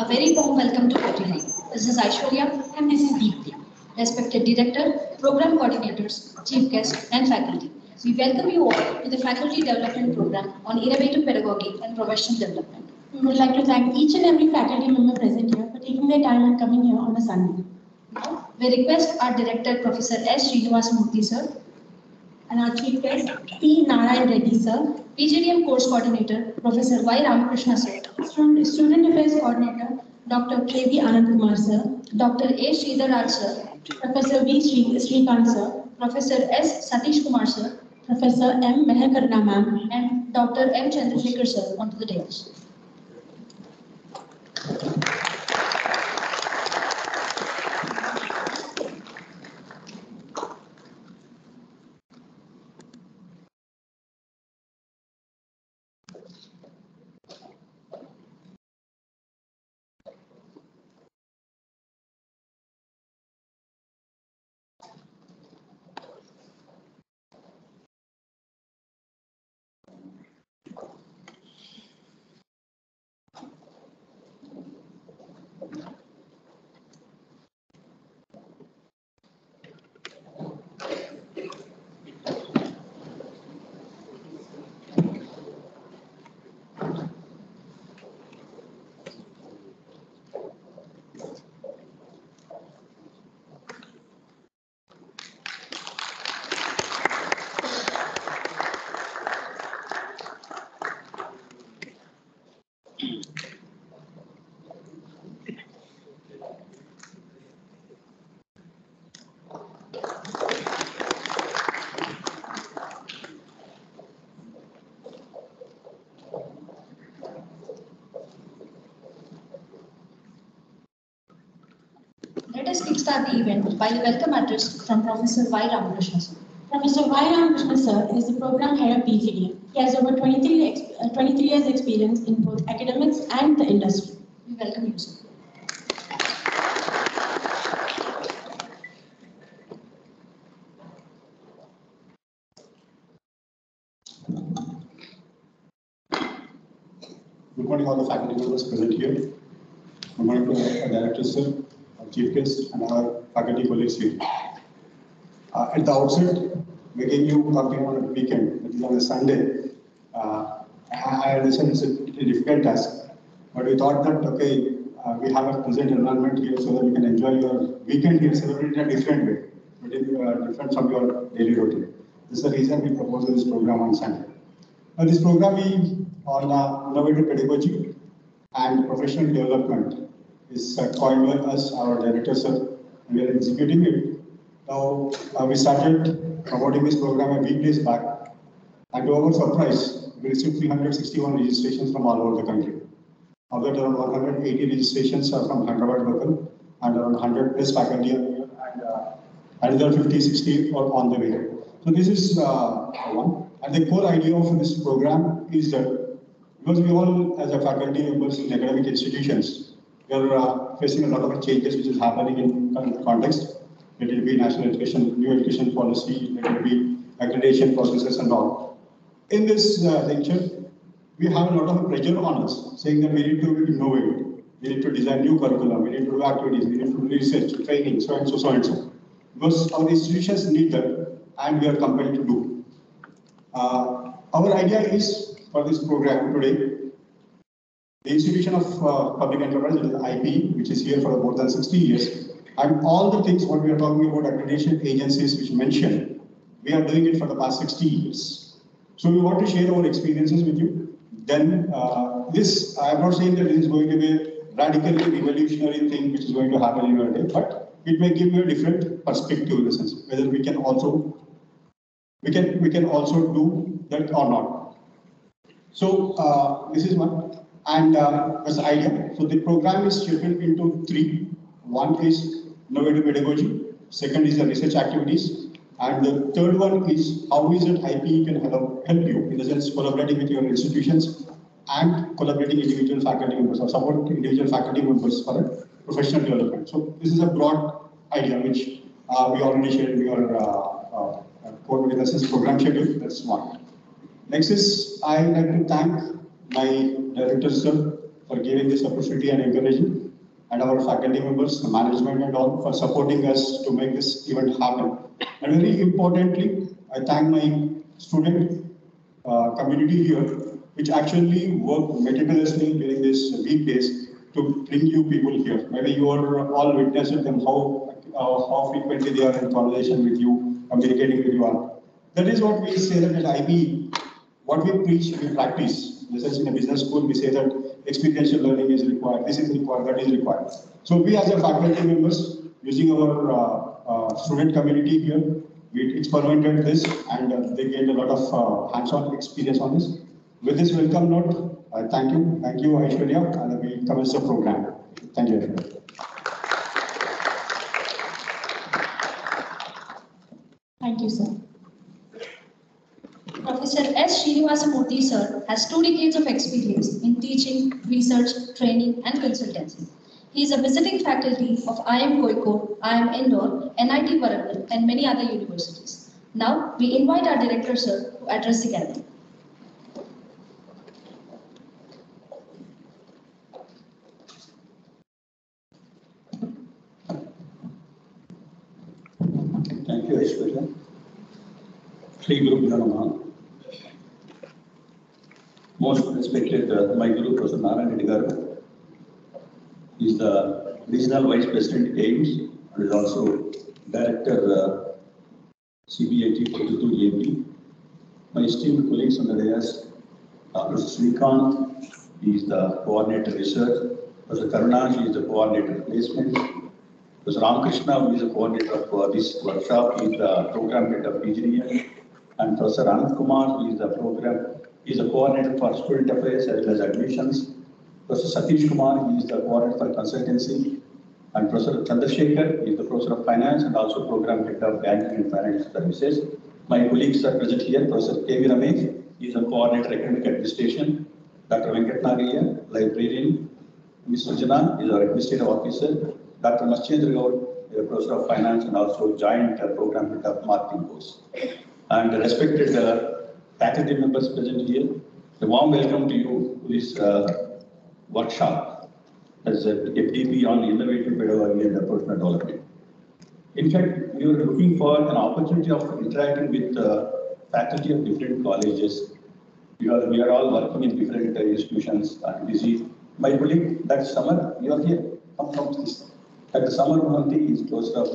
A very warm welcome to everyone. This is Aishwarya and this is Deepti. Respected Director, Program Coordinators, Chief Guests and Faculty. We welcome you all to the Faculty Development Program on Innovative Pedagogy and Professional Development. We would like to thank each and every faculty member present here for taking their time and coming here on a Sunday. Now, we request our Director, Professor S. Srinivasmurthy Sir, and our Chief Guest, P. Narayan Reddy Sir, PGDM Course Coordinator, Professor Y. Ramakrishna Sir, Student Affairs Coordinator, Dr. K.V. Anand Kumar Sir, Dr. A. Sridhar Raj Sir, Professor V. Srikant Sir, Professor S. Satish Kumar Sir, Professor M. Mehakarna Ma'am, and Dr. M. Chandrasekhar Sir onto the dais. Let us kickstart the event by the welcome address from Professor Y. Ramakrishna Sir. Professor Y. Ramakrishna Sir is the program head of PGDM. He has over 23 years experience in both academics and the industry. We welcome you, sir. Good morning, all the faculty members present here. Good morning to our Director Sir, our Chief Guest, and our faculty colleagues here. At the outset, making you coming on a weekend, that is on a Sunday, I understand it's a difficult task, but we thought that, okay, we have a pleasant environment here so that you can enjoy your weekend here, celebrate in a different way, but different from your daily routine. This is the reason we proposed this program on Sunday. Now, this program is on innovative pedagogy and professional development is coined by us, our director sir, and we are executing it. Now, we started promoting this program a week days back, and to our surprise, we received 361 registrations from all over the country. Of that, around 180 registrations are from Hyderabad local, and around 100 plus faculty are here, and another 50, 60 are on the way. So this is one. And the core idea of this program is that because we all, as a faculty members in academic institutions, we are facing a lot of changes which is happening in current context. Let it be national education, new education policy, let it be accreditation processes and all. In this lecture, we have a lot of pressure on us, saying that we need to innovate, we need to design new curriculum, we need to do activities, we need to do research, training, so and so, so and so. Because our institutions need that, and we are compelled to do. Our idea is for this program today, the institution of public enterprise, that is IPE, which is here for more than 60 years, and all the things what we are talking about accreditation agencies which mentioned, we are doing it for the past 60 years. So we want to share our experiences with you. Then this, I am not saying that this is going to be a radically revolutionary thing which is going to happen in your day, but it may give you a different perspective in the sense whether we can also do that or not. So this is one, and that's the idea. So the program is scheduled into three. One is innovative pedagogy, second is the research activities, and the third one is how is it IPE can help you, in the sense collaborating with your institutions and collaborating individual faculty members or support individual faculty members for a professional development. So this is a broad idea which we already shared in your coordinator's program schedule. That's one. Next is I would like to thank my director sir for giving this opportunity and encouraging, and our faculty members, the management and all for supporting us to make this event happen. And very importantly, I thank my student community here, which actually worked meticulously during this weekdays to bring you people here. Maybe you are all witnessing them how frequently they are in conversation with you, communicating with you all. That is what we say that at IPE, what we preach, we practice. In the sense, in a business school, we say that experiential learning is required, this is required, that is required. So we as a faculty members, using our student community here, we experimented this and they gained a lot of hands-on experience on this. With this welcome note, thank you, Aishwarya, and we commence the program. Thank you, Aishwarya. Thank you, sir. Professor S. Srinivasamurthy sir has 2 decades of experience in teaching, research, training and consultancy. He is a visiting faculty of IIM Kozhikode, IIM Indore, NIT Warangal and many other universities. Now we invite our director sir to address the gathering. Thank you, Aishwarya. Sri Guru Namaha. Most respected, my Guru, Professor Narayan Reddy Garu, is the Regional Vice President AIMS and is also Director CBIT 42 EMP. My esteemed colleagues on the dais, Professor Srikanth, he is the Coordinator Research, Professor Karuna, he is the Coordinator Placement, Professor Ramakrishna, who is the Coordinator of this workshop, he is the Program Head of PGDM, and Professor Anand Kumar, he is the Coordinator for Student Affairs as well as Admissions. Professor Satish Kumar, he is the Coordinator for Consultancy. And Professor Chandrasekhar, he is the Professor of Finance and also Program Head of Banking and Financial Services. My colleagues are present here. Professor K.V. Ramesh, he is the Coordinator Academic Administration. Dr. Venkat Nagaya, Librarian. Ms. Sujana is our Administrative Officer. Dr. Maschendra Gaur, Professor of Finance and also Joint Program Head of Marketing Course. And respected faculty members present here, a warm welcome to you to this workshop as a FDP on innovative pedagogy and professional development. In fact, we were looking for an opportunity of interacting with faculty of different colleges. We are all working in different institutions and busy. My colleague, that summer, you are here, come from this. At the summer, Mohanty is close of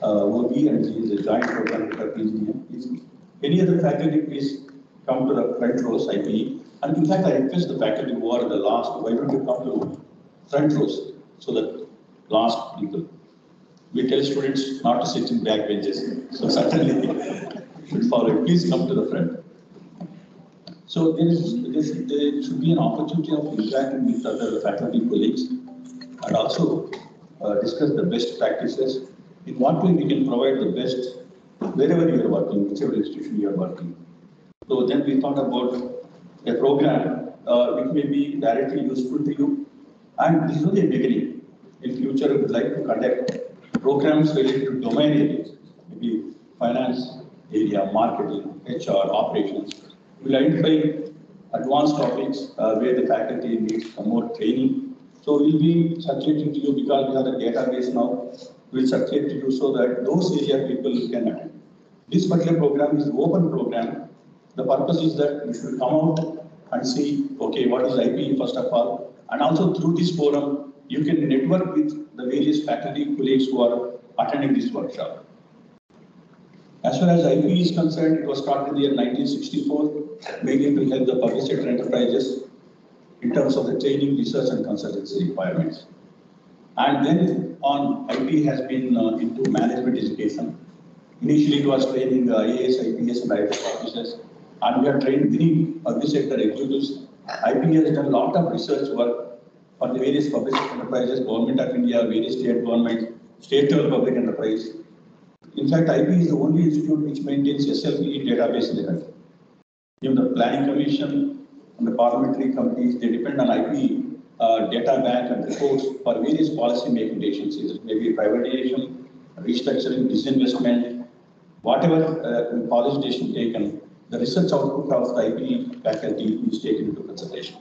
OB and he is a joint program with PGDM. Any other faculty, please come to the front rows, IPE. And in fact, I request the faculty who are the last, why don't you come to front rows so that last people. We tell students not to sit in back benches. So certainly you should follow it. Please come to the front. So there should be an opportunity of interacting with other faculty colleagues and also discuss the best practices. In what way we can provide the best wherever you are working, whichever institution you are working. So then we thought about a program which may be directly useful to you. And this is only a beginning. In future, we would like to conduct programs related to domain areas, maybe finance area, marketing, HR, operations. We'll identify advanced topics where the faculty needs some more training. So we'll be circulating to you because we have a database now. We'll circulate to you so that those area people can attend. This particular program is an open program. The purpose is that you should come out and see, okay, what is IPE first of all, and also through this forum, you can network with the various faculty colleagues who are attending this workshop. As far as IPE is concerned, it was started in the year 1964, mainly to help the public sector enterprises in terms of the training, research and consultancy requirements. And then on, IPE has been into management education. Initially, it was training IAS, IPS and IPS officers, and we have trained many public sector executives. IPE has done a lot of research work for the various public sector enterprises, Government of India, various state governments, state-level public enterprise. In fact, IPE is the only institute which maintains SLPE database in the country. Even the Planning Commission and the parliamentary committees, they depend on IPE data bank and reports for various policy making decisions. It may be privatization, restructuring, disinvestment, whatever policy decision taken, the research output of the IPE faculty is taken into consideration.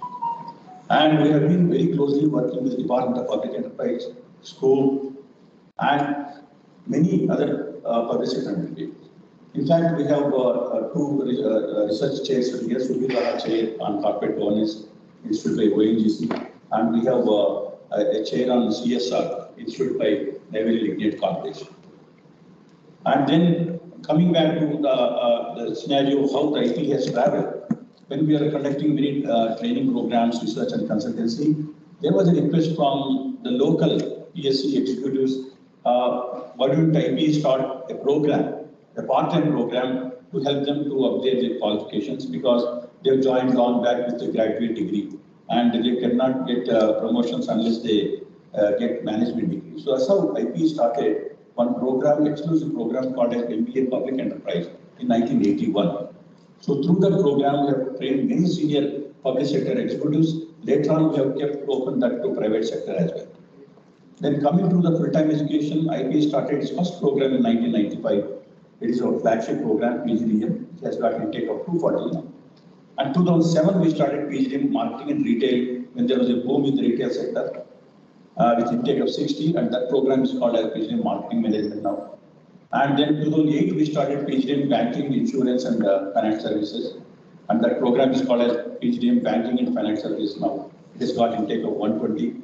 And we have been very closely working with the Department of Public Enterprise, school, and many other public sector entities. In fact, we have two research chairs here, Subhir chair on corporate governance instituted by ONGC, and we have a chair on CSR instituted by Naval Lignite Corporation. And then coming back to the scenario of how the IPE has traveled, when we are conducting many training programs, research and consultancy, there was a request from the local PSC executives, why don't IPE start a program, a part-time program to help them to update their qualifications, because they've joined long back with a graduate degree and they cannot get promotions unless they get management degree. So that's how IPE started one program, exclusive program called as MBA Public Enterprise in 1981. So through that program, we have trained many senior public sector executives. Later on, we have kept open that to private sector as well. Then coming to the full-time education, IPE started its first program in 1995. It is our flagship program, PGDM. It has got an intake of 240 now. And 2007, we started PGDM marketing and retail when there was a boom in the retail sector. With intake of 60, and that program is called as PGDM Marketing Management now. And then 2008, we started PGDM Banking, Insurance and Finance Services, and that program is called as PGDM Banking and Finance Services now. It has got intake of 120.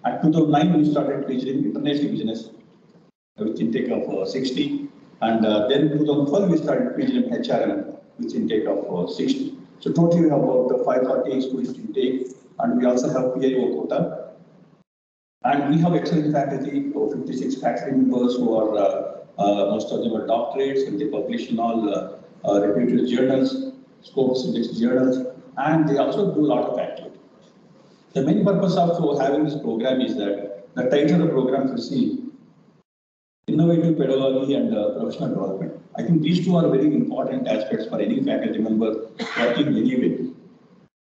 And 2009, we started PGDM International Business with intake of 60, and then 2012, we started PGDM HRM with intake of 60. So totally we have about 540 students intake, and we also have PIO quota. And we have excellent faculty, 56 faculty members who are, most of them are doctorates, and they publish in all reputed journals, Scopes Index journals, and they also do a lot of activity. The main purpose of having this program is that the title of the program is Innovative Pedagogy and Professional Development. I think these two are very important aspects for any faculty member working anyway.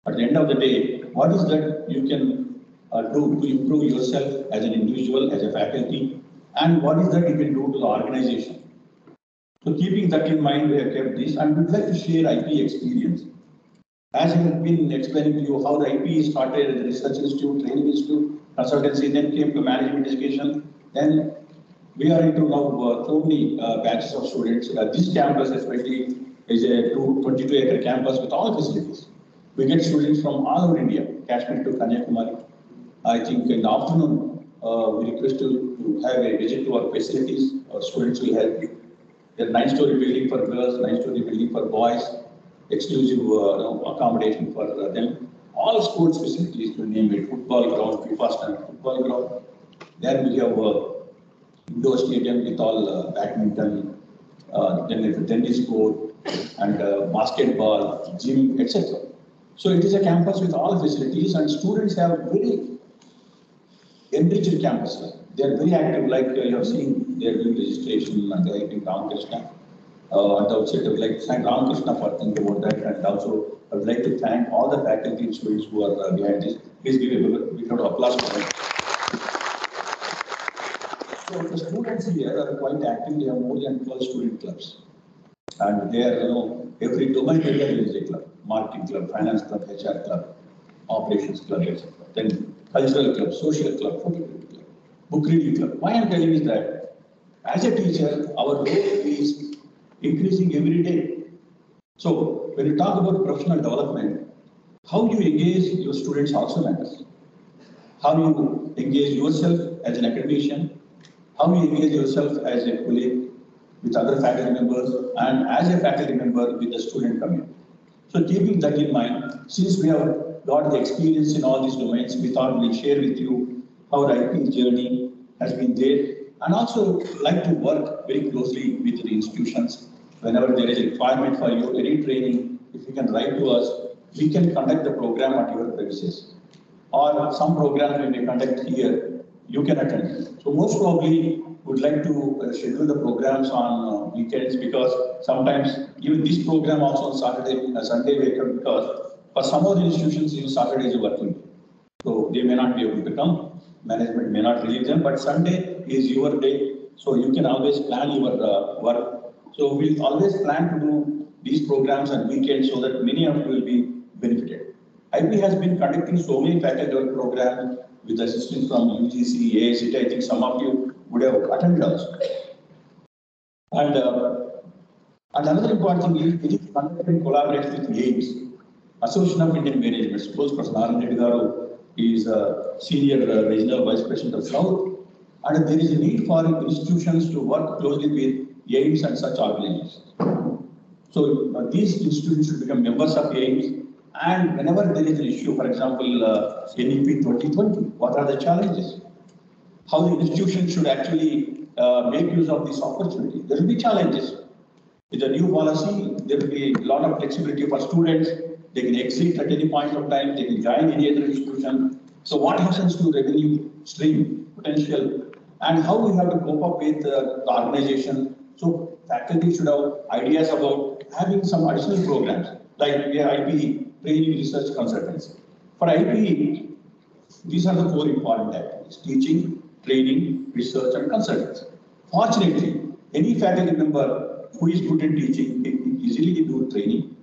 At the end of the day, what is that you can do to improve yourself as an individual, as a faculty, and what is that you can do to the organization. So keeping that in mind, we have kept this, and we'd like to share IPE experience. As I have been explaining to you how the IPE started as a research institute, training institute, consultancy, then came to management education, then we are into now so many batches of students. This campus especially is a 22-acre campus with all facilities. We get students from all over India, Kashmir to Kanyakumari. I think in the afternoon, we request you to have a visit to our facilities. Our students will help you. There are 9-story building for girls, 9-story building for boys, exclusive accommodation for them. All sports facilities, to name it, football ground, FIFA stand, football ground. There we have indoor stadium with all badminton, then a tennis court, and basketball, gym, etc. So it is a campus with all facilities, and students have very enriched campus. They are very active, like you have seen, they are doing registration and they are doing Ramakrishna. At the outset, I would like to thank Ramakrishna for thinking about that, and also I would like to thank all the faculty and students who are behind this. Please give a big round of applause for them. So the students here are quite active. They have more than 12 student clubs, and they are, every domain area there is a club: marketing club, finance club, HR club, operations club, etc. Then cultural club, social club, photography club, book reading club. Why I am telling is that as a teacher, our role is increasing every day. So when you talk about professional development, how you engage your students also matters. How you engage yourself as an academician, how you engage yourself as a colleague with other faculty members, and as a faculty member with the student community. So keeping that in mind, since we have got the experience in all these domains, we thought we'll share with you how the IPE journey has been there, and also like to work very closely with the institutions. Whenever there is a requirement for you, any training, if you can write to us, we can conduct the program at your premises. Or some programs we may conduct here, you can attend. So most probably would like to schedule the programs on weekends, because sometimes even this program also on Sunday we can, because for some of the institutions even Saturday is a working day. So they may not be able to come, management may not release them, but Sunday is your day, so you can always plan your work. So we'll always plan to do these programs on weekends so that many of you will be benefited. IPE has been conducting so many faculty work programs with assistance from UGC, AICTE. I think some of you would have attended also. And another important thing is it is conducted in collaboration with AIMS, Association of Indian Management. Suppose Professor Narayan Reddy Garu is a senior regional vice president of South, and there is a need for institutions to work closely with AIMS and such organizations. So these institutions should become members of AIMS, and whenever there is an issue, for example, NEP 2020, what are the challenges? How the institution should actually make use of this opportunity. There will be challenges. With a new policy, there will be a lot of flexibility for students. They can exit at any point of time. They can join any other institution. So what happens to revenue stream potential, and how we have to cope up with the organization? So faculty should have ideas about having some additional programs like we have IPE, training, research, consultancy. For IPE, these are the four important activities: teaching, training, research, and consultancy. Fortunately, any faculty member who is good in teaching can easily do training.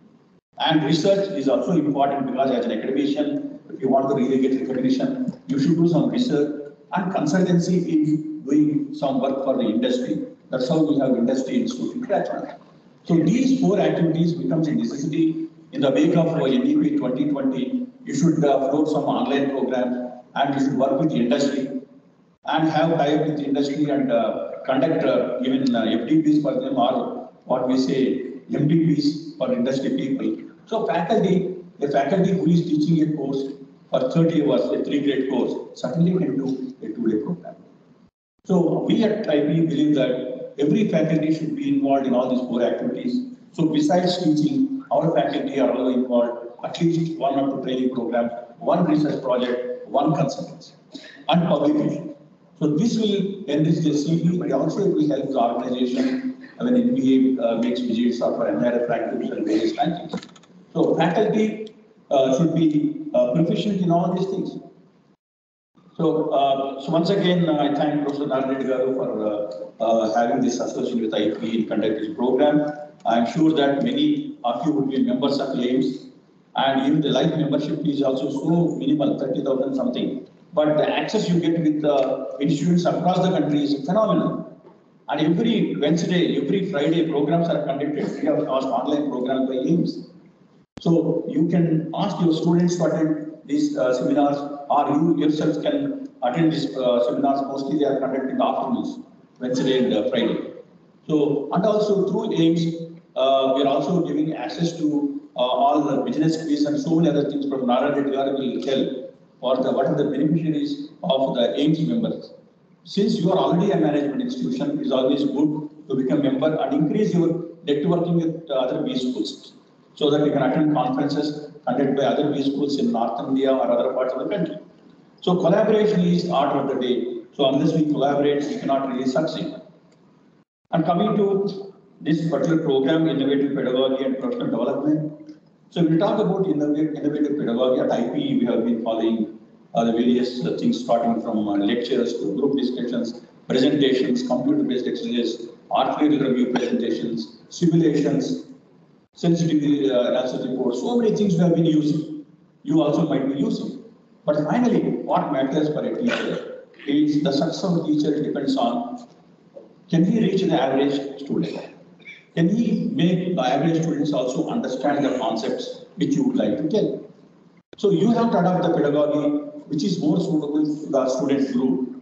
And research is also important because as an academician, if you want to really get recognition, you should do some research. And consultancy is doing some work for the industry. That's how we have industry and student graduate. So these four activities becomes a necessity in the wake of NEP 2020. You should float some online programs, and you should work with the industry and have tie-up with the industry and conduct even FDPs for them, or what we say MDPs for industry people. So a faculty who is teaching a course for 30 hours, a 3-grade course, certainly can do a 2-day program. So we at IPE believe that every faculty should be involved in all these four activities. So besides teaching, our faculty are also involved at least 1 or 2 training programs, 1 research project, 1 consultancy, and publication. So this will enrich the CV, but also it will help the organization when NBA makes visits or for NRF rankings and various rankings. So faculty should be proficient in all these things. So once again, I thank Professor Narayan Reddy Garu for having this association with IPE and conduct this program. I am sure that many of you would be members of AIMS, and even the life membership is also so minimal, 30,000 something. But the access you get with institutions across the country is phenomenal. And every Wednesday, every Friday, programs are conducted free of cost online programs by AIMS. So you can ask your students to attend these seminars, or you yourself can attend these seminars. Mostly they are conducted in the afternoons, Wednesday and Friday. So, and also through AIMS, we are also giving access to all the business skills and so many other things. From Narayan Reddy Garu will tell what are the beneficiaries of the AIMS members. Since you are already a management institution, it is always good to become a member and increase your networking with other B schools, so that you can attend conferences conducted by other B schools in North India or other parts of the country. So collaboration is order of the day. So unless we collaborate, we cannot really succeed. And coming to this particular program, Innovative Pedagogy and Professional Development. So when we talk about innovative pedagogy at IPE, we have been following the various things starting from lectures to group discussions, presentations, computer-based exercises, article review presentations, simulations, sensitivity analysis reports. So many things we have been using. You also might be using. But finally, what matters for a teacher is the success of a teacher depends on, can he reach the average student? Can he make the average students also understand the concepts which you would like to tell? So you have to adopt the pedagogy which is more suitable to the student group,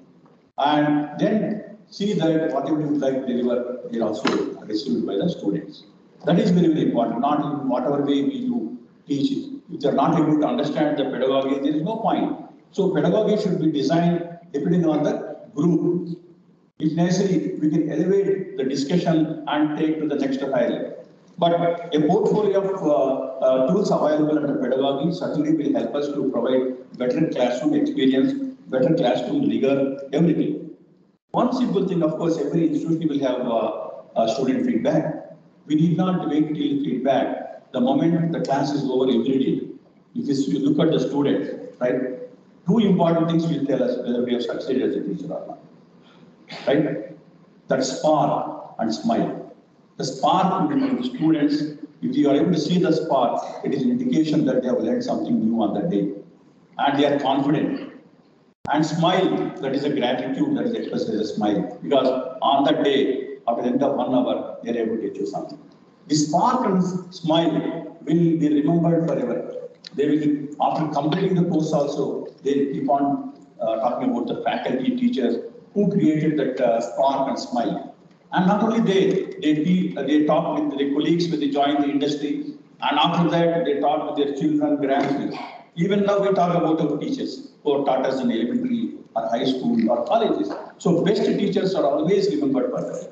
and then see that whatever you would like to deliver is also received by the students. That is very, very important. Not in whatever way we do teach it. If they are not able to understand the pedagogy, there is no point. So pedagogy should be designed depending on the group. If necessary, we can elevate the discussion and take to the next higher level. But a portfolio of tools available under pedagogy certainly will help us to provide better classroom experience, better classroom rigor, everything. One simple thing, of course, every institution will have student feedback. We need not wait till feedback. The moment the class is over, immediately. If you look at the student, right, 2 important things will tell us whether we have succeeded as a teacher or not. Right? That spark and smile. The spark between the students If you are able to see the spark, it is an indication that they have learned something new on that day. And they are confident. And smile, that is a gratitude that is expressed as a smile. Because on that day, after the end of 1 hour, they are able to achieve something. This spark and smile will be remembered forever. They will, after completing the course also, they keep on talking about the faculty, teachers who created that spark and smile. And not only they talk with their colleagues when they join the industry, and after that they talk with their children, grandchildren. Even now we talk about our teachers who taught us in elementary or high school or colleges. So best teachers are always remembered for that.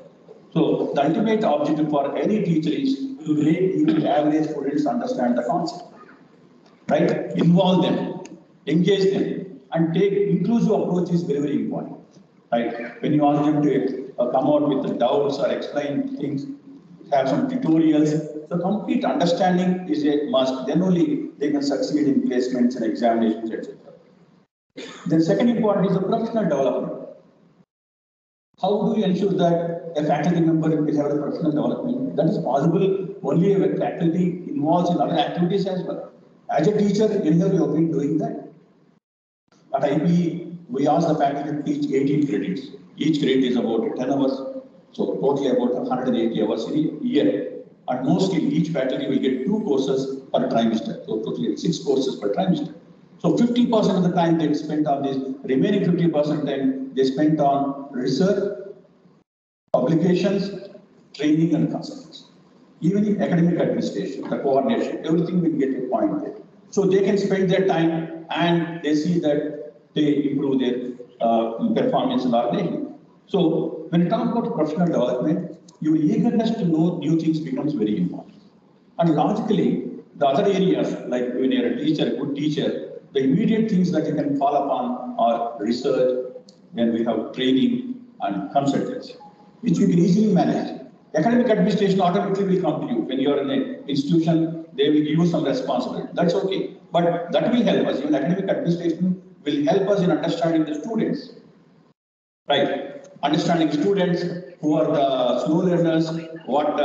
So the ultimate objective for any teacher is to make even average students understand the concept. Right? Involve them, engage them, and take inclusive approach is very, very important. Right? When you ask them to come out with the doubts or explain things, have some tutorials, the complete understanding is a must. Then only they can succeed in placements and examinations, etc. The second important is the professional development. How do you ensure that a faculty member will have a professional development? That is possible only if a faculty involves in other activities as well. As a teacher, anyhow, you have been doing that. At IPE, we ask the faculty to teach 18 credits. Each credit is about 10 hours, so totally about 180 hours in a year. And mostly each faculty will get 2 courses per trimester, so totally 6 courses per trimester. So 50% of the time they spent on this, remaining 50% time they spent on research, publications, training and consultancy. Even in academic administration, the coordination, everything will get a point there. So they can spend their time and they see that they improve their performance in organization. So when you talk about professional development, your eagerness to know new things becomes very important. And logically, the other areas, like when you're a teacher, a good teacher, the immediate things that you can fall upon are research, then we have training and consultancy, which you can easily manage. Academic administration automatically will come to you. When you are in an institution, they will give you some responsibility. That's okay. But that will help us. Even academic administration will help us in understanding the students. Right? Understanding students who are the slow learners, what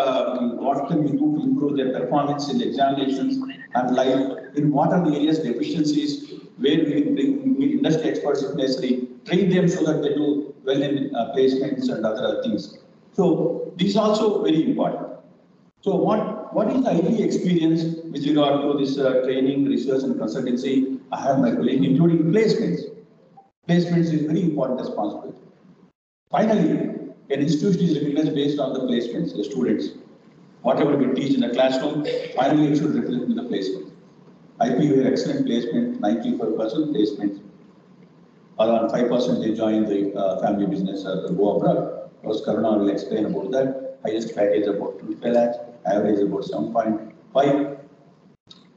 can we do to improve their performance in the examinations and life, in what are the areas deficiencies, where we can bring industry experts if necessary, train them so that they do well in placements and other things. So this is also very important. So what is the IPE experience with regard to this training, research and consultancy? I have my colleague, including placements. Placements is very important responsibility. Finally, an institution is recognized based on the placements, the students. Whatever we teach in the classroom, finally it should reflect in the placement. IPE have excellent placement, 95% placements. Around 5% they join the family business or go abroad. Because Karuna will explain about that. Highest package about 25 lakhs, average about 7.5.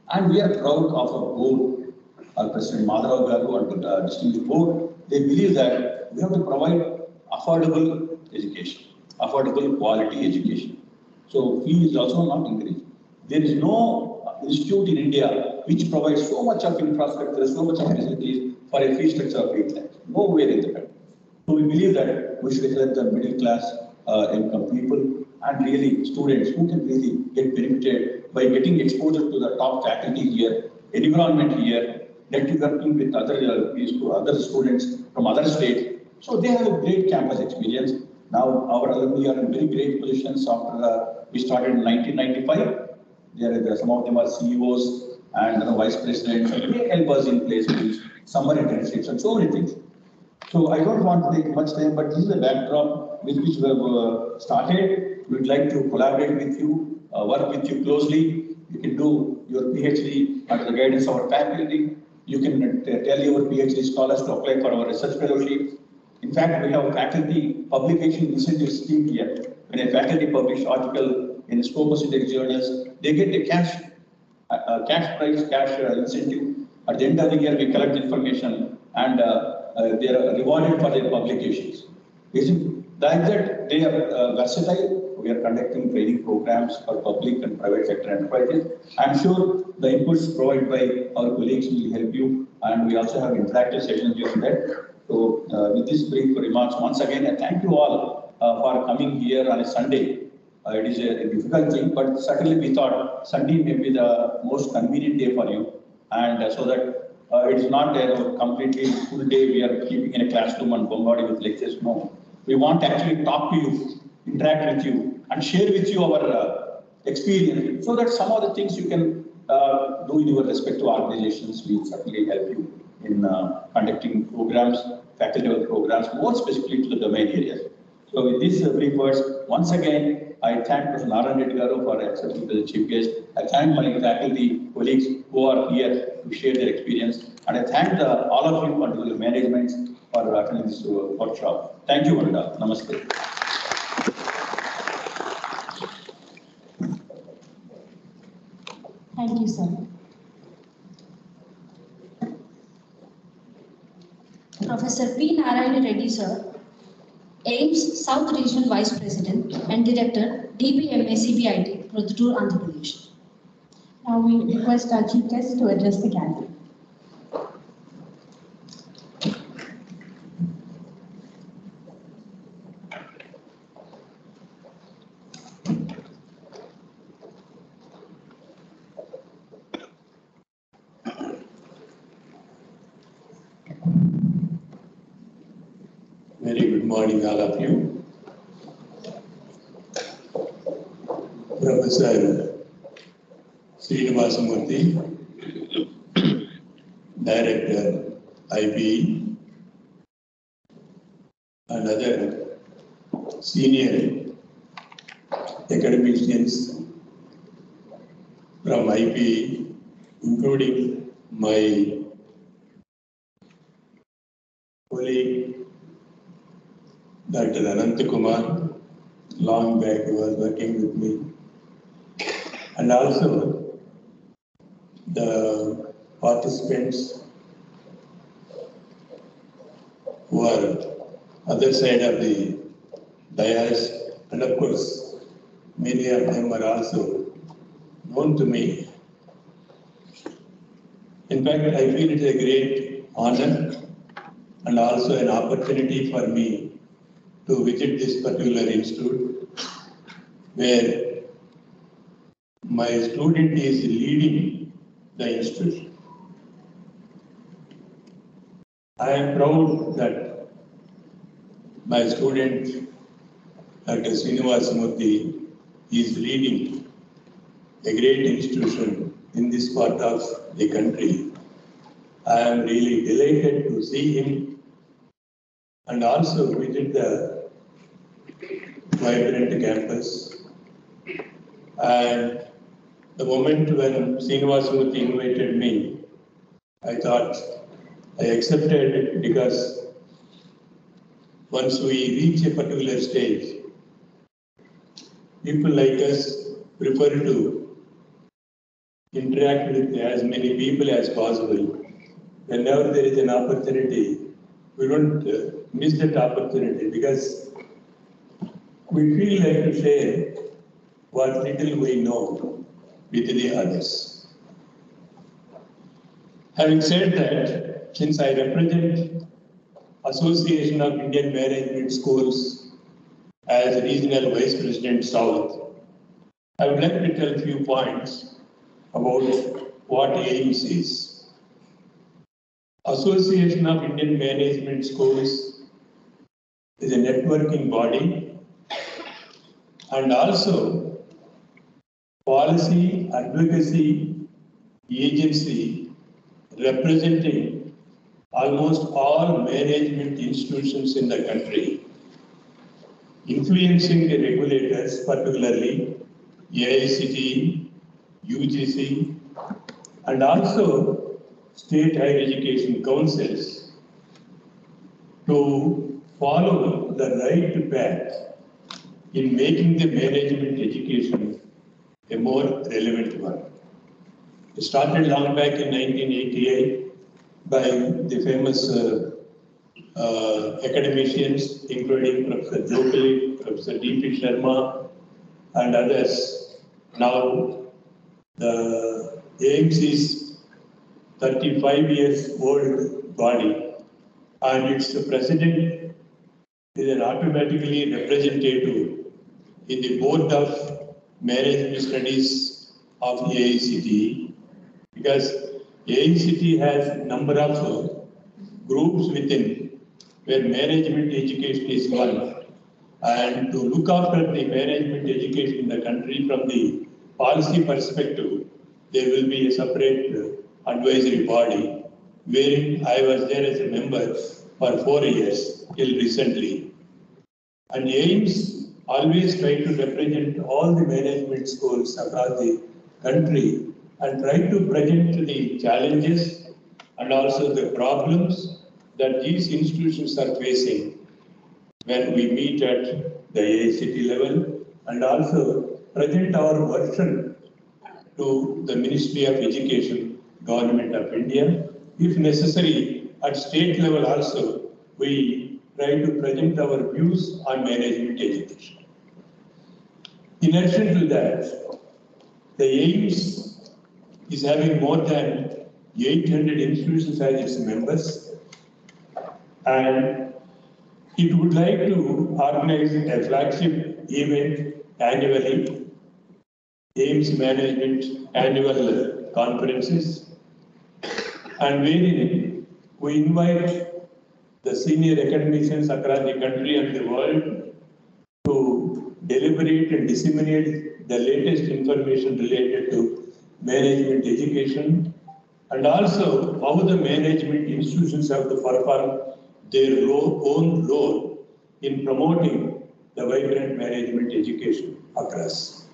And we are proud of our board, our President Madhav Garu and the distinguished board. They believe that we have to provide affordable education, affordable quality education. So fee is also not increased. There is no institute in India which provides so much of infrastructure, so much of facilities for a fee structure of 8 lakhs. Nowhere in the country. So we believe that we should help the middle class income people and really students who can really get benefited by getting exposure to the top faculty here, environment here, networking with other students from other states. So they have a great campus experience. Now our alumni are in very great positions after we started in 1995. Some of them are CEOs and vice presidents. They help us in placements, summer internships and so many things. So I don't want to take much time, but this is the backdrop with which we have started. We would like to collaborate with you, work with you closely. You can do your PhD under the guidance of our faculty. You can tell your PhD scholars to apply for our research fellowship. In fact, we have a faculty publication incentive scheme here. When a faculty publish article in Scopus Index journals, they get a cash incentive. At the end of the year, we collect information and they are rewarded for their publications. Like that, they are versatile. We are conducting training programs for public and private sector enterprises. I'm sure the inputs provided by our colleagues will help you, and we also have interactive sessions during that. So with this brief remarks, once again, I thank you all for coming here on a Sunday It is a difficult thing, but certainly we thought Sunday may be the most convenient day for you, and so that it is not a completely full day we are keeping in a classroom and bombarding with lectures. No, we want to actually talk to you, interact with you, and share with you our experience, so that some of the things you can do in your respective organizations will certainly help you in conducting programs, faculty level programs, more specifically to the domain areas. So with these brief words, once again, I thank Professor Narayan Reddy Garu for accepting the chief guest. I thank my faculty colleagues who are here to share their experience, and I thank all of you and your management for attending this workshop. Thank you, and namaste. Thank you, sir. Professor P. Narayan Reddy, sir, AIMS South Regional Vice President and Director, DPMA CBIT, Prodhutur, Andhra Pradesh. Now we request our chief guest to address the gathering. Very good morning, all of you. Professor Srinivasamurthy, Director, IPE, and other senior academicians from IPE, including my colleague Dr. Anantakumar, long back he was working with me, and also the participants who are other side of the dais, and of course many of them are also known to me. In fact, I feel it is a great honor and also an opportunity for me to visit this particular institute, where my student is leading the institute. I am proud that my student, Dr. Srinivasamurthy, is leading a great institution in this part of the country. I am really delighted to see him and also visit the vibrant campus. And the moment when Srinivasamurthy invited me, I thought I accepted it, because once we reach a particular stage, people like us prefer to interact with as many people as possible. Whenever there is an opportunity, we don't miss that opportunity, because we feel like to share what little we know with the others. Having said that, since I represent Association of Indian Management Schools as Regional Vice President South, I would like to tell a few points about what AIMS is. Association of Indian Management Schools is a networking body and also policy advocacy agency representing almost all management institutions in the country, influencing the regulators, particularly AICTE, UGC, and also state higher education councils, to follow the right path in making the management education a more relevant one. It started long back in 1988 by the famous academicians, including Professor Jokali, Professor D.P. Sharma, and others. Now, the AIMS is 35 years old body, and its president is an automatically representative in the Board of Management Studies of AICTE, because AICTE has a number of groups within where management education is one. And to look after the management education in the country from the policy perspective, there will be a separate advisory body, wherein I was there as a member for 4 years till recently. And AIMS always try to represent all the management schools across the country and try to present the challenges and also the problems that these institutions are facing when we meet at the AICTE level, and also present our version to the Ministry of Education, Government of India. If necessary, at state level also, we try to present our views on management education. In addition to that, the AIMS is having more than 800 institutions as its members, and it would like to organize a flagship event annually, AIMS Management Annual Conferences, and wherein we invite the senior academicians across the country and the world to deliberate and disseminate the latest information related to management education, and also how the management institutions have to perform their own role in promoting the vibrant management education across.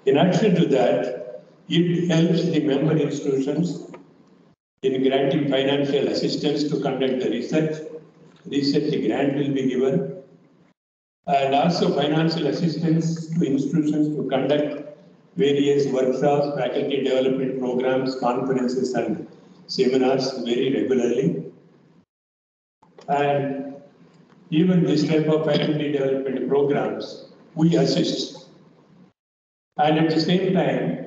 In addition to that, it helps the member institutions in granting financial assistance to conduct the research. Research grant will be given, and also financial assistance to institutions to conduct various workshops, faculty development programs, conferences and seminars very regularly. And even this type of faculty development programs, we assist. And at the same time,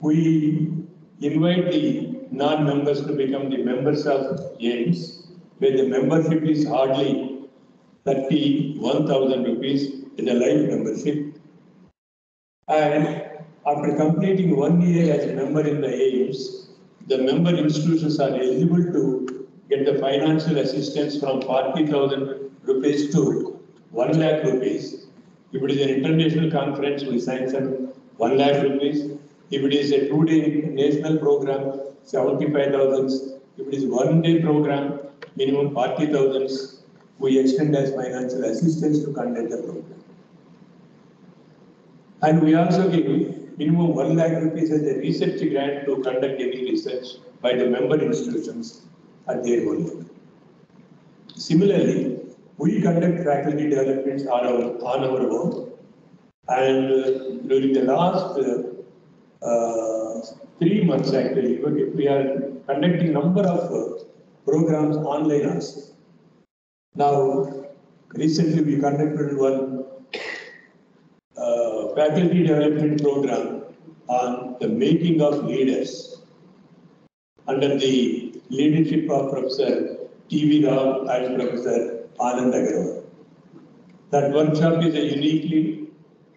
we invite the non-members to become the members of AIMS, where the membership is hardly 31,000 rupees in a life membership. And after completing 1 year as a member in the AIMS, the member institutions are eligible to get the financial assistance from 40,000 rupees to 1 lakh rupees. If it is an international conference, we sanction 1 lakh rupees. If it is a 2-day national program, 75,000. If it is 1-day program, minimum 40,000. We extend as financial assistance to conduct the program. And we also give minimum 1 lakh rupees as a research grant to conduct any research by the member institutions at their own level. Similarly, we conduct faculty developments on our own, and during the last 3 months actually, we are conducting number of programs online also. Now, recently we conducted one faculty development program on the making of leaders under the leadership of Professor T.V. Rao and Professor Anand Agarwal. That workshop is a uniquely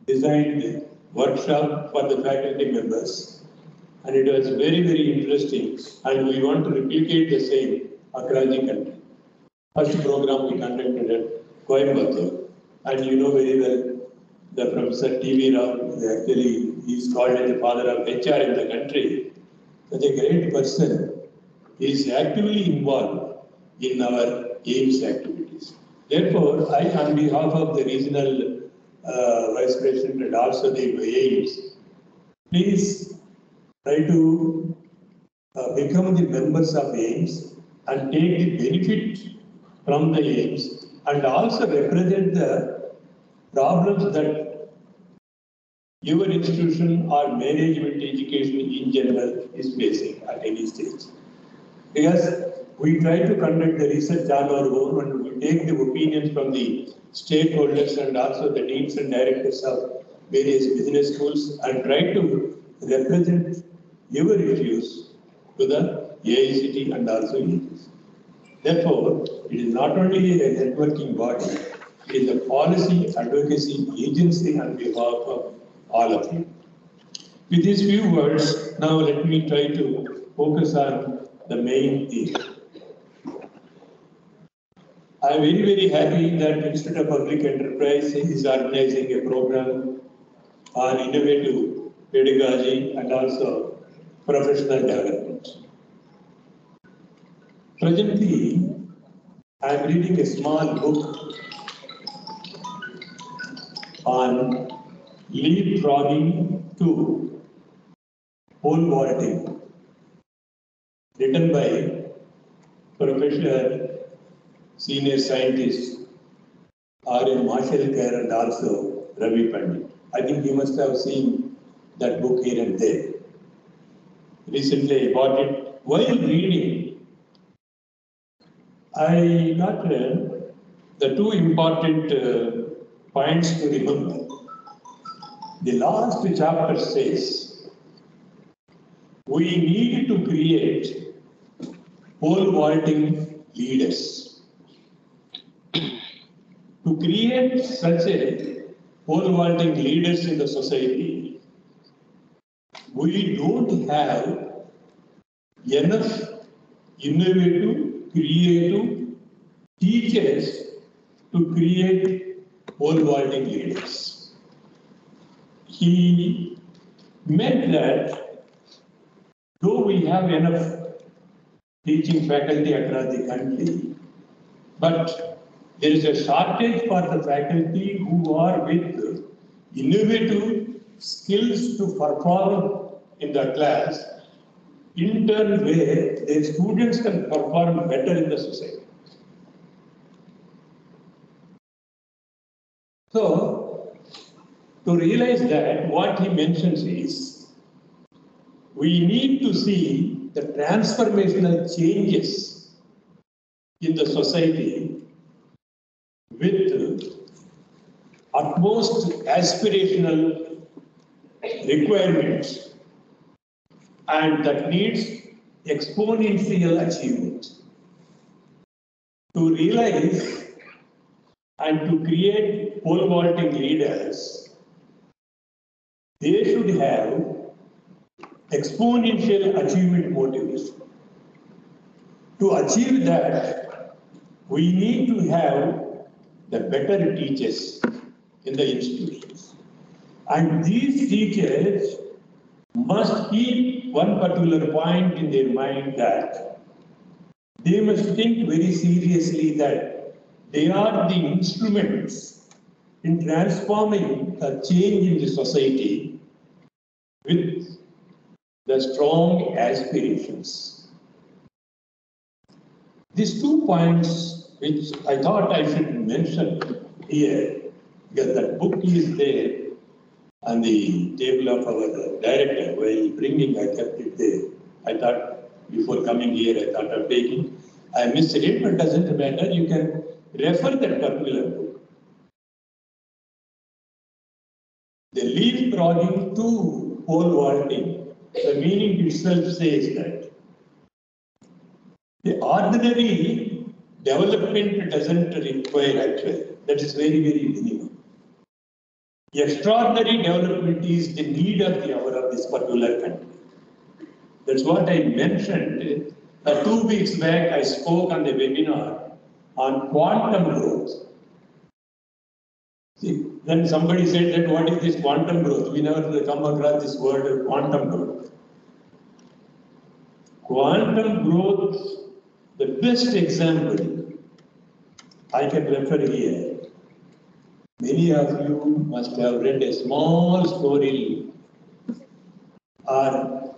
designed workshop for the faculty members, and it was very, very interesting, and we want to replicate the same across the country. First program we conducted at Coimbatore, and you know very well the Professor T.V. Rao, actually he is called as the father of HR in the country. Such a great person is actively involved in our AIMS activities. Therefore, I, on behalf of the regional Vice President and also the AIMS, please try to become the members of AIMS and take the benefit from the AIMS, and also represent the problems that your institution or management education in general is facing at any stage. Because we try to conduct the research on our own, and we take the opinions from the stakeholders and also the deans and directors of various business schools, and try to represent your issues to the AICTE and also AIMS. Therefore, it is not only a networking body, is a policy advocacy agency on behalf of all of you. With these few words, now let me try to focus on the main theme. I am very, very happy that Institute of Public Enterprise is organizing a program on innovative pedagogy and also professional development. Presently, I am reading a small book on leapfrogging to pole vaulting, written by Professor Senior Scientist R.N. Mashelkar and also Ravi Pandit. I think you must have seen that book here and there. Recently I bought it. While reading, I got the two important points to remember. The last chapter says, we need to create pole vaulting leaders. To create such a pole vaulting leaders in the society, we don't have enough innovative, creative teachers to create pole vaulting leaders. He meant that though we have enough teaching faculty across the country, but there is a shortage for the faculty who are with innovative skills to perform in the class, in turn where their students can perform better in the society. So, to realize that, what he mentions is, we need to see the transformational changes in the society with utmost aspirational requirements, and that needs exponential achievement. To realize and to create pole vaulting leaders, they should have exponential achievement motivation. To achieve that, we need to have the better teachers in the institutions. And these teachers must keep one particular point in their mind, that they must think very seriously that they are the instruments in transforming a change in the society with the strong aspirations. These 2 points which I thought I should mention here, because that book is there on the table of our director. While bringing, I kept it there. I thought, before coming here, I thought of taking. I missed it, but doesn't matter. You can refer that particular book. The leapfrogging to pole vaulting, the meaning itself says that the ordinary development doesn't require actually. That is very, very minimum. Extraordinary development is the need of the hour of this particular country. That's what I mentioned. 2 weeks back, I spoke on the webinar on quantum growth. See, then somebody said that what is this quantum growth? We never come across this word quantum growth. Quantum growth, the best example I can refer here. Many of you must have read a small story or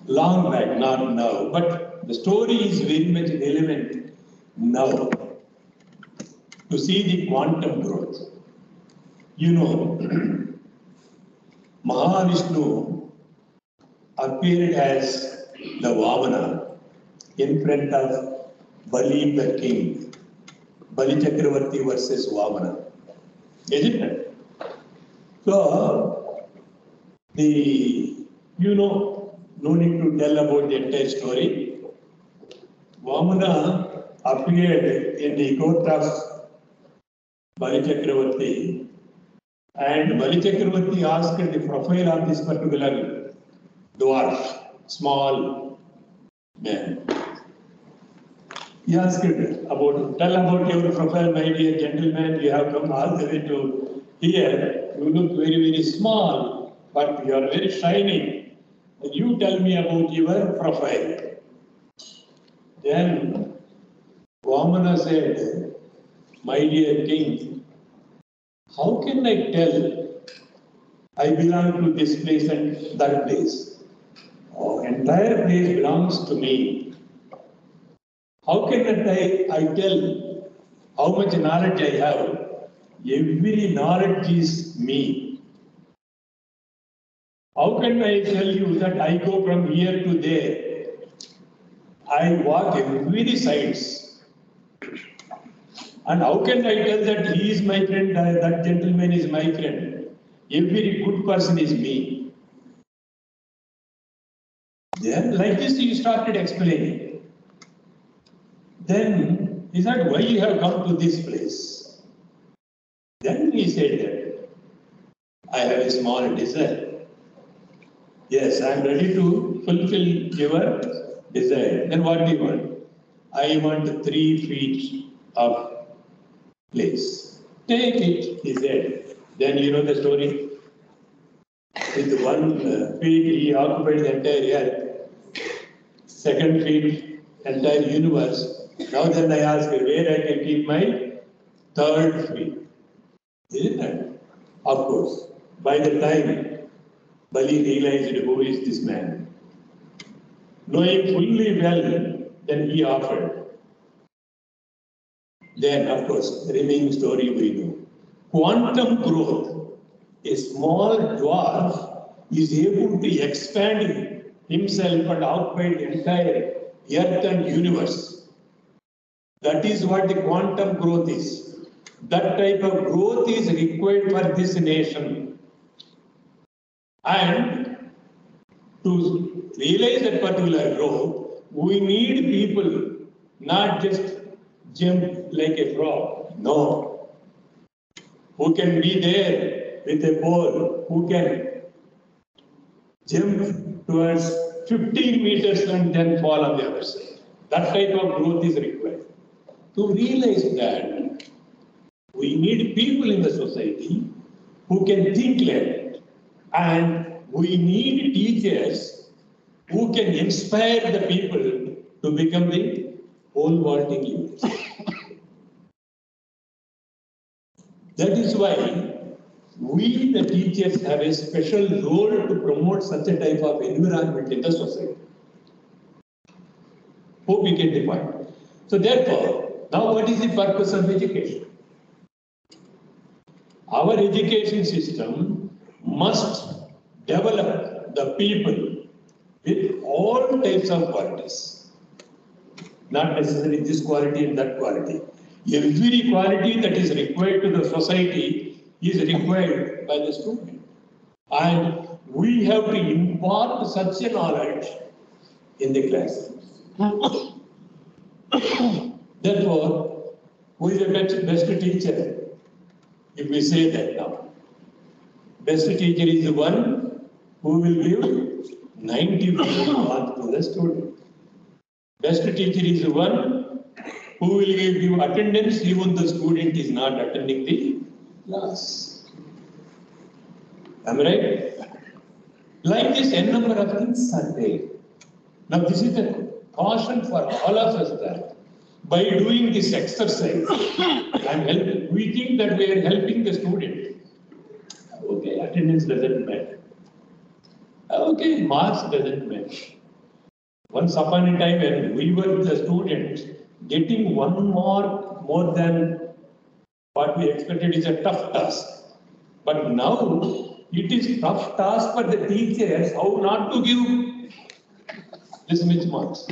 long back, not now, but the story is very much relevant now to see the quantum growth. You know, Mahavishnu appeared as the Vamana in front of Bali the king, Bali Chakravarti versus Vamana. Isn't it? So, no need to tell about the entire story. Vamana appeared in the court of Bali Chakravarti, and Bali Chakravarti asked the profile of this particular dwarf, small man. He asked about, tell about your profile, my dear gentleman, you have come all the way to here, you look very, very small, but you are very shining. You tell me about your profile. Then Vamana said, my dear king, how can I tell I belong to this place and that place? Oh, entire place belongs to me. How can I tell how much knowledge I have? Every knowledge is me. How can I tell you that I go from here to there? I walk every sides. And how can I tell that he is my friend, that gentleman is my friend? Every good person is me. Then, like this, he started explaining. Then he said, why you have come to this place? Then he said that, I have a small desire. Yes, I am ready to fulfill your desire. Then what do you want? I want 3 feet of place. Take it, he said. Then you know the story. With 1 feet, he occupied the entire earth. 2nd feet, entire universe. Now then I ask where I can keep my 3rd feet. Isn't it? Of course. By the time Bali realized who is this man, knowing fully well, then he offered. Then, of course, the remaining story we know. Quantum growth, a small dwarf is able to expand himself and occupy the entire earth and universe. That is what the quantum growth is. That type of growth is required for this nation. And to realize that particular growth, we need people, not just jump like a frog. No. Who can be there with a pole, who can jump towards 15 meters and then fall on the other side. That type of growth is required. To realize that, we need people in the society who can think like that. And we need teachers who can inspire the people to become the pole vaulting leaders. That is why we, the teachers, have a special role to promote such a type of environment in the society. Hope you get the point. So therefore, now what is the purpose of education? Our education system must develop the people with all types of qualities. Not necessarily this quality and that quality. Every quality that is required to the society is required by the student. And we have to impart such a knowledge in the classrooms. Therefore, who is the best teacher? If we say that now, best teacher is the one who will give 90% mark to the student. Best teacher is the one who will give attendance even the student is not attending the class. Am I right? Like this, n number of things are there. Now this is the caution for all of us that by doing this exercise, we think that we are helping the student. Okay, attendance doesn't matter. Okay, marks doesn't matter. Once upon a time when we were the students, getting 1 mark more than what we expected is a tough task. But now it is tough task for the teachers how not to give this much marks.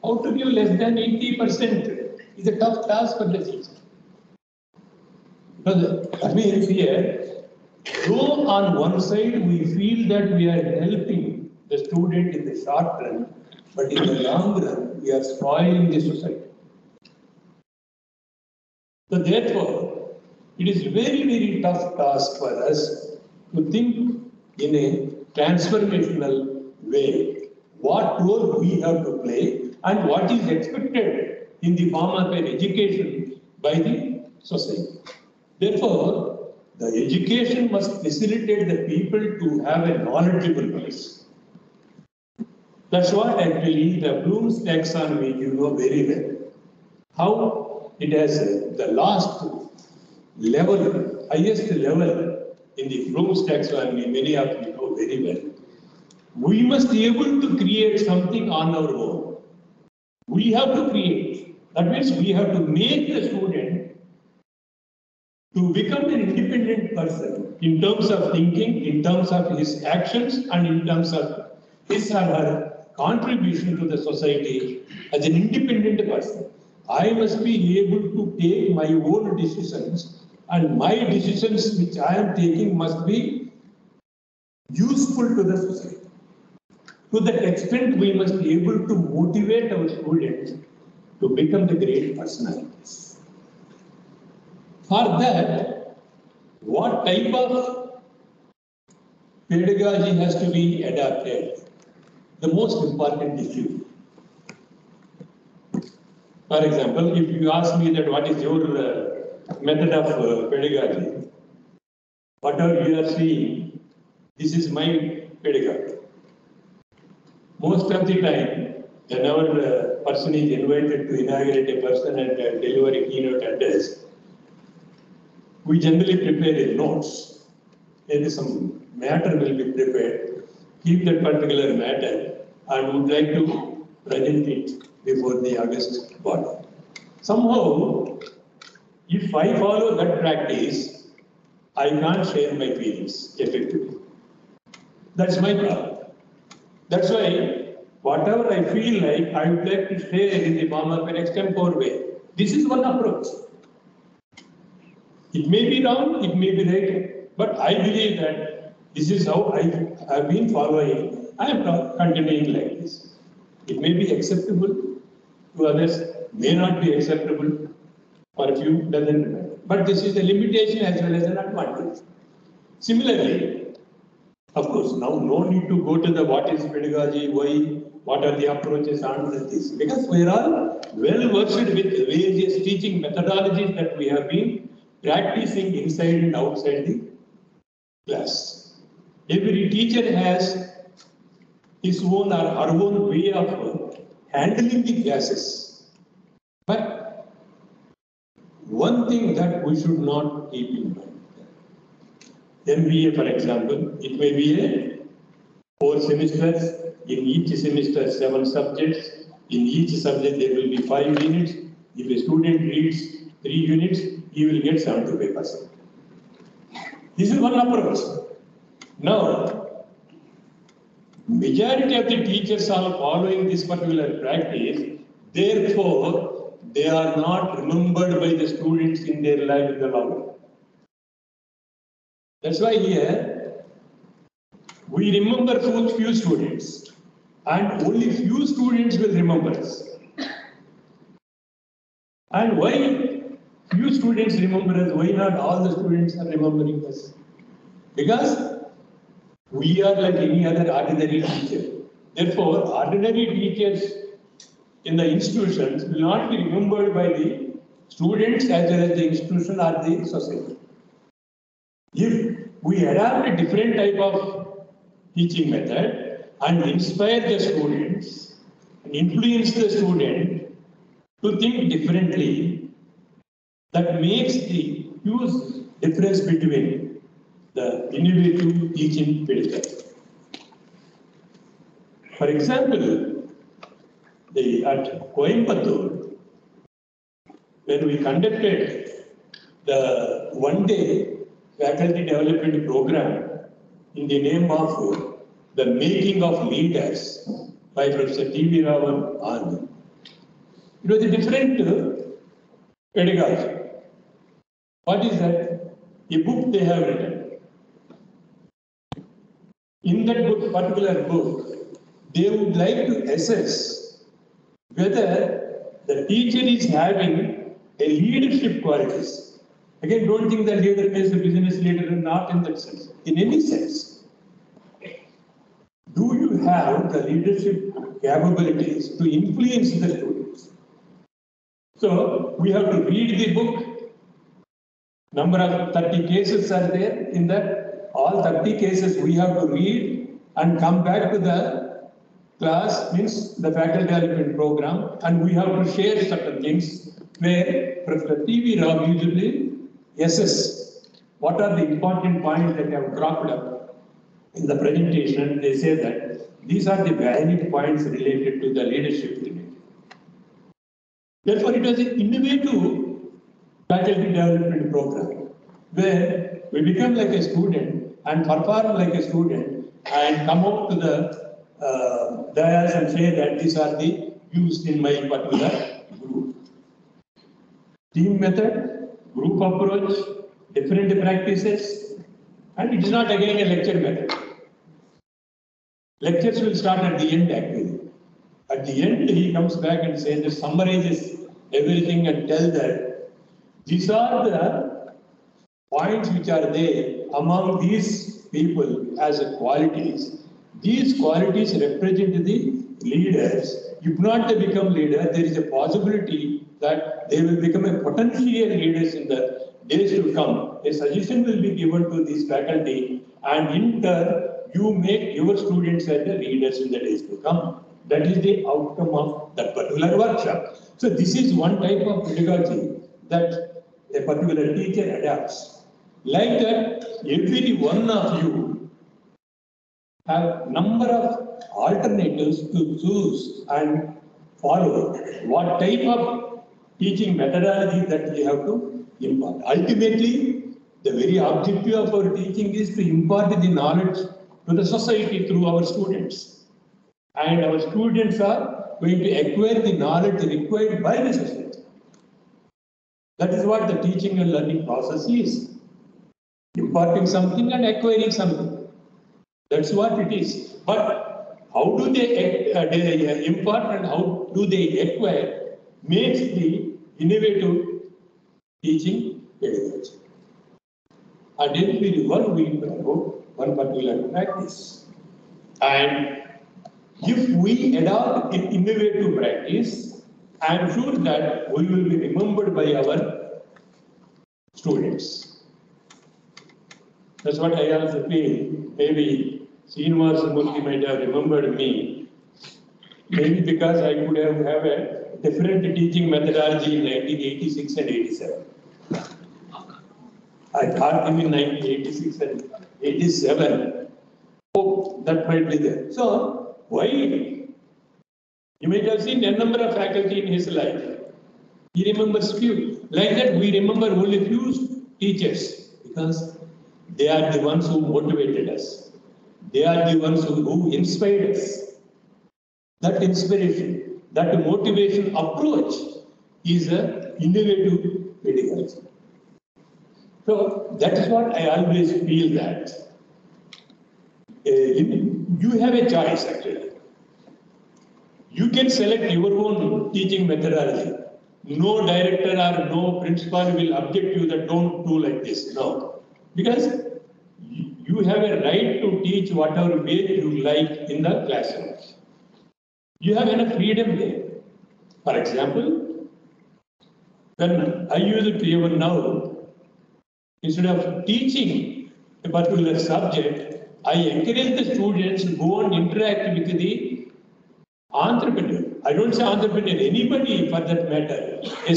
How to give less than 80% is a tough task for the teacher. That means here, though on one side we feel that we are helping the student in the short run, but in the long run we are spoiling the society. So therefore, it is very, very tough task for us to think in a transformational way what role we have to play and what is expected in the form of an education by the society. Therefore, the education must facilitate the people to have a knowledgeable base. That's what actually the Bloom's taxonomy, you know very well. How it has the last level, highest level in the Bloom's taxonomy, many of you know very well. We must be able to create something on our own. We have to create. That means we have to make the student to become an independent person in terms of thinking, in terms of his actions, and in terms of his or her contribution to the society as an independent person. I must be able to take my own decisions, and my decisions which I am taking must be useful to the society. To that extent, we must be able to motivate our students to become the great personalities. For that, what type of pedagogy has to be adapted? The most important issue. For example, if you ask me that what is your method of pedagogy, whatever you are seeing, this is my pedagogy. Most of the time, whenever a person is invited to inaugurate a person and deliver a keynote address, we generally prepare a notes. Maybe some matter will be prepared, keep that particular matter, and would like to present it before the august body. Somehow, if I follow that practice, I can't share my feelings effectively. That's my problem. That's why, whatever I feel like, I would like to share in the form of an extempore way. This is one approach. It may be wrong, it may be right, but I believe that this is how I have been following. I am continuing like this. It may be acceptable to others, may not be acceptable for a few, doesn't matter. But this is a limitation as well as an advantage. Similarly, of course, now no need to go to the what is pedagogy, why, what are the approaches on this, because we are all well versed with various teaching methodologies that we have been practicing inside and outside the class. Every teacher has his own or her own way of handling the classes. But one thing that we should not keep in mind, MBA, for example, it may be a 4 semesters, in each semester 7 subjects, in each subject there will be 5 units. If a student reads 3 units, he will get 75%. This is one approach. Now, majority of the teachers are following this particular practice, therefore, they are not remembered by the students in their life in the long run. That's why here, we remember few students, and only few students will remember us. And why few students remember us? Why not all the students are remembering us? Because we are like any other ordinary teacher. Therefore, ordinary teachers in the institutions will not be remembered by the students as well as the institution or the society. If we adopt a different type of teaching method and inspire the students and influence the student to think differently, that makes the huge difference between the innovative teaching pedagogy. For example, at Coimbatore, when we conducted the one-day faculty development program in the name of the making of leaders by Professor T.V. Raman Anand. It was a different pedagogy. What is that? A book they have written. In that book, particular book, they would like to assess whether the teacher is having a leadership qualities. Again, don't think that leader is a business leader, not in that sense. In any sense, do you have the leadership capabilities to influence the students? So we have to read the book. Number of 30 cases are there. In that, all 30 cases we have to read and come back to the class, means the faculty development program, and we have to share certain things where Professor T.V. Rao usually assess what are the important points that have cropped up in the presentation. They say that these are the valid points related to the leadership related. Therefore, it was an innovative faculty development program where we become like a student and perform like a student and come out to the dais and say that these are the used in my particular group. Team method, group approach, different practices, and it is not again a lecture method. Lectures will start at the end actually. At the end, he comes back and says that summarizes everything and tells that these are the points which are there among these people as qualities. These qualities represent the leaders. If not they become leaders, there is a possibility that they will become a potential leaders in the days to come. A suggestion will be given to this faculty, and in turn, you make your students as the leaders in the days to come. That is the outcome of that particular workshop. So this is one type of pedagogy that a particular teacher adapts. Like that, every one of you have number of alternatives to choose and follow what type of teaching methodology that we have to impart. Ultimately, the very objective of our teaching is to impart the knowledge to the society through our students. And our students are going to acquire the knowledge required by the society. That is what the teaching and learning process is. Imparting something and acquiring something. That's what it is. But how do they impart and how do they acquire makes the innovative teaching pedagogy. And every one we about one particular practice. And if we adopt an innovative practice, I am sure that we will be remembered by our students. That's what I also feel. Maybe Srinivas Murthy might have remembered me. Maybe because I could have a different teaching methodology in 1986 and 87. I taught him in 1986 and 87. Oh, that might be there. So, why? You might have seen a number of faculty in his life. He remembers few. Like that, we remember only few teachers because they are the ones who motivated us. They are the ones who inspired us. That inspiration, that motivation approach is an innovative pedagogy. So that is what I always feel that you have a choice actually. You can select your own teaching methodology. No director or no principal will object you that don't do like this. No. Because you have a right to teach whatever way you like in the classroom. You have enough freedom there. For example, when I use it even now, instead of teaching a particular subject, I encourage the students to go and interact with the entrepreneur. I don't say entrepreneur, anybody for that matter. A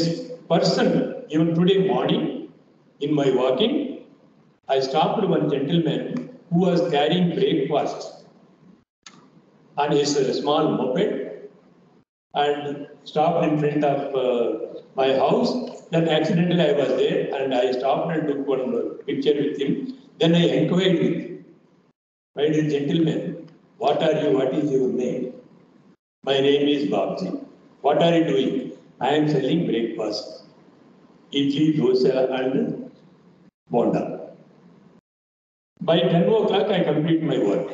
person, even today morning, in my walking, I stopped one gentleman who was carrying breakfast on his small moped and stopped in front of my house. Then accidentally I was there and I stopped and took one picture with him. Then I inquired with him, my dear gentleman, what are you? What is your name? My name is Babji. What are you doing? I am selling breakfast. Idli, dosa and bonda. By 10 o'clock I complete my work.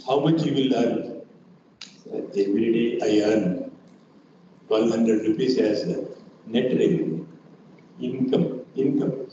How much you will earn? Every day I earn 1200 rupees as net revenue. Income.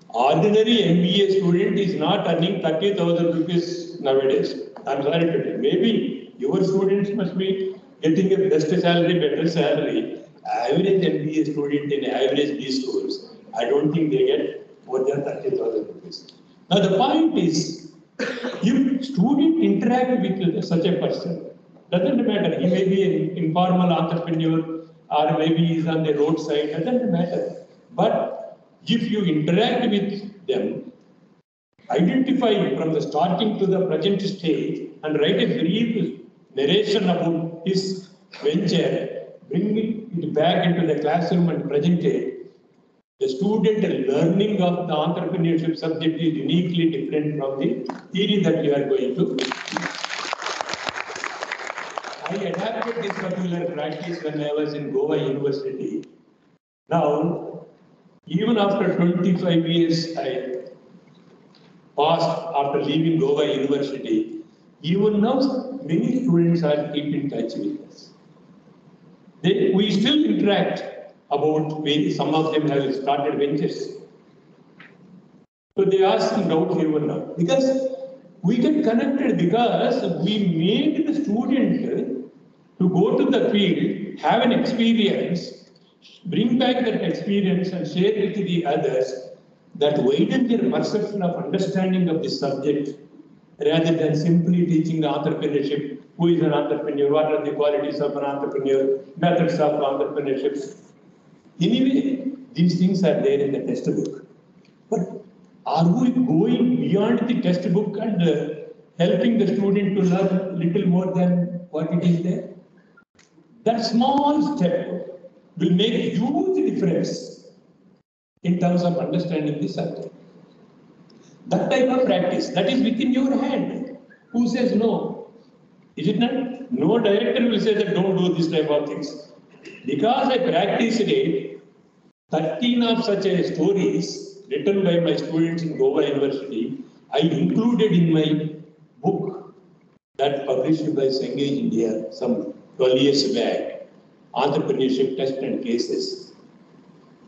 Ordinary MBA student is not earning 30,000 rupees nowadays. I'm sorry to tell. Maybe your students must be getting a best salary, better salary. Average MBA student in average B schools, I don't think they get more than 30,000 rupees. Now the point is, if student interact with such a person, doesn't matter. He may be an informal entrepreneur or maybe he's on the roadside, doesn't matter. But if you interact with them, identify from the starting to the present stage and write a brief narration about his venture, bring it back into the classroom and present it, the student learning of the entrepreneurship subject is uniquely different from the theory that you are going to. I adapted this particular practice when I was in Goa University. Now, even after 25 years, I passed after leaving Goa University. Even now, many students are keep in touch with us. We still interact about some of them have started ventures. So they ask some doubts even now. Because we get connected because we made the student to go to the field, have an experience, bring back that experience and share with the others, that widen their perception of understanding of the subject rather than simply teaching the entrepreneurship, who is an entrepreneur, what are the qualities of an entrepreneur, methods of entrepreneurship. Anyway, these things are there in the textbook. But are we going beyond the textbook and helping the student to learn little more than what it is there? That small step will make a huge difference in terms of understanding the subject. That type of practice, that is within your hand. Who says no? Is it not? No director will say that don't do this type of things. Because I practiced it, 13 of such stories written by my students in Goa University, I included in my book that published by Cengage India some 12 years back, Entrepreneurship Test and Cases.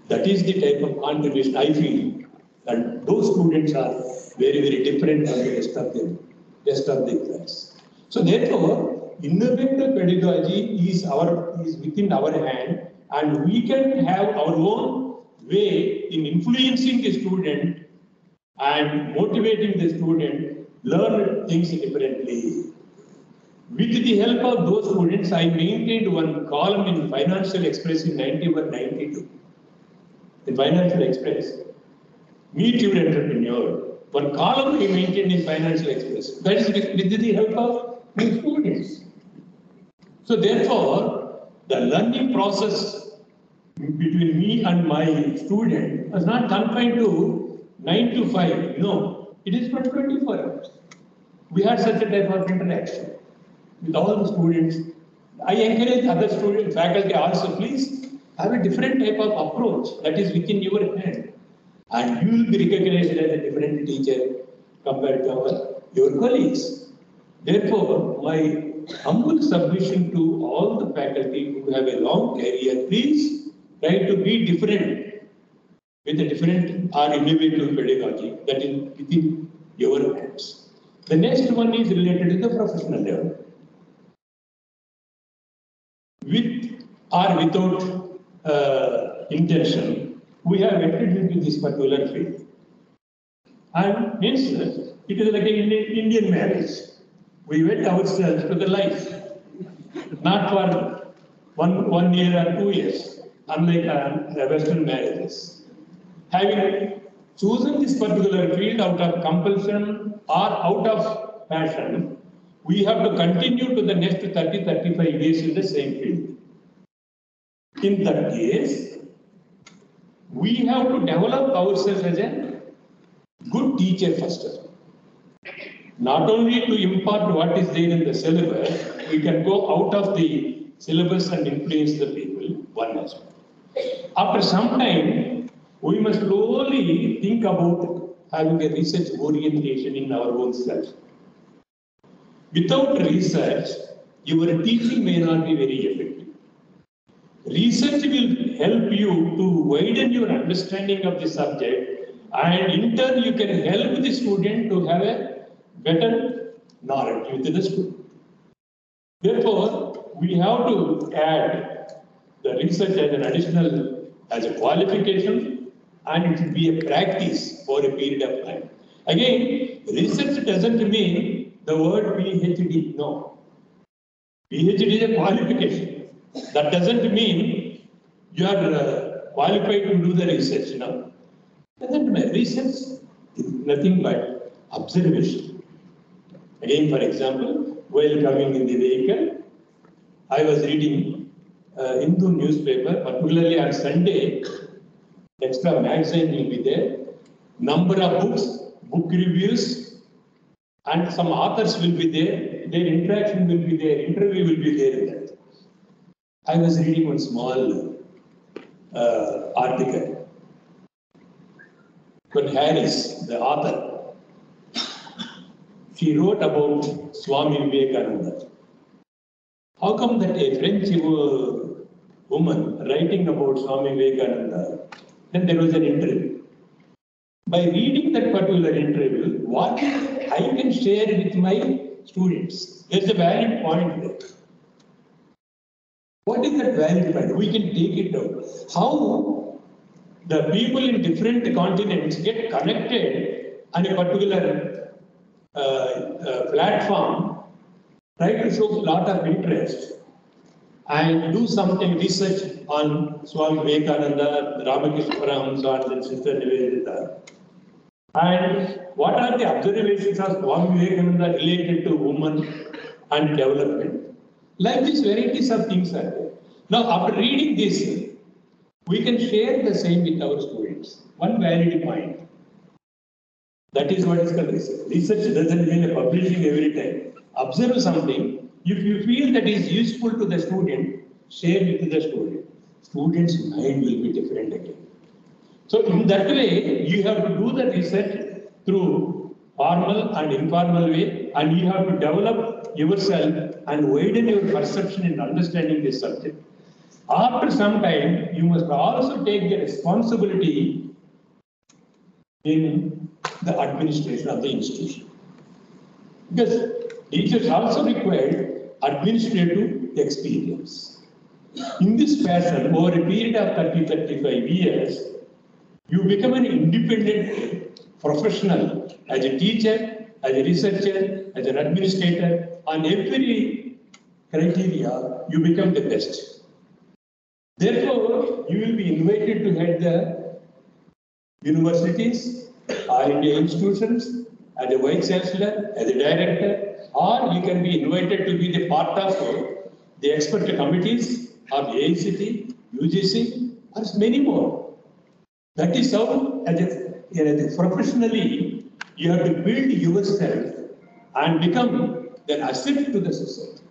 That is the type of contribution I feel that those students are very, very different from the rest of the class. So therefore, innovative pedagogy is within our hand, and we can have our own way in influencing the student and motivating the student learn things differently. With the help of those students, I maintained one column in Financial Express in 91-92. In Financial Express, Meet Your Entrepreneur. One column I maintained in Financial Express. That is with the help of my students. So therefore, the learning process between me and my student was not confined to 9 to 5. No, it is for 24 hours. We had such a type of interaction with all the students. I encourage other students, faculty also, please have a different type of approach that is within your hand. And you will be recognized as a different teacher compared to your colleagues. Therefore, my humble submission to all the faculty who have a long career, please try to be different with a different or innovative pedagogy that is within your hands. The next one is related to the professional level. With or without intention, we have entered into this particular field. And hence, it is like an Indian marriage. We wed ourselves to the life, not for one year or 2 years, unlike the Western marriages. Having chosen this particular field out of compulsion or out of passion, we have to continue to the next 30-35 years in the same field. In that case, we have to develop ourselves as a good teacher first. Not only to impart what is there in the syllabus, we can go out of the syllabus and influence the people, one aspect. After some time, we must slowly think about having a research orientation in our own self. Without research, your teaching may not be very effective. Research will help you to widen your understanding of the subject, and in turn you can help the student to have a better knowledge within the student. Therefore, we have to add the research as an additional, as a qualification, and it will be a practice for a period of time. Again, research doesn't mean the word PhD, no. PhD is a qualification. That doesn't mean you are qualified to do the research, no. Doesn't mean research is nothing but observation. Again, for example, while coming in the vehicle, I was reading Hindu newspaper, particularly on Sunday. Extra magazine will be there. Number of books, book reviews, and some authors will be there. Their interaction will be there. Interview will be there in that. I was reading one small article. When Harris, the author, she wrote about Swami Vivekananda. How come that a French woman writing about Swami Vivekananda, then there was an interview. By reading that particular interview, what I can share with my students, there's a valid point there. What is that valid point? We can take it out. How the people in different continents get connected on a particular platform, try to show a lot of interest and do something research on Swami Vivekananda, Ramakrishna Paramahansa, and Sister Nivedita. And what are the observations of Swami Vivekananda related to women and development? Like these varieties of things are there. Now, after reading this, we can share the same with our students. One valid point. That is what is called research. Research doesn't mean publishing every time. Observe something. If you feel that is useful to the student, share with the student. Student's mind will be different again. So in that way, you have to do the research through formal and informal way, and you have to develop yourself and widen your perception in understanding this subject. After some time, you must also take the responsibility in the administration of the institution. Because teachers also require administrative experience. In this fashion, over a period of 30-35 years, you become an independent professional as a teacher, as a researcher, as an administrator. On every criteria, you become the best. Therefore, you will be invited to head the universities or India institutions as a vice chancellor, as a director, or you can be invited to be the part of the expert committees of AICTE, UGC, or many more. That is how, as a professionally, you have to build yourself and become an asset to the society.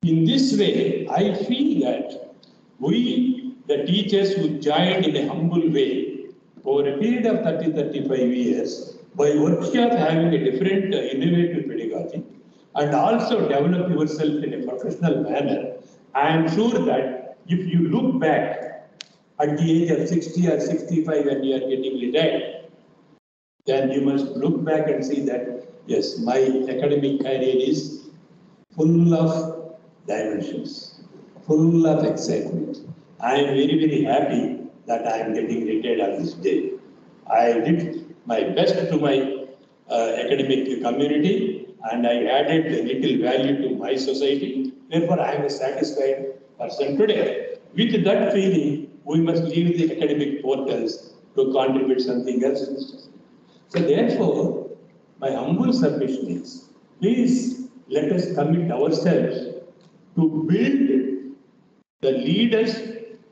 In this way, I feel that we, the teachers who joined in a humble way, over a period of 30-35 years, by virtue of having a different innovative pedagogy, and also develop yourself in a professional manner, I am sure that if you look back at the age of 60 or 65 when you are getting retired, then you must look back and see that, yes, my academic career is full of dimensions, full of excitement. I am very, very happy that I am getting retired on this day. I did my best to my academic community, and I added a little value to my society. Therefore, I am a satisfied person today. With that feeling, we must leave the academic portals to contribute something else. So therefore, my humble submission is, please let us commit ourselves to build the leaders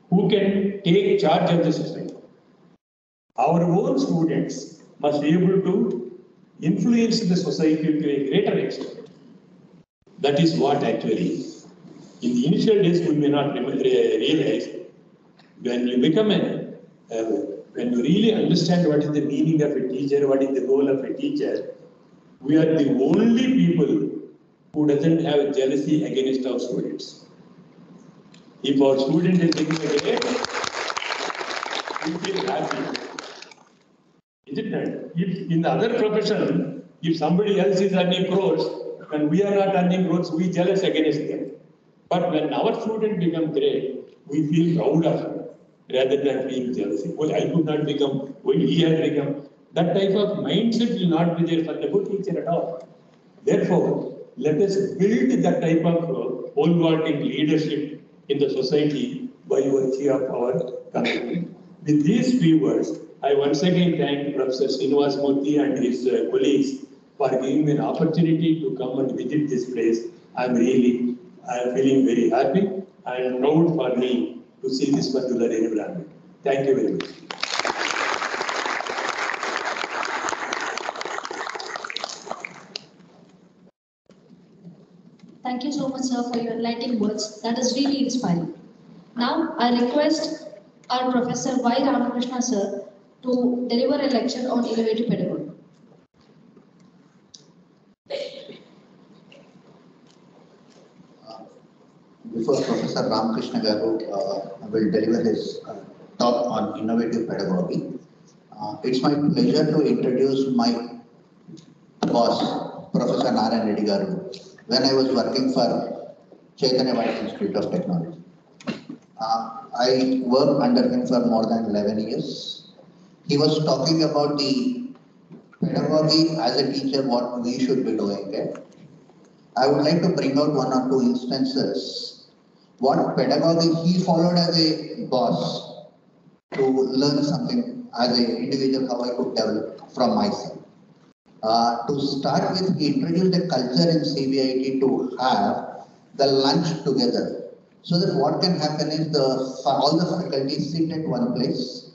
who can take charge of the society. Our own students must be able to influence the society to a greater extent. That is what actually, in the initial days, we may not realize. When you become when you really understand what is the meaning of a teacher, what is the role of a teacher, we are the only people who doesn't have jealousy against our students. If our student is getting a grade, we feel happy. Is it right? If in the other profession, if somebody else is earning crores, when we are not earning crores, we jealous against them. But when our student becomes great, we feel proud of him rather than being jealous. Well, I could not become, well, he has become. That type of mindset will not be there for the good teacher at all. Therefore, let us build that type of wholehearted leadership in the society by virtue of our community. With these few words, I once again thank Professor Srinivas Murthy and his colleagues for giving me an opportunity to come and visit this place. I am feeling very happy and proud for me to see this particular environment. Thank you very much. Thank you so much, sir, for your enlightening words. That is really inspiring. Now, I request our Professor Y. Ramakrishna, sir, to deliver a lecture on innovative pedagogy. Before Professor Ramakrishna Garu will deliver his talk on innovative pedagogy, it's my pleasure to introduce my boss, Professor Narayan Reddy Garu, when I was working for Chaitanya White Institute of Technology. I worked under him for more than 11 years. He was talking about the pedagogy as a teacher, what we should be doing. Okay? I would like to bring out one or two instances. What pedagogy he followed as a boss to learn something as an individual, how I could develop from myself. To start with, he introduced a culture in CBIT to have the lunch together. So that what can happen is all the faculty sit at one place,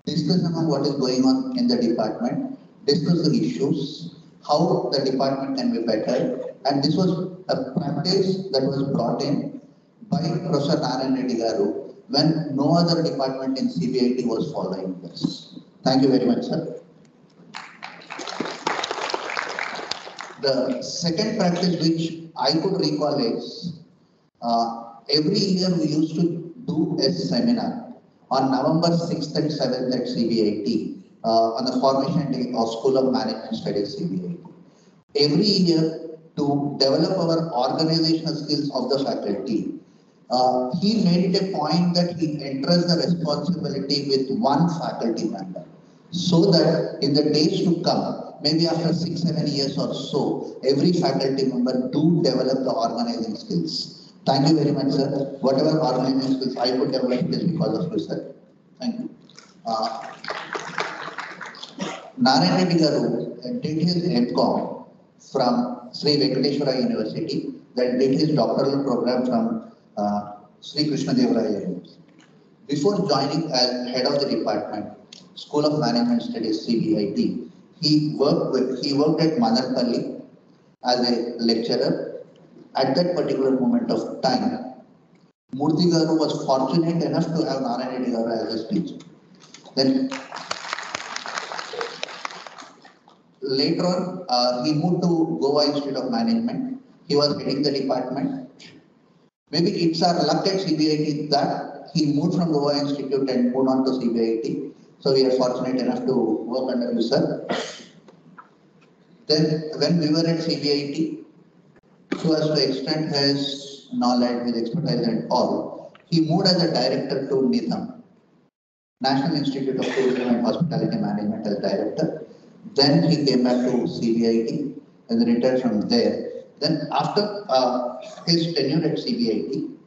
discuss about what is going on in the department, discuss the issues, how the department can be better. And this was a practice that was brought in by Professor Narayan Reddy Garu when no other department in CBIT was following this. Thank you very much, sir. The second practice which I could recall is every year we used to do a seminar on November 6th and 7th at CBIT on the formation day of School of Management Studies CBIT. Every year to develop our organizational skills of the faculty, he made it a point that he entrusts the responsibility with one faculty member so that in the days to come, maybe after 6-7 years or so, every faculty member do develop the organizing skills. Thank you very much, sir. Whatever organizing skills I could develop is because of you, sir. Thank you. Narayan Reddy Garu did his MCom from Sri Venkateswara University, then did his doctoral program from Sri Krishnadevaraya University. Before joining as head of the department, School of Management Studies CBIT, he worked at Madarpalli as a lecturer. At that particular moment of time, Murthy Garu was fortunate enough to have Narayan Reddy Garu as his teacher. Then later on, he moved to Goa Institute of Management. He was heading the department. Maybe it's our luck at CBIT that he moved from Goa Institute and moved on to CBIT. So we are fortunate enough to work under you, sir. Then when we were at CBIT, so as to extend his knowledge, his expertise and all, he moved as a director to NITHM, National Institute of Tourism and Hospitality Management as director. Then he came back to CBIT and retired from there. Then after his tenure at CBIT,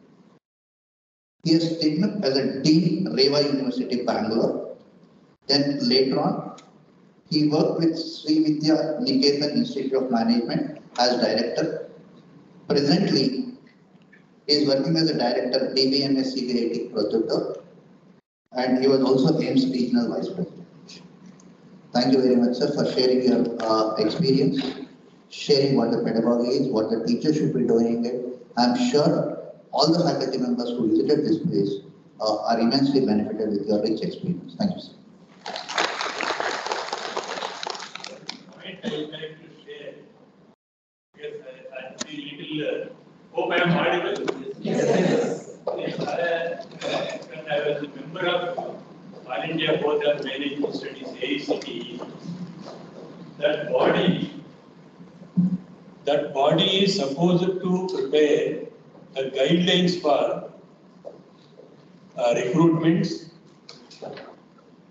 he has taken up as a Dean, Reva University, Bangalore. Then later on, he worked with Sri Vidya Niketan Institute of Management as director. Presently, he is working as a director, DBMS CBIT Project, and he was also AIMS Regional Vice President. Thank you very much, sir, for sharing your experience, sharing what the pedagogy is, what the teacher should be doing it. I'm sure all the faculty members who visited this place are immensely benefited with your rich experience. Thank you, sir. I would like to share. Yes, I feel little. Hope I am audible. Yes. I was a member of All India Board of Management Studies, AICTE. That body is supposed to prepare the guidelines for recruitments,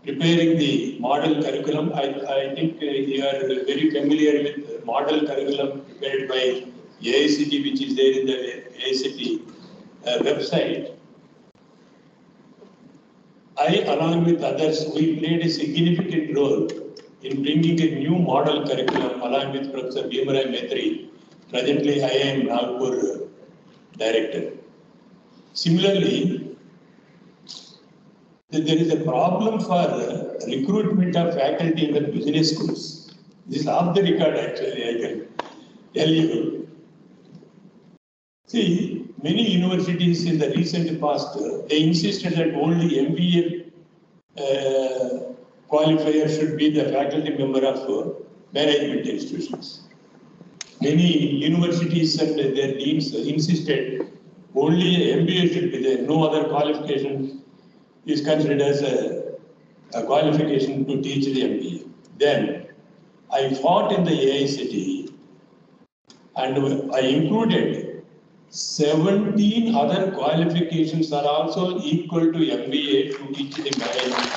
preparing the model curriculum. I think you are very familiar with the model curriculum prepared by AICTE, which is there in the AICTE website. I, along with others, we played a significant role in bringing a new model curriculum along with Professor Bhimarai Maitri, presently IIM Nagpur Director. Similarly, there is a problem for recruitment of faculty in the business schools. This is off the record actually, I can tell you. See, many universities in the recent past, they insisted that only MBA qualifier should be the faculty member of management institutions. Many universities and their deans insisted only MBA should be there, no other qualification is considered as a qualification to teach the MBA. Then I fought in the AICTE and I included 17 other qualifications are also equal to MBA to teach the management.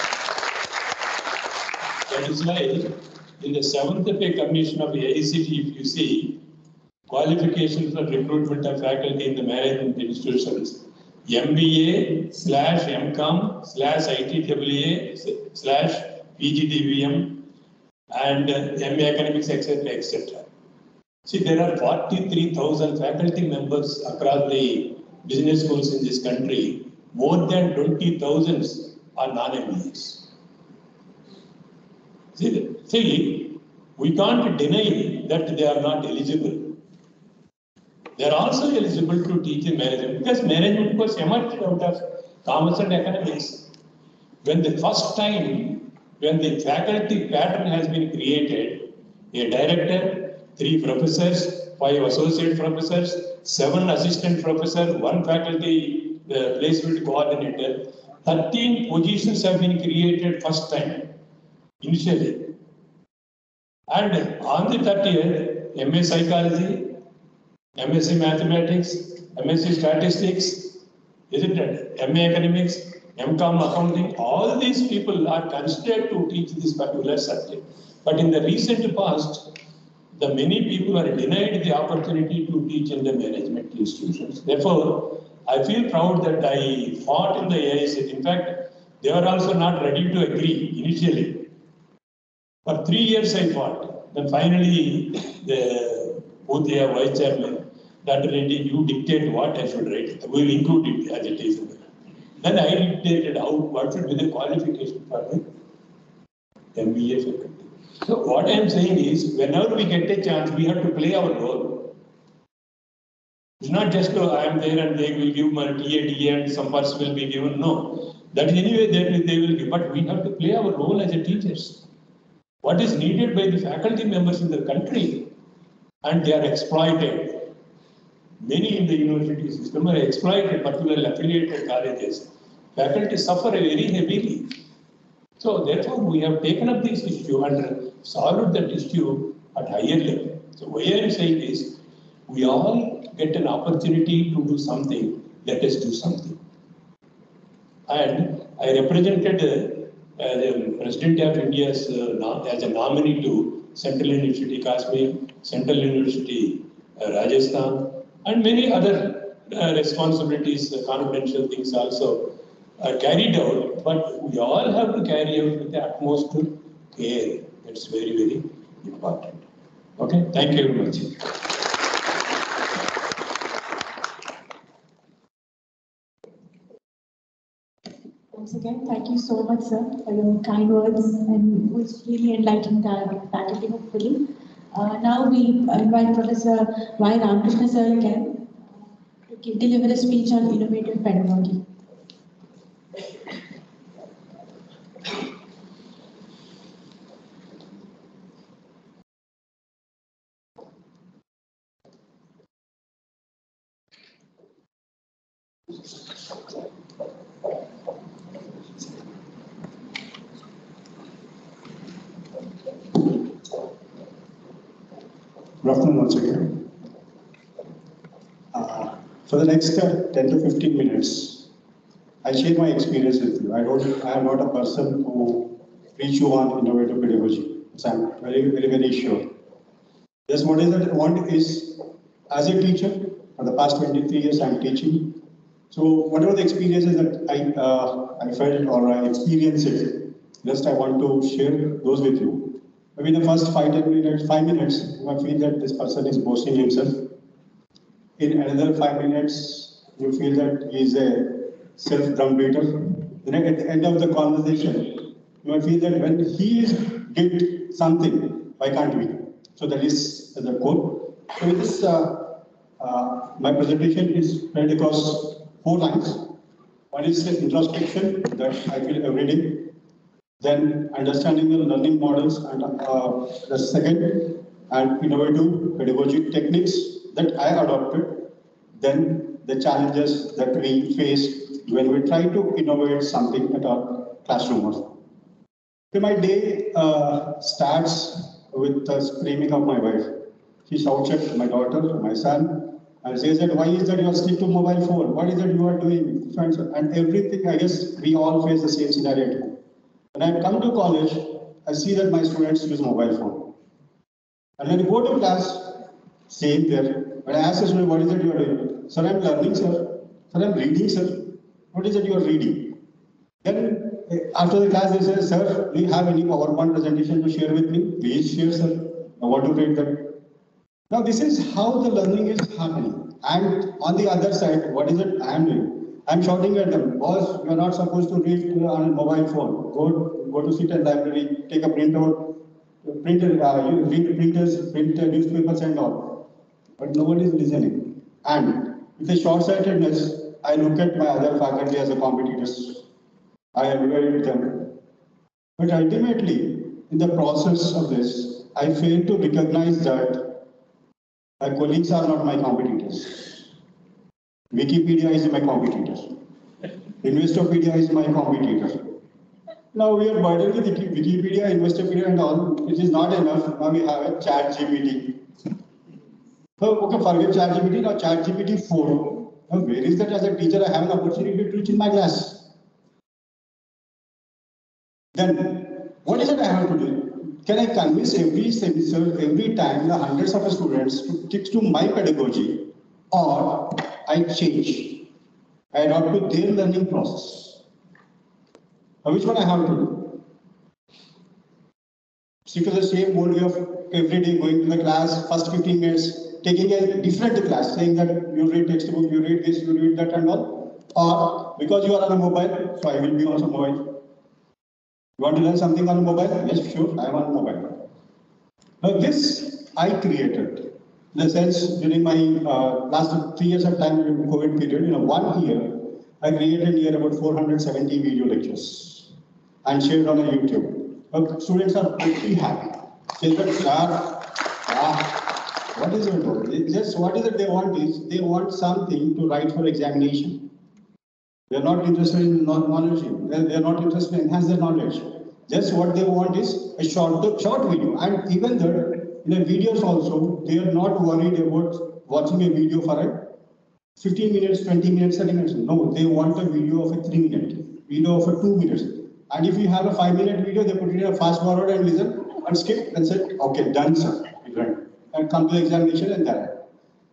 That is why in the 7th Pay Commission of the AICTE, if you see, qualifications for recruitment of faculty in the management institutions, MBA/MCOM/ITEE/PGDM and MA Academics, etc., etc. See, there are 43,000 faculty members across the business schools in this country. More than 20,000 are non-MBAs. See, we can't deny that they are not eligible. They are also eligible to teach in management because management was emerged out of commerce and economics. When the first time, when the faculty pattern has been created, a director, 3 professors, 5 associate professors, 7 assistant professors, 1 faculty placement coordinator, 13 positions have been created first time, initially. And on the 30th, MA Psychology, MSc Mathematics, MSc Statistics, isn't it? MA Academics, MCOM Accounting, all these people are considered to teach this particular subject. But in the recent past, the many people are denied the opportunity to teach in the management institutions. Therefore, I feel proud that I fought in the AICTE. In fact, they were also not ready to agree initially. For 3 years I fought. Then finally, the Bhutia Vice Chairman, Dr. Reddy, you dictate what I should write. We will include it as it is. Then I dictated out what should be the qualification for the MBA faculty. So what I am saying is, whenever we get a chance, we have to play our role. It's not just, I am there and they will give my TAD and some person will be given. No, that is anyway they will give. But we have to play our role as a teachers. What is needed by the faculty members in the country, and they are exploited. Many in the university system are exploited, particularly affiliated colleges. Faculty suffer very heavily. So therefore, we have taken up this issue and solved that issue at higher level. So what I am saying is, we all get an opportunity to do something, let us do something. And I represented the President of India as a nominee to Central University Kashmir, Central University Rajasthan, and many other responsibilities, confidential things also are carried out, but we all have to carry out with the utmost care. That's very, very important. Okay, thank you very much. Once again, thank you so much, sir, for your kind words and which really enlightened our faculty, hopefully. Now we invite Professor Y. Ramakrishna sir again to deliver a speech on innovative pedagogy. Good afternoon once again. For the next 10 to 15 minutes, I'll share my experience with you. I am not a person who preach you on innovative pedagogy. So I'm very sure. Just what is that I want is, as a teacher, for the past 23 years I'm teaching. So whatever the experiences that I felt or I experienced it, just I want to share those with you. Maybe in the first 5 minutes, you might feel that this person is boasting himself. In another 5 minutes, you feel that he is a self-drumbeater. Then at the end of the conversation, you might feel that when he did something, why can't we? So that is the core. So with this, my presentation is spread across 4 lines. One is introspection that I feel every day. Then understanding the learning models, and the second, and innovative pedagogy techniques that I adopted. Then the challenges that we face when we try to innovate something at our classroom. So my day starts with the screaming of my wife. She shouts at my daughter, my son, and says that why is that you are stick to mobile phone? What is that you are doing? And everything, I guess we all face the same scenario at home. When I come to college, I see that my students use mobile phone. And when you go to class, same there. When I ask the student, what is it you are doing? Sir, I'm learning, sir. Sir, I'm reading, sir. What is it you are reading? Then after the class, they say, sir, do you have any PowerPoint presentation to share with me? Please share, sir. I want to read that. Now, this is how the learning is happening. And on the other side, what is it I am doing? I'm shouting at them, boss, you are not supposed to read on mobile phone. Go to sit in library, take a printout, print newspapers and all. But nobody is listening. And with a short-sightedness, I look at my other faculty as a competitors. I evaluate them. But ultimately, in the process of this, I fail to recognize that my colleagues are not my competitors. Wikipedia is my competitor. Investopedia is my competitor. Now we are burdened with Wikipedia, Investopedia and all. It is not enough. Now we have a ChatGPT. So, okay, forget ChatGPT, now ChatGPT 4. Now where is that as a teacher I have an opportunity to teach in my class? Then, what is it I have to do? Can I convince every semester, every time the hundreds of students to stick to my pedagogy, or I change? I adopt to their learning process. Now, which one I have to do? Stick to the same old way of every day going to the class, first 15 minutes, taking a different class, saying that you read textbook, you read this, you read that and all. Or because you are on a mobile, so I will be also mobile. You want to learn something on a mobile? Yes, sure, I am on mobile. Now this I created. In the sense, during my last 3 years of time during COVID period, 1 year, I created here about 470 video lectures and shared on YouTube. Students are pretty happy. Say that, what is it? Just what is it they want is, they want something to write for examination. They are not interested in knowledge. They are not interested in enhance their knowledge. Just what they want is a short video. And even that, in the videos also, they are not worried about watching a video for a 15 minutes, 20 minutes, 30 minutes. No, they want a video of a 3-minute, video of a 2 minutes. And if you have a 5-minute video, they put it in a fast forward and listen and skip and say, okay, done, sir. And come to the examination and that.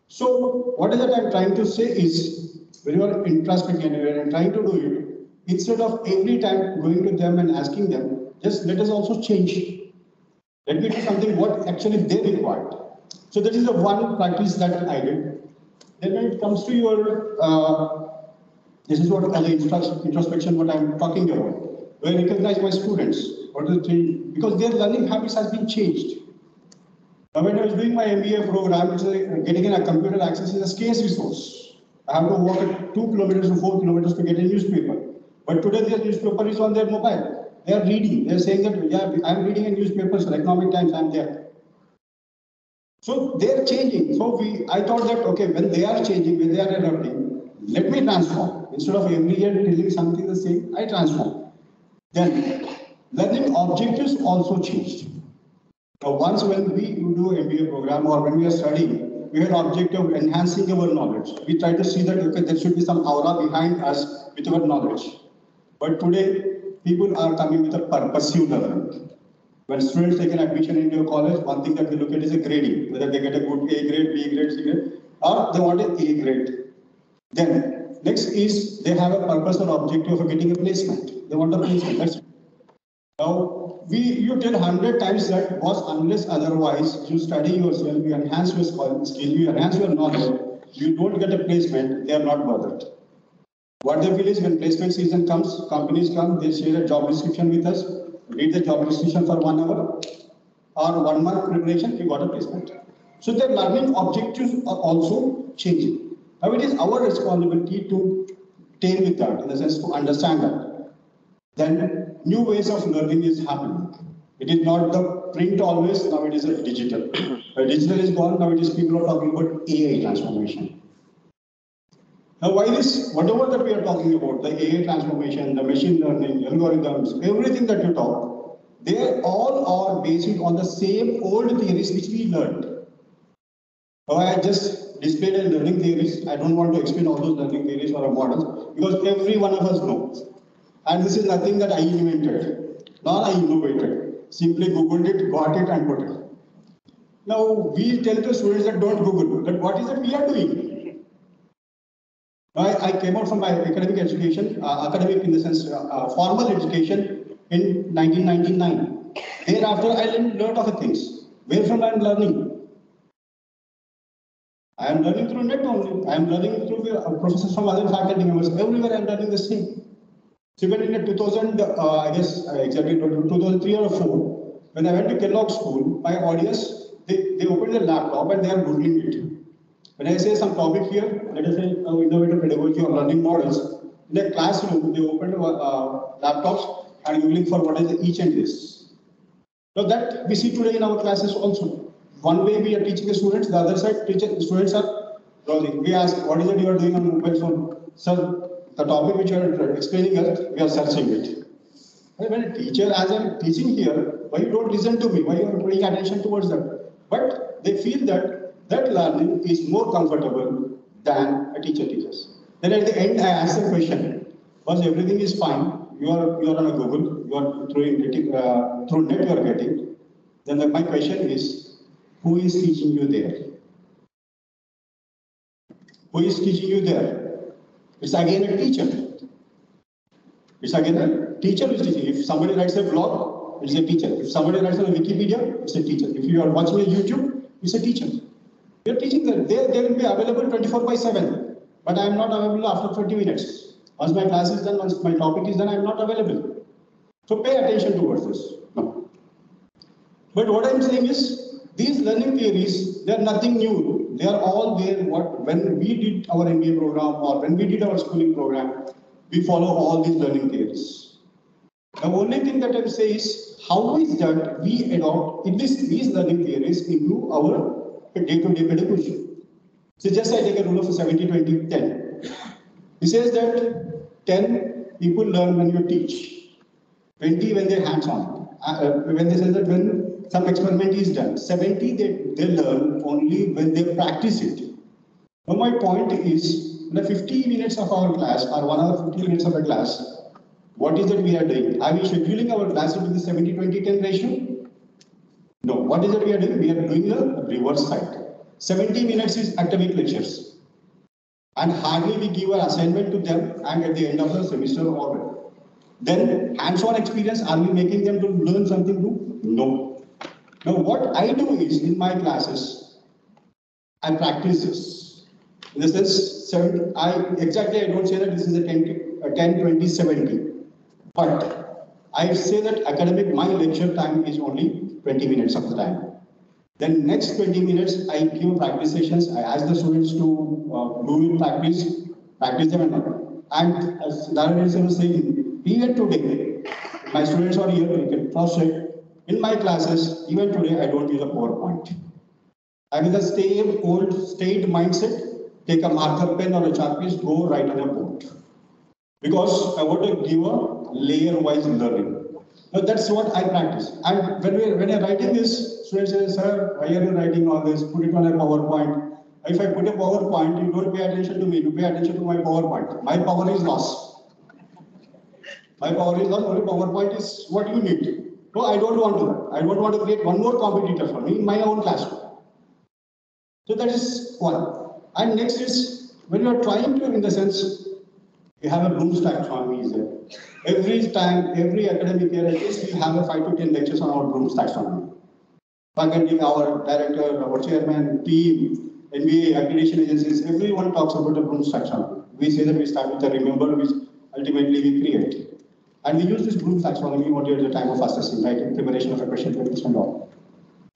So what is that I'm trying to say is, when you are introspecting and trying to do it, instead of every time going to them and asking them, just let us also change. Let me do something what actually they required. So that is the one practice that I did. Then when it comes to your, this is what as introspection, what I'm talking about. Where I recognize my students, what is it, because their learning habits has been changed. Now when I was doing my MBA program, getting a computer access is a scarce resource. I have to walk 2 kilometers to 4 kilometers to get a newspaper. But today their newspaper is on their mobile. They are reading. They are saying that, yeah, I'm reading a newspaper, so Economic Times, I'm there. So they are changing. So I thought that, okay, when they are changing, when they are adapting, let me transform. Instead of every year telling something the same, I transform. Then learning objectives also changed. Now, once when we do MBA program or when we are studying, we have an objective of enhancing our knowledge. We try to see that okay, there should be some aura behind us with our knowledge. But today, people are coming with a purposive learning. When students take an admission into a college, one thing that we look at is a grading, whether they get a good A grade, B grade, C grade, or they want an A grade. Then, next is they have a purpose or objective of getting a placement. They want a placement. That's it. Now, you tell 100 times that was unless otherwise you study yourself, you enhance your skill, you enhance your knowledge, you don't get a placement, they are not bothered. What they feel is when placement season comes, companies come, they share a job description with us, read the job description for 1 hour or 1 month preparation, you got a placement. So their learning objectives are also changing. Now it is our responsibility to tame with that, in the sense to understand that. Then new ways of learning is happening. It is not the print always, now it is a digital. Digital is gone, now it is people are talking about AI transformation. Now, why this? Whatever that we are talking about, the AI transformation, the machine learning, algorithms, everything that you talk, they all are based on the same old theories which we learned. Now, I just displayed a learning theories. I don't want to explain all those learning theories or models because every one of us knows. And this is nothing that I invented, nor I innovated. Simply Googled it, got it, and put it. Now, we tell the students that don't Google, but what is it we are doing? I came out from my academic education, academic in the sense formal education in 1999. Thereafter, I learned of things. Where from I am learning? I am learning through net only. I am learning through professors from other faculty members. Everywhere I am learning the same. So even in the 2000, I guess exactly 2003 or 4, when I went to Kellogg School, my audience, they opened their laptop and they are Googling it. When I say some topic here, let us say innovative pedagogy or learning models, in a classroom, they opened laptops and Googling for what is each and this. Now that we see today in our classes also. One way we are teaching the students, the other side, students are browsing. We ask, what is it you are doing on mobile phone? Sir, the topic which you are explaining us, we are searching it. When a teacher, as I am teaching here, why you don't listen to me? Why you are paying attention towards that? But they feel that learning is more comfortable than a teacher teaches. Then at the end, I ask the question: once everything is fine, you are on a Google, you are through net you are getting. Then my question is, who is teaching you there? Who is teaching you there? It's again a teacher. It's again a teacher who is teaching. If somebody writes a blog, it's a teacher. If somebody writes on Wikipedia, it's a teacher. If you are watching a YouTube, it's a teacher. You're teaching them. They will be available 24/7. But I am not available after 20 minutes. Once my class is done, once my topic is done, I am not available. So pay attention towards this. No. But what I am saying is, these learning theories, they are nothing new. They are all there. When we did our MBA program or when we did our schooling program, we follow all these learning theories. The only thing that I will say is, how is that we adopt at least these learning theories into our day-to-day pedagogy? So just I take a rule of 70-20-10. It says that 10 people learn when you teach, 20 when they're hands-on. When they say that when some experiment is done, 70 they learn only when they practice it. Now my point is, in the 50 minutes of our class or 1 hour 50 minutes of a class, what is it we are doing? Are we scheduling our class into the 70-20-10 ratio? No. What is it we are doing? We are doing the reverse side. 70 minutes is academic lectures. And hardly we give an assignment to them and at the end of the semester or then hands-on experience, are we making them to learn something new? No. Now what I do is in my classes, I practice this. In the sense, I don't say that this is a 10-20-70. But I say that my lecture time is only 20 minutes of the time. Then next 20 minutes, I give practice sessions. I ask the students to do practice them and all. And as Darren was saying, even today, my students are here, you can cross-check. In my classes, even today, I don't use a PowerPoint. I have the same old state mindset, take a marker pen or a chalk piece, go write on a board. Because I want to give a layer-wise learning. But that's what I practice. And when you're writing this, students say, sir, why are you writing all this? Put it on a PowerPoint. If I put a PowerPoint, you don't pay attention to me, you pay attention to my PowerPoint. My power is lost. My power is lost, only PowerPoint is what you need. No, I don't want to. I don't want to create one more competitor for me in my own classroom. So that is one. And next is, when you are trying to, in the sense, you have a Bloom's taxonomy is there. Every time, every academic year, at least we have a 5 to 10 lectures on our Bloom's taxonomy. Faculty, our director, our chairman, team, NBA, accreditation agencies, everyone talks about the Bloom's taxonomy. We say that we start with the remember, which ultimately we create. And we use this Bloom's taxonomy only at the time of assessing, right, in preparation of a question paper and all.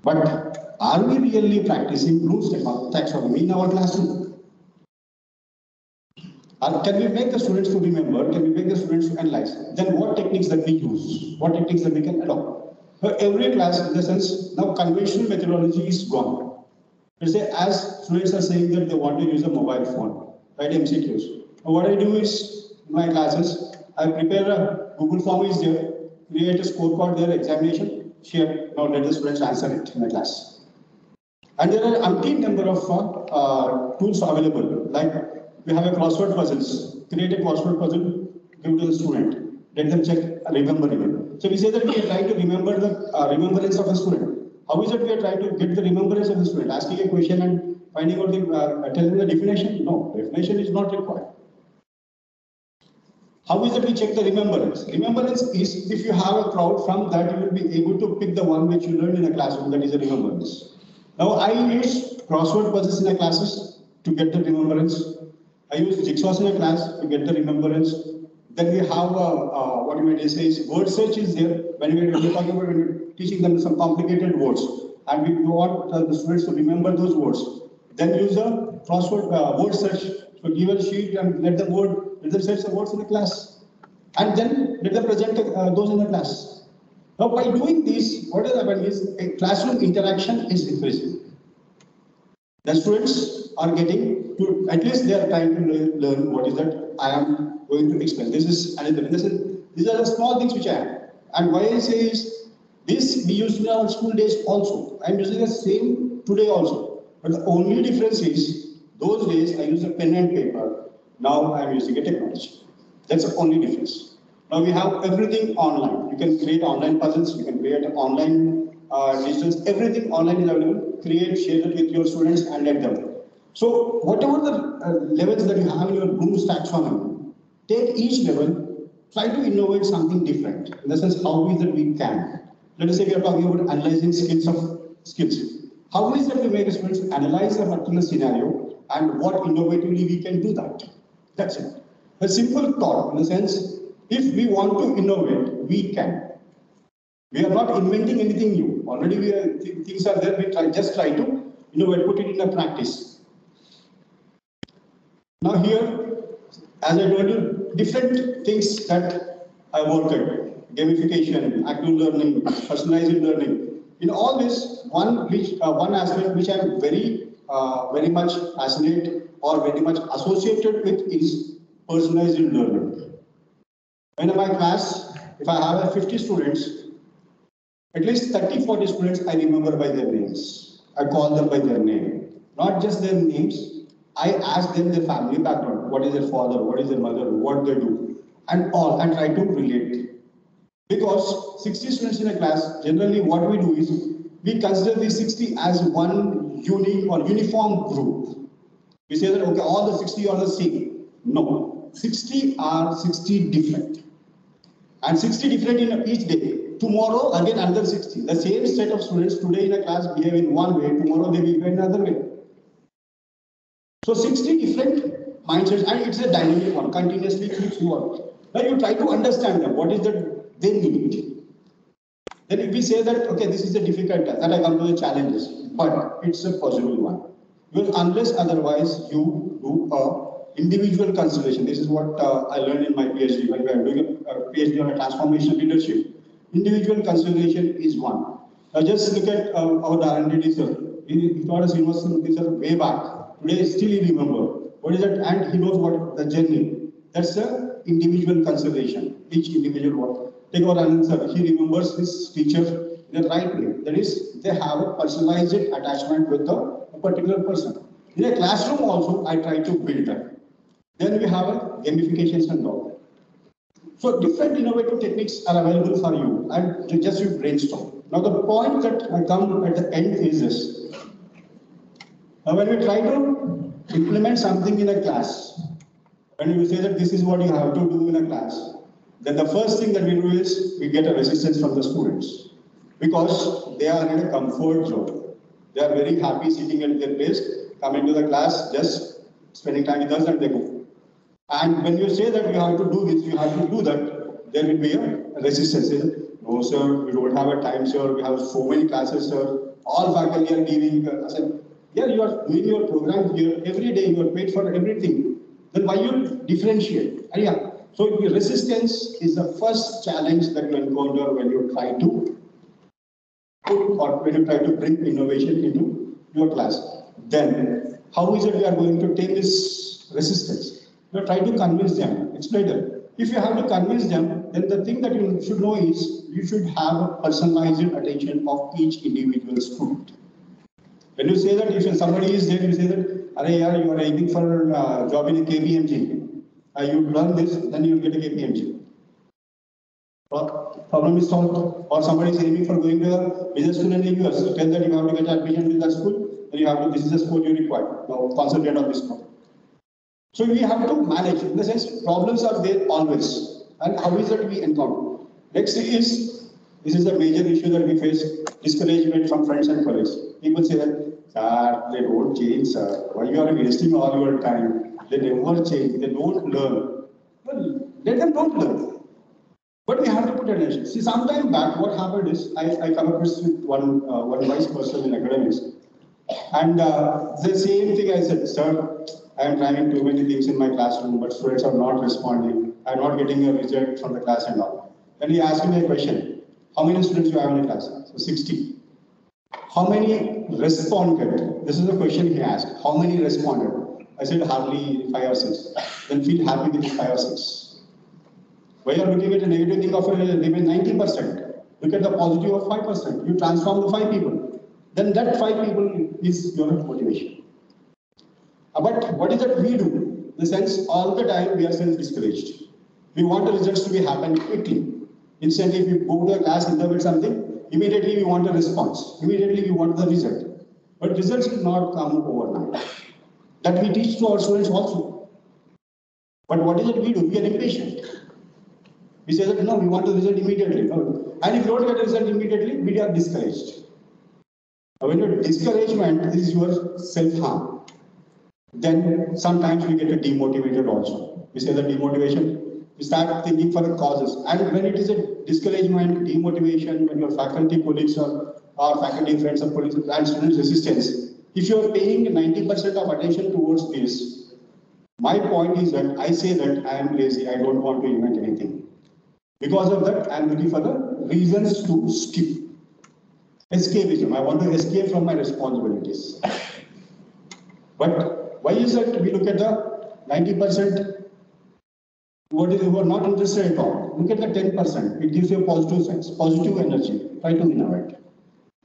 But are we really practicing Bloom's taxonomy in our classroom? Can we make the students to remember? Can we make the students to analyze? Then what techniques that we use? What techniques that we can adopt? For every class, in the sense, now conventional methodology is gone. Let's say, as students are saying that they want to use a mobile phone, write MCQs. Now what I do is, in my classes, I prepare a Google form is there, create a scorecard there, examination, share. Now let the students answer it in the class. And there are umpteen number of tools available, like we have a crossword puzzles. Create a crossword puzzle, give to the student. Let them check, remember it. So we say that we are trying to remember the remembrance of a student. How is it we are trying to get the remembrance of the student? Asking a question and finding out the telling the definition? No, definition is not required. How is it we check the remembrance? Remembrance is if you have a crowd, from that you will be able to pick the one which you learned in a classroom, that is a remembrance. Now I use crossword puzzles in a classes to get the remembrance. I use jigsaws in a class to get the remembrance. Then we have what you might say is word search is there. When we're talking about when we're teaching them some complicated words, and we want the students to remember those words. Then use a crossword word search. So give a sheet and let them search the words in the class, and then let them present those in the class. Now by doing this, what is happening is a classroom interaction is increasing. The students are getting to, at least they are trying to learn what is that I am going to explain. This is another. These are the small things which I have. And why I say is, this we used in our school days also. I am using the same today also. But the only difference is, those days I used a pen and paper. Now I am using a technology. That's the only difference. Now we have everything online. You can create online puzzles. You can create online digitals. Everything online is available. Create, share it with your students, and let them. So whatever the levels that you have in your Bloom's taxonomy, take each level, try to innovate something different. In the sense, how is that we can? Let us say we are talking about analyzing skills. How is that we make students analyze a particular scenario, and what innovatively we can do that? That's it. A simple thought, in the sense, if we want to innovate, we can. We are not inventing anything new. Already things are there. We just try to innovate, put it in a practice. Now here, as I told you, different things that I work at: gamification, active learning, personalized learning. In all this, one aspect which I am very much fascinated or very much associated with is personalized learning. In my class, if I have 50 students, at least 30-40 students I remember by their names. I call them by their name, not just their names. I ask them their family background, what is their father, what is their mother, what they do, and try to relate. Because 60 students in a class, generally what we do is, we consider these 60 as one unique or uniform group. We say that, okay, all the 60 are the same. No, 60 are 60 different. And 60 different in each day. Tomorrow, again another 60. The same set of students today in a class behave in one way, tomorrow they behave in another way. So 60 different mindsets, and it's a dynamic one, continuously keeps going. Now you try to understand them, what is that they need. Then if we say that, okay, this is a difficult task, then I come to the challenges, but it's a possible one. Because unless otherwise you do a individual consideration, this is what I learned in my PhD, when we are doing a PhD on a transformational leadership. Individual consideration is one. Now just look at our R&D sir. He taught us university way back. Today still he remember. What is that? And he knows what the journey. That's the individual consideration. each individual one. Take our Anand sir, he remembers his teacher in the right way. That is, they have a personalized attachment with a particular person. In a classroom also, I try to build that. Then we have a gamifications and all. So different innovative techniques are available for you, and just you brainstorm. Now the point that I come at the end is this. Now when we try to implement something in a class, when we say that this is what you have to do in a class, then the first thing that we do is we get a resistance from the students because they are in a comfort zone. They are very happy sitting at their place, coming to the class, just spending time with us and they go. And when you say that you have to do this, you have to do that, there will be a resistance. No sir, we don't have a time sir, we have so many classes sir, all faculty are giving. I said, yeah, you are doing your program here, every day you are paid for everything. Then why you differentiate? And yeah, so the resistance is the first challenge that you encounter when you try to put or when you try to bring innovation into your class. Then, how is it we are going to take this resistance? You try to convince them. It's better. If you have to convince them, then the thing that you should know is you should have a personalized attention of each individual student. When you say that if somebody is there, you say that, Arey yaar, you are aiming for a job in a KPMG. You learn this, then you get a KPMG. Problem is solved. Or somebody is aiming for going to a business school in the US. Tell that you have to get admission in that school, then you have to, this is the school you require. Now concentrate on this one. So we have to manage. In the sense, problems are there always. And how is that we encounter? Next is, this is a major issue that we face, discouragement from friends and colleagues. People say that, sir, they don't change, sir. Why you are wasting all your time? They never change. They don't learn. Well, let them don't learn. But we have to put attention. See, some time back, what happened is, I come across with one vice person in academics. And the same thing I said, sir, I am trying too many things in my classroom, but students are not responding. I am not getting a result from the class and all. Then he asked me a question. How many students do you have in a class? So 60. How many responded? This is the question he asked. How many responded? I said hardly 5 or 6. Then feel happy with 5 or 6. When you are looking at a negative thing of even 90%, look at the positive of 5%. You transform the 5 people. Then that 5 people is your motivation. But what is that we do? In the sense, all the time we are self-discouraged. We want the results to be happen quickly. Instantly, if you go to a class, interpret something, immediately we want a response. Immediately we want the result. But results will not come overnight. That we teach to our students also. But what is it we do? We are impatient. We say that no, we want the result immediately. No. And if you don't get the result immediately, we are discouraged. When your discouragement is your self-harm, then sometimes we get demotivated also. We say that demotivation, we start thinking for the causes. And when it is a discouragement, demotivation, when your faculty colleagues or faculty friends or colleagues and students resistance, if you are paying 90% of attention towards this, my point is that I say that I am lazy, I don't want to invent anything. Because of that, I am looking for the reasons to skip. Escapism, I want to escape from my responsibilities. But why is it we look at the 90% who are not interested at all? Look at the 10%. It gives you a positive sense, positive energy. Try to innovate.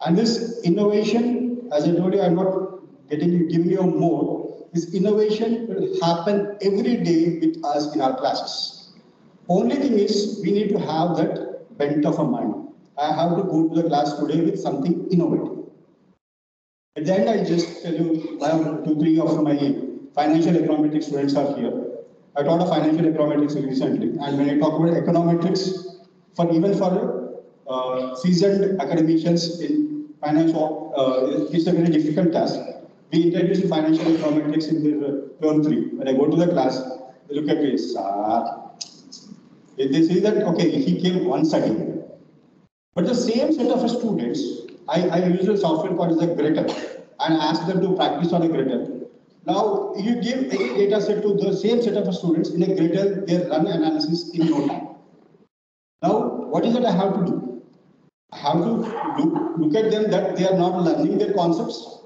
And this innovation, as I told you, I'm not giving you more. This innovation will happen every day with us in our classes. Only thing is, we need to have that bent of a mind. I have to go to the class today with something innovative. At the end, I just tell you, 2-3 of my financial econometrics students are here. I taught a financial econometrics recently, and when I talk about econometrics, even for seasoned academicians in finance, it's a very difficult task. We introduce financial econometrics in the term 3. When I go to the class, they look at this. They say that, okay, he came once again. But the same set of students, I use a software called the Gretel and ask them to practice on a Gretel. Now, you give any data set to the same set of students in a Gretel, they run analysis in no time. Now, what is that I have to do? I have to look at them that they are not learning their concepts,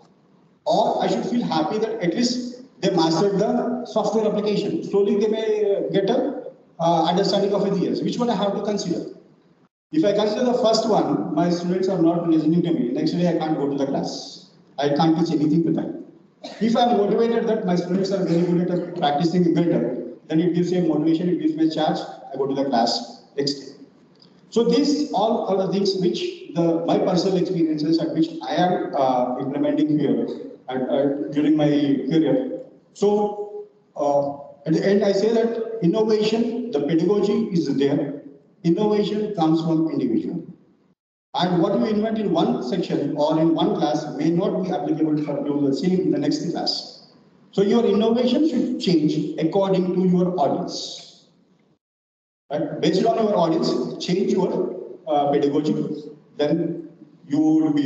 or I should feel happy that at least they mastered the software application. Slowly they may get a understanding of ideas. Which one I have to consider? If I consider the first one, my students are not listening to me. Next day I can't go to the class. I can't teach anything to them. If I am motivated that my students are very good at practicing better, then it gives me a motivation, it gives me a charge. I go to the class next day. So these all are the things which my personal experiences and which I am implementing here and during my career. So at the end, I say that innovation, the pedagogy is there. Innovation comes from individual. And what you invent in one section or in one class may not be applicable for you the same in the next class. So your innovation should change according to your audience. Right? Based on your audience, change your pedagogy. Then you will be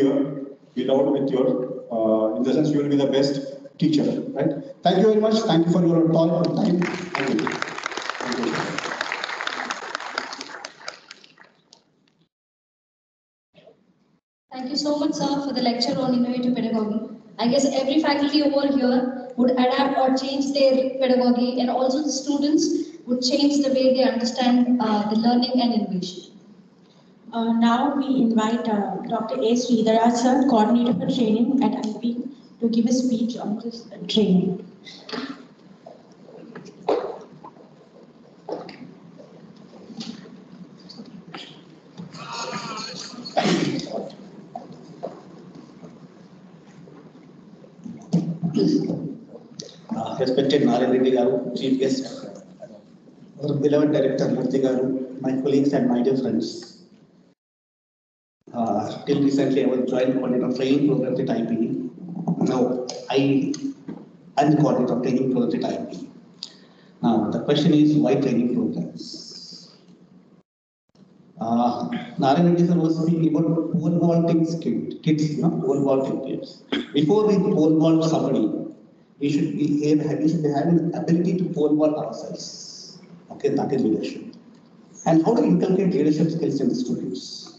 beloved with your, in the sense you will be the best teacher. Right? Thank you very much. Thank you for your time. Thank you. Thank you. Thank you so much, sir, for the lecture on innovative pedagogy. I guess every faculty over here would adapt or change their pedagogy, and also the students would change the way they understand the learning and innovation. Now we invite Dr. A. Sridharaj, sir, coordinator for training at IPE, to give a speech on this training. Respected Narayan Reddy Garu, Chief Guest, our beloved Director Murthy Garu, my colleagues and my dear friends. Till recently, I was joint coordinator of training programs at IPE. Now, I am the coordinator of training programs at IPE. Now, the question is, why training programs? Narayan Reddy sir was speaking about pole vaulting kids, pole vaulting kids. Before we pole vault somebody, we should be having ability to pole vault ourselves. Okay, that is leadership. And how to inculcate leadership skills in the students?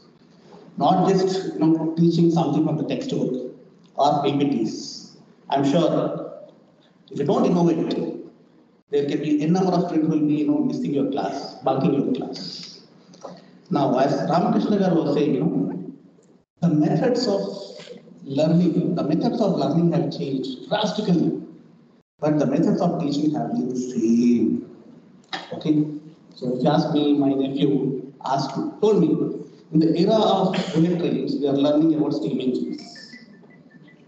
Not just teaching something from the textbook or PPTs. I'm sure if you don't innovate, there can be a number of students will be missing your class, bunking your class. Now, as Ramakrishna Garu was saying, the methods of learning have changed drastically. But the methods of teaching have been the same. Okay? So if you ask me, my nephew told me, in the era of bullet trains, we are learning about steam engines.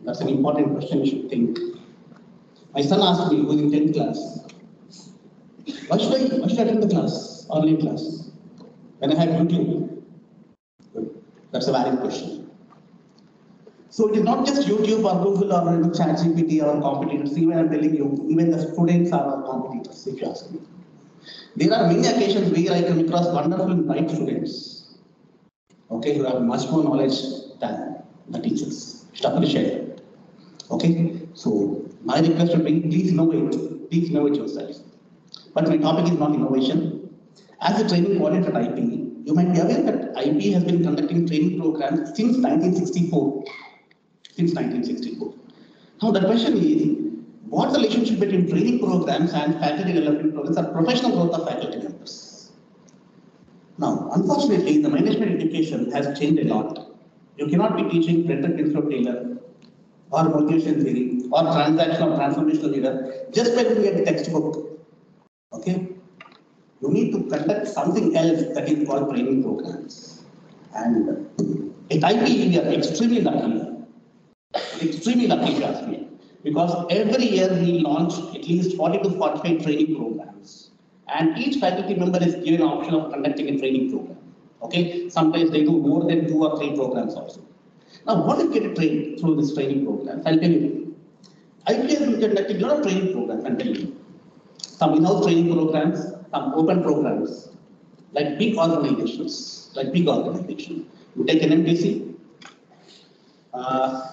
That's an important question you should think. My son asked me, who is in 10th class, why should I attend the class, online class, when I have YouTube? That's a valid question. So it is not just YouTube or Google or ChatGPT or competitors. Even I'm telling you, even the students are our competitors, if you ask me. There are many occasions where I come across wonderful, bright students, okay, who have much more knowledge than the teachers. Should appreciate it. Okay, so my request would be, please innovate yourselves. But my topic is not innovation. As a training coordinator at IPE, you might be aware that IPE has been conducting training programs since 1964. Now the question is, what's the relationship between training programs and faculty development programs or professional growth of faculty members? Now, unfortunately, the management education has changed a lot. You cannot be teaching Frederick Winslow Taylor or motivation theory or transactional or transformational leader just by looking at the textbook. Okay? You need to conduct something else that is called training programs. And at IPE, we are extremely lucky if you ask me, because every year we launch at least 40 to 45 training programs, and each faculty member is given an option of conducting a training program. Okay, sometimes they do more than 2 or 3 programs also. Now, what is get trained through this training program? I'll tell you. IPE has been conducting a lot of training programs. I'll tell you. Some in-house training programs, some open programs, like big organizations. You take NMTC.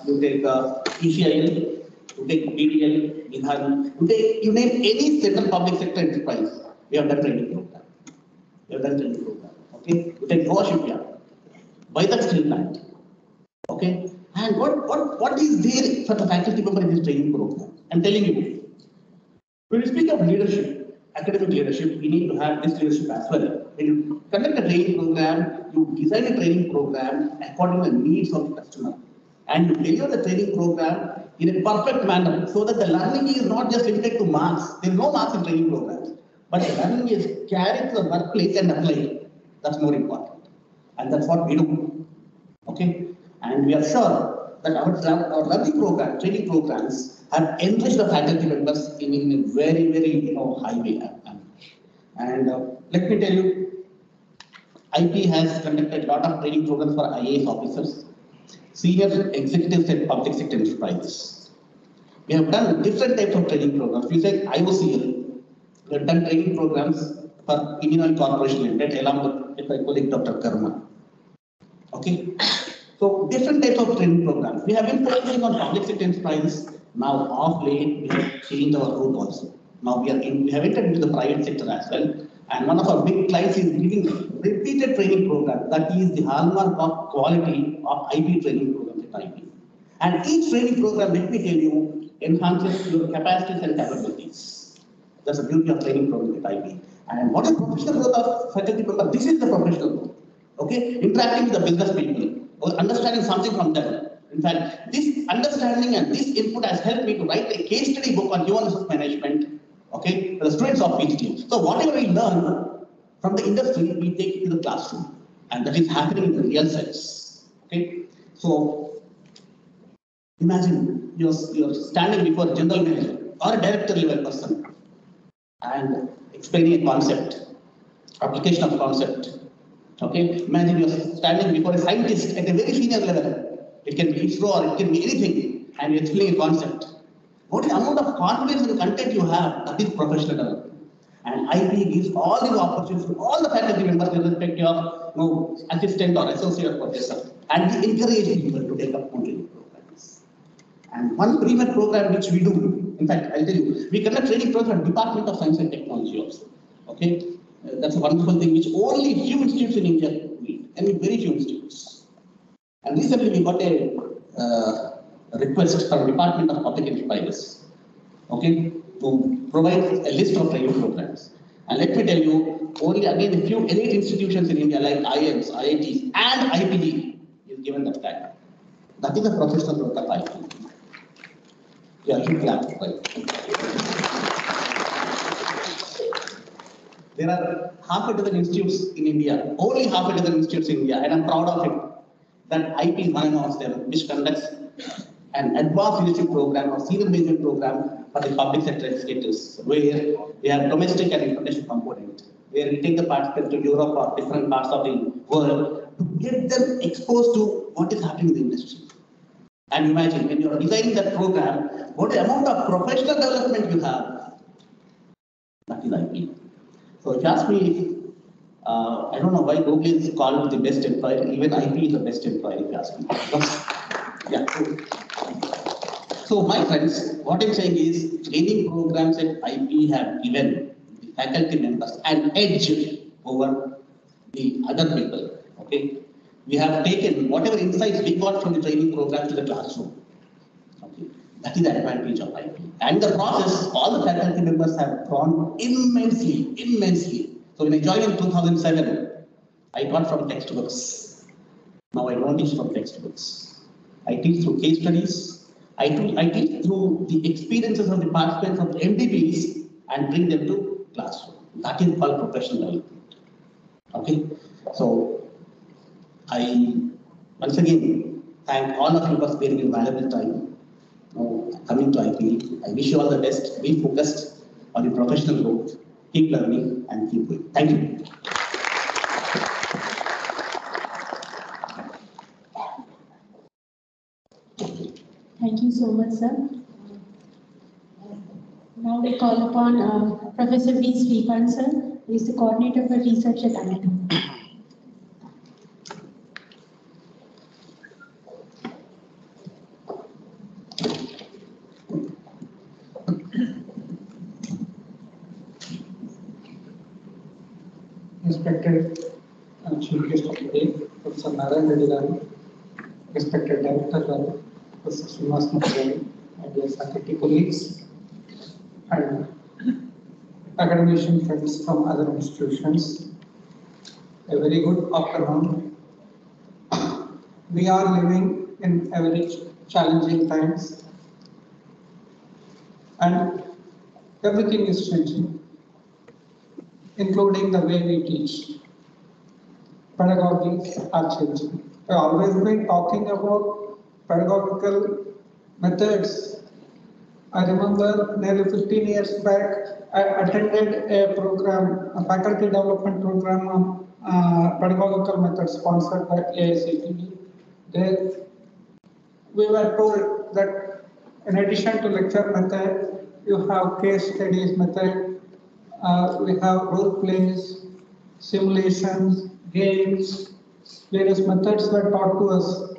You take PCIL, you take BDL, Vidhan, you name any central public sector enterprise, we have done training program. Okay? You take Goa Shipyard, buy that steel plant. Okay? And what is there for the faculty member in this training program? I'm telling you, when we speak of leadership, academic leadership, we need to have this leadership as well. When you conduct a training program, you design a training program according to the needs of the customer. And you deliver the training program in a perfect manner so that the learning is not just limited to marks. There is no marks in training programs. But the learning is carried to the workplace and applied. That's more important. And that's what we do. Okay? And we are sure that our learning program, training programs have enriched the faculty members in a very, very high way. And let me tell you, IPE has conducted a lot of training programs for IAS officers, senior executives at public sector enterprises. We have done different types of training programs. We said IOCL. We have done training programs for Indian Oil Corporation Limited along with my colleague Dr. Karma. Okay. So different types of training programs. We have been focusing on public sector enterprises. Now of late we have changed our route also. Now we have entered into the private sector as well. And one of our big clients is giving repeated training program. That is the hallmark of quality of IPE training programs at IPE. And each training program, let me tell you, enhances your capacities and capabilities. That's the beauty of training program at IPE. And what is professional growth of faculty member? This is the professional growth. Okay, interacting with the business people or understanding something from them. In fact, this understanding and this input has helped me to write a case study book on human resource management. Okay, for the students of PGDM. So whatever we learn from the industry, we take it to the classroom, and that is happening in the real sense. Okay, so imagine you're standing before a general manager or a director level person and explaining a concept, application of concept. Okay, imagine you're standing before a scientist at a very senior level. It can be ISRO or it can be anything, and you explain a concept. What is the amount of confidence and content you have? That is professional development. And IPE gives all these opportunities to all the faculty members irrespective of assistant or associate professor. And we encourage people to take up training programs. And one pre-med program which we do, in fact, I'll tell you, we conduct training program Department of Science and Technology also. Okay, that's a wonderful thing which only few institutes in India need. I mean, very few institutes. And recently we got a request from Department of Public Enterprises, okay, to provide a list of training programs. And let me tell you, only again a few elite institutions in India like IIMs, IITs, and IPE is given that tag. That is a professional growth of IPE. Yeah, you clap. There are half a dozen institutes in India, only half a dozen institutes in India, and I'm proud of it, that IPE is one amongst them, which conducts an advanced leadership program or senior management program for the public sector executives, where we have domestic and international component, where we take the participants to Europe or different parts of the world to get them exposed to what is happening in the industry. And imagine when you are designing that program, what amount of professional development you have. That is IPE. So if you ask me, I don't know why Google is called the best employer. Even IPE is the best employer, if you ask me. Yeah. So my friends, what I'm saying is training programs at IPE have given the faculty members an edge over the other people. Okay, we have taken whatever insights we got from the training program to the classroom. Okay, that is the advantage of IPE. And the process, all the faculty members have grown immensely, immensely. So when I joined in 2007, I got from textbooks. Now I don't teach from textbooks. I teach through case studies. I teach through the experiences of the participants of the MDPs and bring them to classroom. That is called professional development. Okay, so I once again thank all of you for sparing your valuable time. Coming to IPE, I wish you all the best. Be focused on your professional growth. Keep learning and keep going. Thank you. Thank you so much, sir. Now we call upon Professor V. Srikanth, sir, who is the coordinator for research at IIT. Respected Chief Guest of the Day, Professor Narayan Reddy Garu, respected Director Garu, Professor Srinivas Mukherjee, and dear faculty colleagues, and academician friends from other institutions. A very good afternoon. We are living in a very challenging times, and everything is changing, including the way we teach. Pedagogies are changing. I've always been talking about pedagogical methods. I remember nearly 15 years back, I attended a program, a faculty development program on pedagogical methods sponsored by AICTE. There we were told that in addition to lecture method, you have case studies method, we have role plays, simulations, games, various methods were taught to us.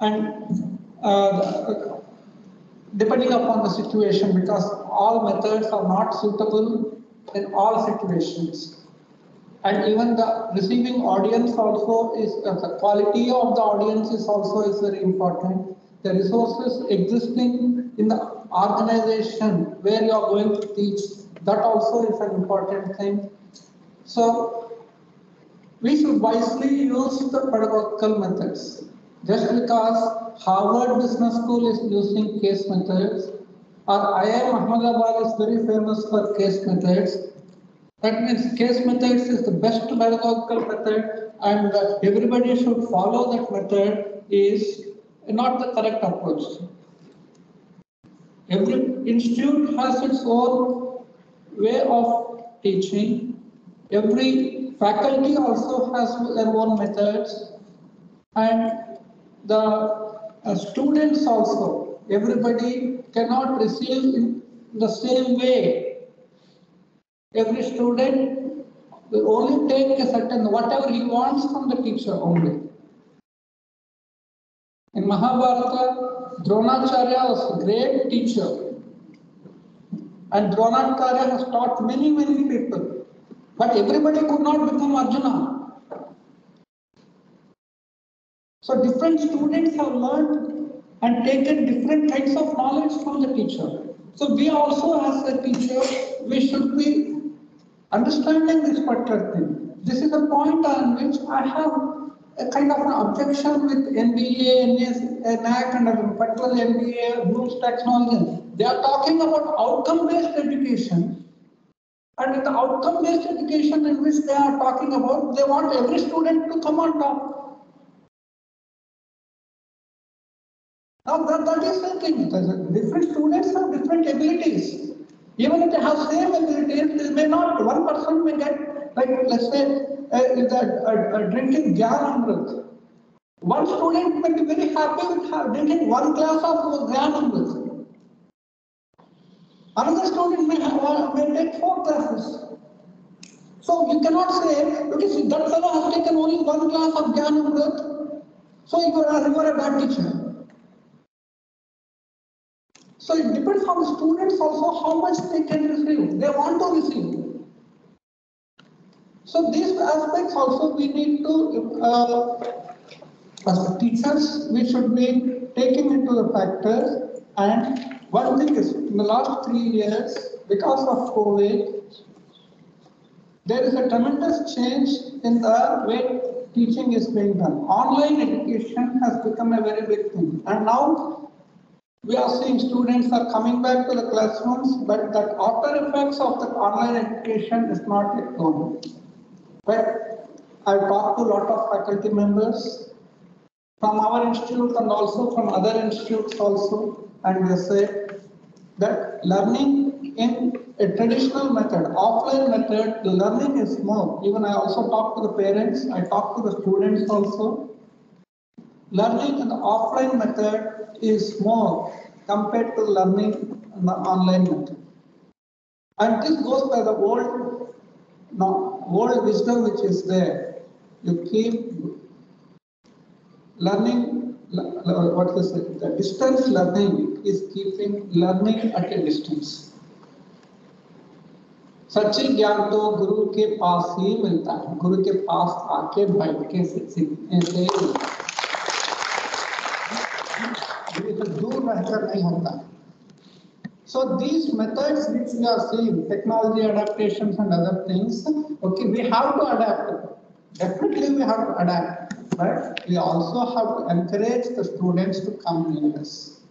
And depending upon the situation, because all methods are not suitable in all situations. And even the receiving audience also is, the quality of the audience is also very important. The resources existing in the organization where you are going to teach, that also is an important thing. So we should wisely use the pedagogical methods. Just because Harvard Business School is using case methods, or IIM Ahmedabad is very famous for case methods, that means case methods is the best pedagogical method, and everybody should follow that method is not the correct approach. Every institute has its own way of teaching. Every faculty also has their own methods, and the students also. Everybody cannot receive in the same way. Every student will only take a certain whatever he wants from the teacher only. In Mahabharata, Dronacharya was a great teacher, and Dronacharya has taught many people, but everybody could not become Arjuna. So different students have learned and taken different kinds of knowledge from the teacher. So we also as a teacher, we should be understanding this particular thing. This is the point on which I have a kind of an objection with NBA, NAC, and particularly NBA, Bloom's taxonomy. They are talking about outcome-based education. And in the outcome-based education in which they are talking about, they want every student to come on top. Now that is the thing. Different students have different abilities. Even if they have same abilities, they may not. One person may get, like let's say, drinking Gyanamrit. One student may be very happy with drinking one glass of Gyanamrit. Another student may take 4 glasses. So you cannot say, okay, that fellow has taken only 1 glass of Gyanamrit, so you are a bad teacher. So it depends on the students also how much they can receive. They want to receive. So these aspects also we need to, as teachers, we should be taking into the factors. And one thing is, in the last 3 years, because of COVID, there is a tremendous change in the way teaching is being done. Online education has become a very big thing. And now, we are seeing students are coming back to the classrooms, but the after effects of the online education is not yet gone. But I've talked to a lot of faculty members from our institute and also from other institutes also, and they say that learning in a traditional method, offline method, the learning is more. Even I also talk to the parents, I talk to the students also. Learning in the offline method is more compared to learning in the online method. And this goes by the old wisdom which is there. You keep learning, what is it? The distance learning is keeping learning at a distance. सच्ची ज्ञान तो गुरु के पास ही मिलता है, गुरु के पास आके बैठ के सीखने से दूर रहकर नहीं होता। So these methods which we are seeing, technology adaptations and other things, okay, we have to adapt. Definitely we have to adapt, but we also have to encourage the students to come in this.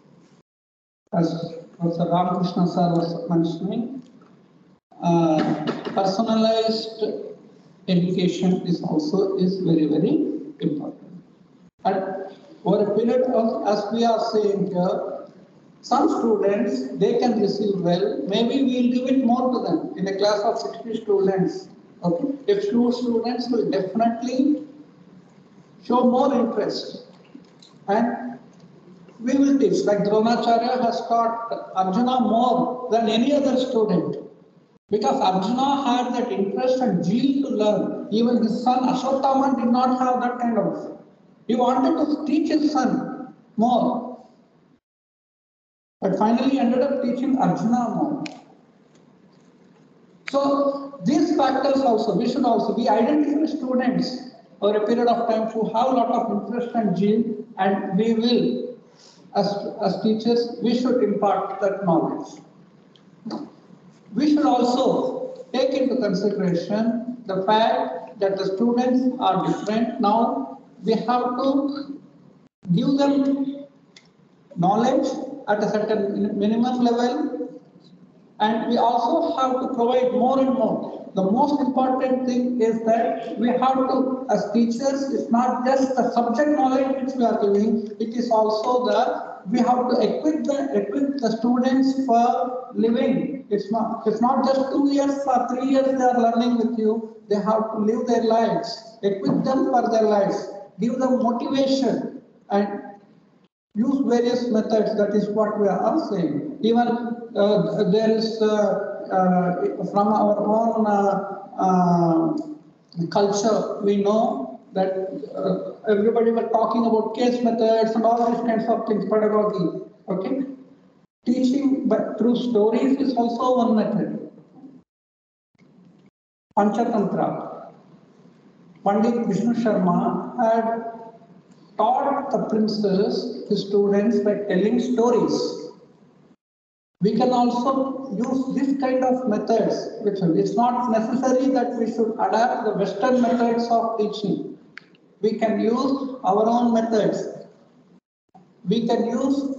As Professor Ramakrishna sir was mentioning, personalized education is very, very important. And over a period of, as we are saying here, some students, they can receive well, maybe we'll give it more to them. In a class of 60 students, okay, a few students will definitely show more interest. And we will teach, like Dronacharya has taught Arjuna more than any other student. Because Arjuna had that interest and zeal to learn. Even his son Ashwatthama did not have that kind of. He wanted to teach his son more. But finally he ended up teaching Arjuna more. So these factors also, we should also be identifying students over a period of time who have a lot of interest and zeal, and we will, as teachers, we should impart that knowledge. We should also take into consideration the fact that the students are different. Now we have to give them knowledge at a certain minimum level, and we also have to provide more and more. The most important thing is that we have to, as teachers, it's not just the subject knowledge which we are giving, it is also we have to equip the students for living. It's not just 2 years or 3 years they are learning with you. They have to live their lives, equip them for their lives, give them motivation, and use various methods. That is what we are saying. Even there is from our own culture, we know that everybody was talking about case methods and all these kinds of things, pedagogy. Okay, teaching but through stories is also one method. Panchatantra. Pandit Vishnu Sharma had taught the princes, his students, by telling stories. We can also use this kind of methods. It's not necessary that we should adapt the Western methods of teaching. We can use our own methods. You can use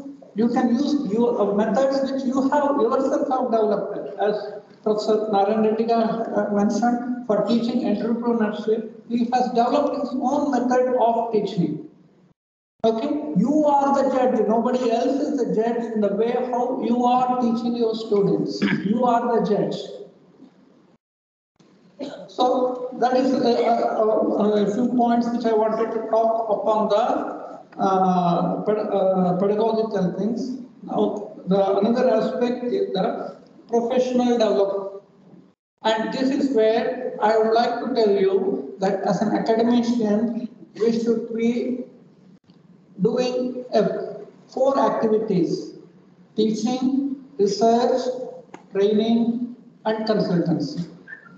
your methods which you have yourself have developed. As Professor Narayan Reddy mentioned, for teaching entrepreneurship, he has developed his own method of teaching. Okay, you are the judge. Nobody else is the judge in the way how you are teaching your students. You are the judge. So that is a few points which I wanted to talk upon the pedagogical things. Now, another aspect is the professional development, and this is where I would like to tell you that as an academician, we should be doing 4 activities: teaching, research, training, and consultancy.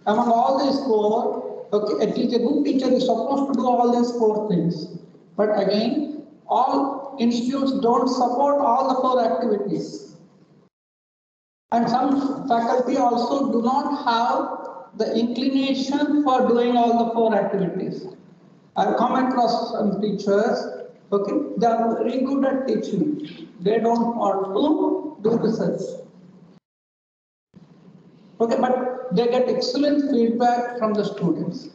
Among all these 4, okay, a good teacher is supposed to do all these 4 things. But again, all institutes don't support all the 4 activities. And some faculty also do not have the inclination for doing all the 4 activities. I've come across some teachers, okay, they are very good at teaching. They don't want to do research. Okay, but they get excellent feedback from the students.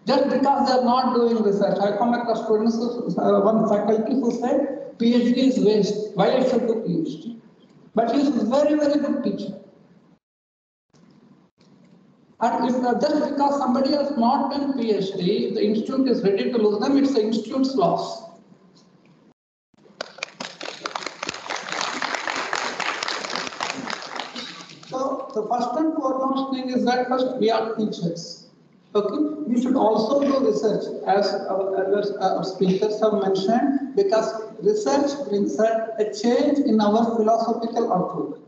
Just because they are not doing research, I come across students, one faculty who said, PhD is waste. Why I should do PhD? But he is a very, very good teacher. And if just because somebody has not done PhD, the institute is ready to lose them, it's the institute's loss. So the first and foremost thing is that first we are teachers. Okay, we should also do research, as our speakers have mentioned, because research brings a change in our philosophical outlook.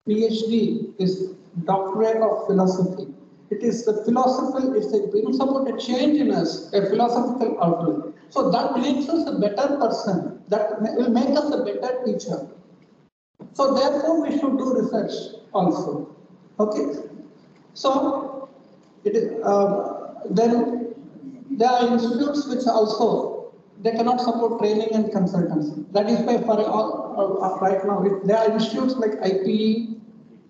PhD is doctorate of philosophy. It is the philosophical, it brings about a change in us, a philosophical outlook. So that makes us a better person, that will make us a better teacher. So therefore, we should do research also. Okay. So it is, then there are institutes which also they cannot support training and consultancy. That is why for right now there are institutes like IPE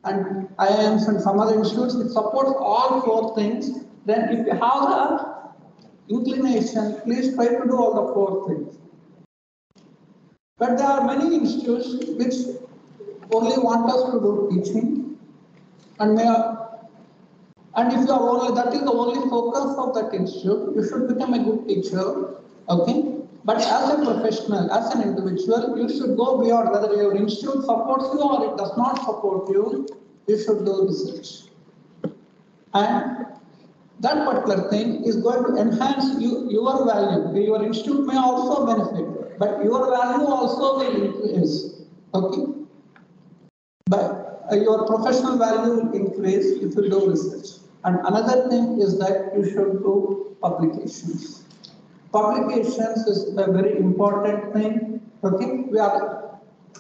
and IIMs and some other institutes which supports all four things. Then if you have the inclination, please try to do all the four things. But there are many institutes which only want us to do teaching, and if you are only, that is the only focus of that institute, you should become a good teacher, okay? But as a professional, as an individual, you should go beyond whether your institute supports you or it does not support you, you should do research. And that particular thing is going to enhance your value. Your institute may also benefit, but your value also will increase, okay? But your professional value will increase if you do research. And another thing is that you should do publications. Publications is a very important thing. Okay,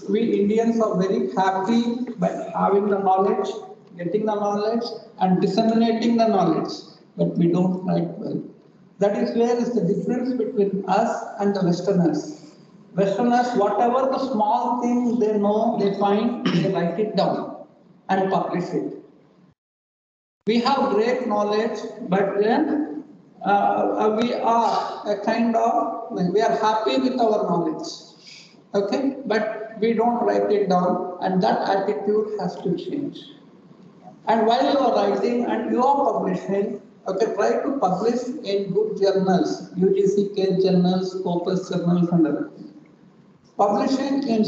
we Indians are very happy by having the knowledge, getting the knowledge, and disseminating the knowledge, but we don't write well. That is where is the difference between us and the Westerners. Westerners, whatever the small thing they know, they find, they write it down and publish it. We have great knowledge, but then we are we are happy with our knowledge, okay? But we don't write it down, and that attitude has to change. And while you are writing and you are publishing, okay, try to publish in good journals, UGC journals, Scopus journals, and other things. Publishing in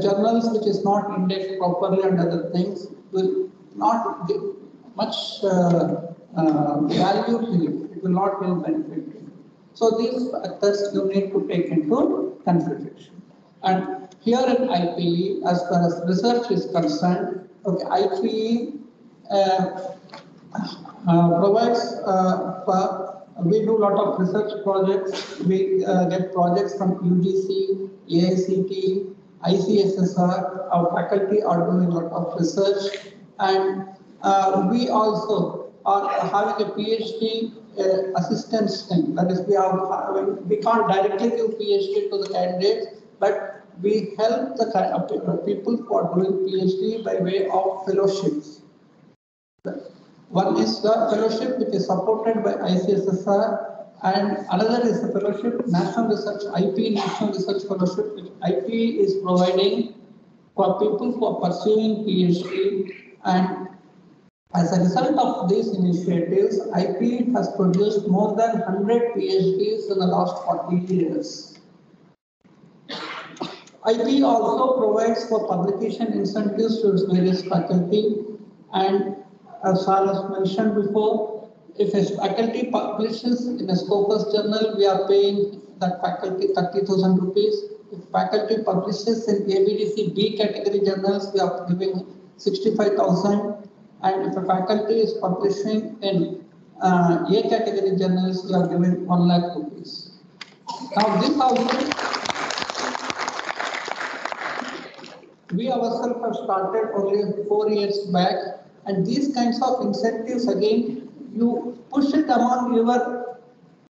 journals which is not indexed properly and other things will not give much value to you. It will not give benefit to you. So these factors you need to take into consideration. And here in IPE, as far as research is concerned, okay, IPE provides we do a lot of research projects. We get projects from UGC, AICTE, ICSSR. Our faculty are doing a lot of research, and we also are having a PhD assistance thing. That is, we can't directly give PhD to the candidates, but we help the people who are doing PhD by way of fellowships. One is the fellowship which is supported by ICSSR, and another is the fellowship, National Research, IPE National Research Fellowship, which IPE is providing for people who are pursuing PhD. And as a result of these initiatives, IPE has produced more than 100 PhDs in the last 40 years. IPE also provides for publication incentives to its various faculty, and as Charles mentioned before, if a faculty publishes in a Scopus journal, we are paying that faculty 30,000 rupees. If faculty publishes in ABDC B category journals, we are giving 65,000. And if a faculty is publishing in A category journals, we are giving 1 lakh rupees. Now this also, we ourselves have started only 4 years back. And these kinds of incentives, again, you push it among your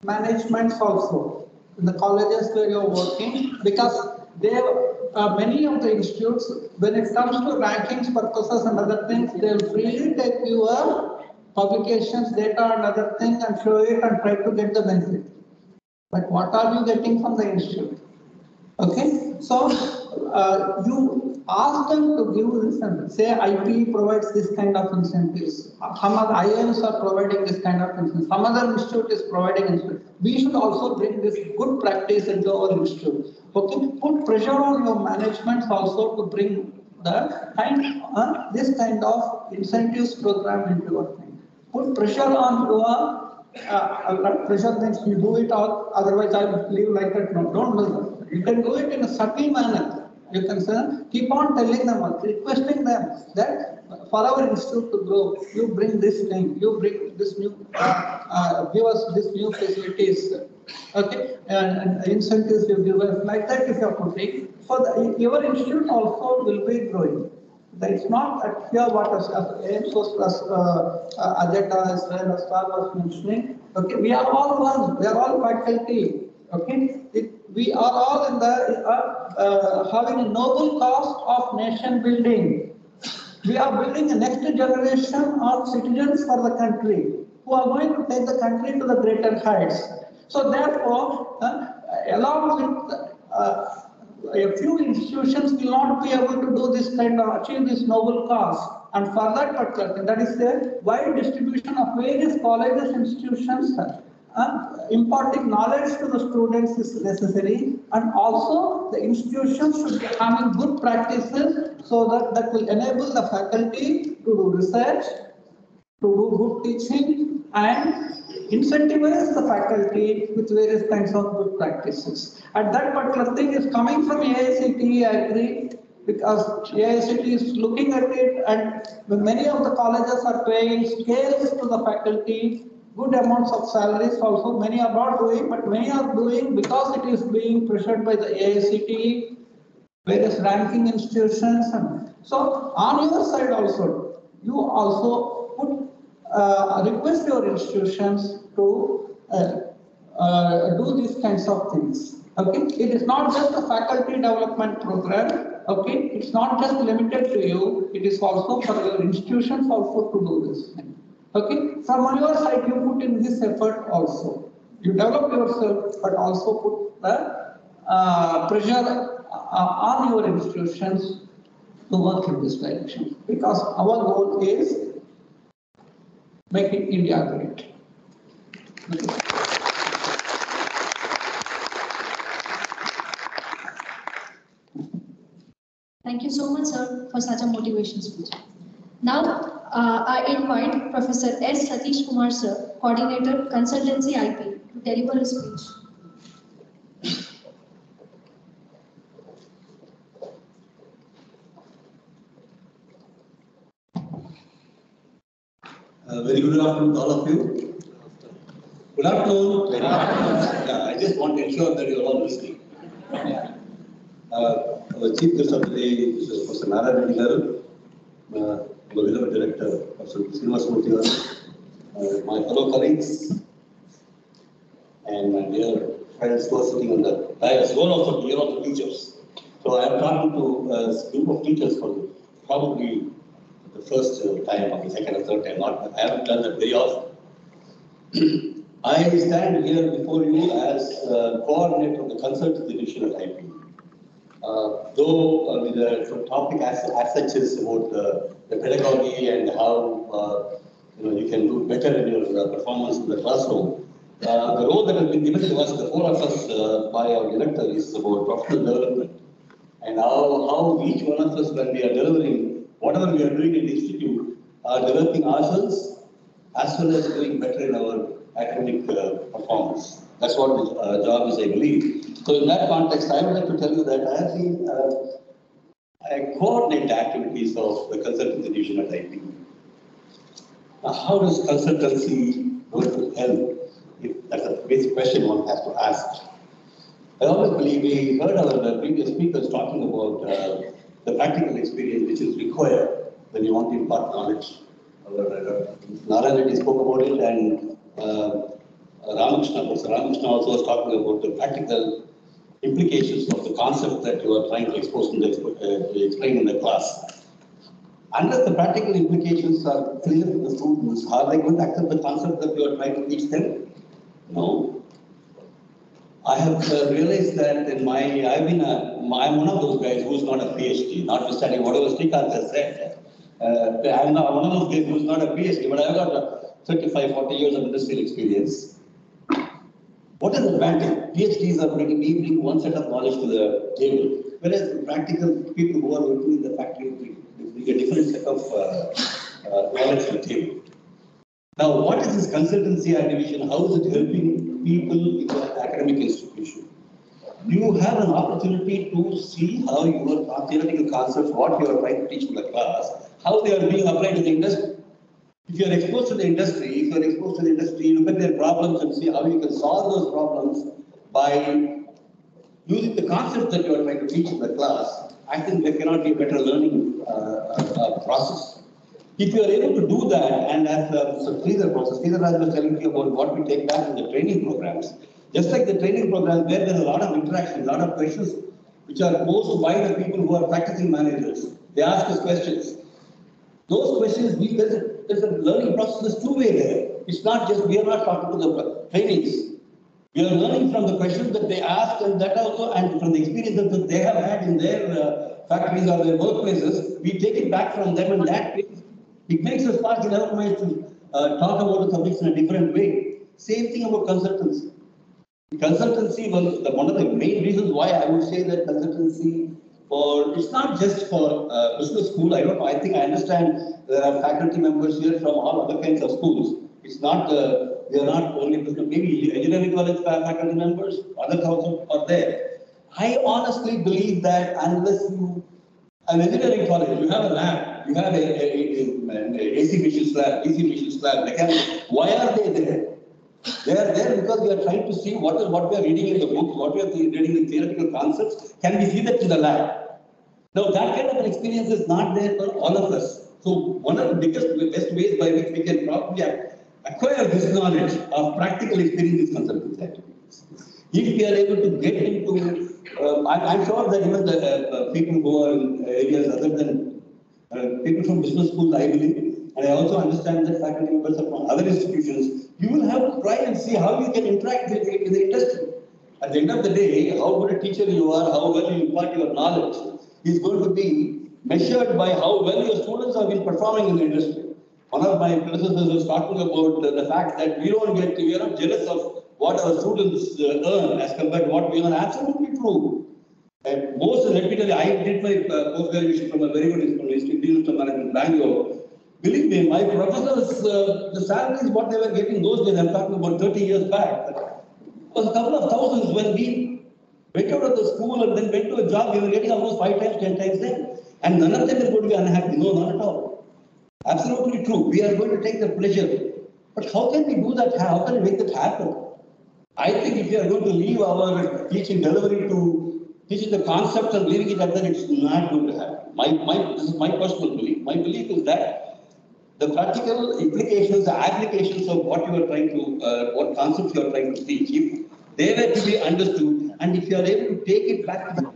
managements also, in the colleges where you're working, because many of the institutes, when it comes to rankings purposes and other things, they'll freely take your publications, data and other things and show it and try to get the benefit. But what are you getting from the institute? Okay, so you ask them to give this, and say IPE provides this kind of incentives. Some other IIMs are providing this kind of incentives. Some other institute is providing incentives. We should also bring this good practice into our institute. Okay, put pressure on your management also to bring this kind of incentives program into your thing. Put pressure on your pressure means you do it all. Otherwise, I will leave like that. No, don't do that. You can do it in a subtle manner. You can say, keep on telling them, requesting them that for our institute to grow, you bring this thing, you bring this new, give us this new facilities, okay, and incentives you give us, like that if you are putting, so your institute also will be growing. That is not at here what as aims was agenda as well as Star was mentioning. Okay, we are all one, we are all faculty. Okay, we are all in the having a noble cause of nation building. We are building the next generation of citizens for the country who are going to take the country to the greater heights. So therefore, along with a few institutions will not be able to do this kind of achieve this noble cause. And for that particular thing, that is the wide distribution of various colleges, institutions, imparting knowledge to the students is necessary, and also the institutions should be having good practices so that will enable the faculty to do research, to do good teaching, and incentivize the faculty with various kinds of good practices. And that particular thing is coming from AICTE, I agree, because AICTE is looking at it, and many of the colleges are paying scales to the faculty, good amounts of salaries also. Many are not doing, but many are doing because it is being pressured by the AICTE, various ranking institutions. And so on your side also, you also put request your institutions to do these kinds of things. Okay, it is not just a faculty development program. Okay, it's not just limited to you. It is also for your institutions also to do this thing. Okay, from your side, you put in this effort also. You develop yourself, but also put the pressure on your institutions to work in this direction. Because our goal is making India great. Okay. Thank you so much, sir, for such a motivation speech. Now, I invite Professor S. Satish Kumar, sir, Coordinator, Consultancy IPE, to deliver his speech. Very good afternoon to all of you. Good afternoon. Very afternoon. Yeah, I just want to ensure that you are all listening. Our chief guest of the day is Professor Narayana Garu, our beloved director, Professor Srinivasmurthy Garu, my fellow colleagues, and my dear friends who are sitting on the dais, who are also dear of the teachers. So I am talking to a group of teachers for probably the first time or the second or third time. I haven't done that very often. I stand here before you as coordinator of the consultancy division at IPE. Though the topic as such is about the pedagogy and how you can do better in your performance in the classroom, the role that has been given to us, the four of us, by our director is about professional development, and how each one of us, when we are delivering whatever we are doing in the institute, are developing ourselves as well as doing better in our academic performance. That's what the job is, I believe. So in that context, I would like to tell you that I have been I coordinate the activities of the consultancy division at IPE. Now, how does consultancy going to help? If that's a basic question one has to ask. I always believe we heard our previous speakers talking about the practical experience which is required when you want to impart knowledge. Narayana spoke about it, and Professor Ramakrishna also was talking about the practical implications of the concept that you are trying to expose in explain in the class. Unless the practical implications are clear to the students, are they going to accept the concept that you are trying to teach them? No. I have realized that I'm one of those guys who's not a PhD, notwithstanding whatever Srikant has said. I'm not one of those guys who's not a PhD, but I've got 35, 40 years of industrial experience. What is the advantage? PhDs are bringing one set of knowledge to the table, whereas the practical people who are working in the factory bring a different set of knowledge to the table. Now, what is this consultancy division? How is it helping people in the academic institution? you have an opportunity to see how your theoretical concepts, what you are trying to teach in the class, how they are being applied to the industry. If you are exposed to the industry, look at their problems and see how you can solve those problems by using the concepts that you are trying to teach in the class. I think there cannot be a better learning process. If you are able to do that, and as Sridhar was telling you about what we take back in the training programs, just like the training programs where there is a lot of interaction, a lot of questions which are posed by the people who are practicing managers. They ask us questions. Those questions, there's a learning process, there's two-way there. It's not just, we are not talking to the trainees. We are learning from the questions that they ask and that also, and from the experiences that they have had in their factories or their workplaces, we take it back from them, and that it makes us spark in our minds to talk about the subjects in a different way. Same thing about consultancy. Consultancy was one of the main reasons why I would say that consultancy it's not just for business school. I don't know. I think I understand there are faculty members here from all other kinds of schools. It's not, we are not only business, maybe engineering college faculty members, others also are there. I honestly believe that unless you, an engineering college, you have a lab, you have an AC machine slab, DC machine slab, mechanical. Why are they there? They are there because we are trying to see what we are reading in the books, what we are reading in theoretical concepts. Can we see that in the lab? Now, that kind of an experience is not there for all of us. So, one of the best ways by which we can probably acquire this knowledge of practical experience is consultancy activities. If we are able to get into, I'm sure that even the people who are in areas other than people from business schools, I believe, and I also understand that faculty members are from other institutions, you will have to try and see how you can interact with the industry. At the end of the day, how good a teacher you are, how well you impart your knowledge, is going to be measured by how well your students have been performing in the industry. One of my predecessors was talking about the fact that we are not jealous of what our students earn as compared to what we earn. Absolutely true. And most, let me tell you, I did my post graduation from a very good institute of management, Bangalore. Believe me, my professors, the salaries what they were getting those days, I'm talking about 30 years back, was a couple of thousands. When we went out of the school and then went to a job, we were getting almost 5 times, 10 times then. And none of them are going to be unhappy. No, not at all. Absolutely true. We are going to take the pleasure. But how can we do that? How can we make that happen? I think if we are going to leave our teaching delivery to teaching the concepts and leaving it at that, it's not going to happen. This is my personal belief. My belief is that the practical implications, the applications of what you are trying to, what concepts you are trying to teach, if they were to be understood, and if you are able to take it back to the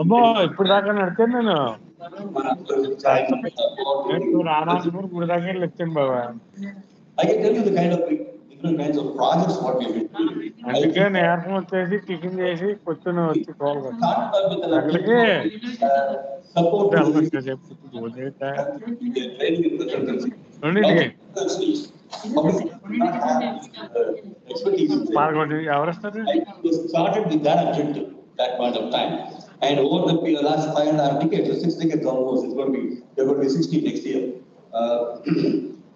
అబ్బో ఇప్పుడు దాకా నడిచాను నేను ఇప్పుడు దాకా వచ్చాను బాబా. I can tell you the kind of different kinds of projects what we have been doing. అందుకే నేర్పం వచ్చేసి tiffin చేసి కూర్చొని వచ్చి అక్కడికి ఎవరు started with that objective that point of time, and over the last 5.5 decades or 6 decades almost, there will be 60 next year.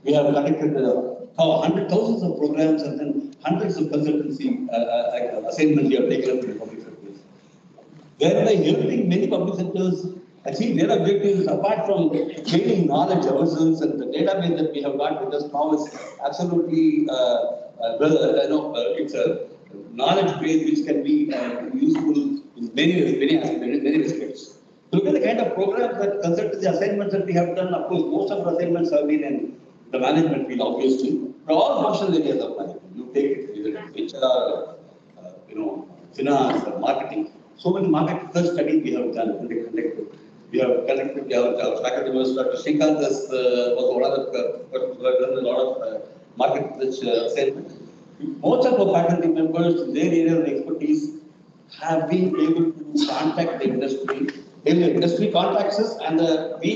We have conducted thousands of programs and then hundreds of consultancy assignments we have taken up in the public sectors. Thereby helping many public sectors achieve their objectives apart from gaining knowledge ourselves, and the database that we have got with us now is absolutely, it's a knowledge base which can be useful in many respects. Look at the kind of programs that consultancy assignments that we have done. Of course, most of the assignments have been in the management field, obviously. For all functional areas of management, you take it, either HR, finance, or marketing. So many market research studies we have done. We have conducted our faculty members. Dr. Srikanth was one of the who have done a lot of market research assignments. Most of our faculty members, their area of expertise, have been able to contact the industry. The industry contacts us, and we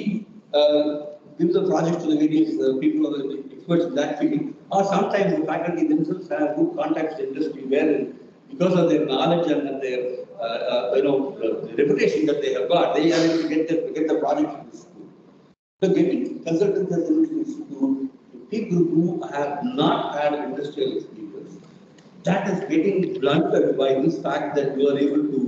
give the project to the various people who are experts in that field. Or sometimes the faculty themselves have good contacts with the industry, wherein because of their knowledge and their the reputation that they have got, they are able to get the project to the school. So getting consultants to people who have not had industrial experience, that is getting blunted by this fact that you are able to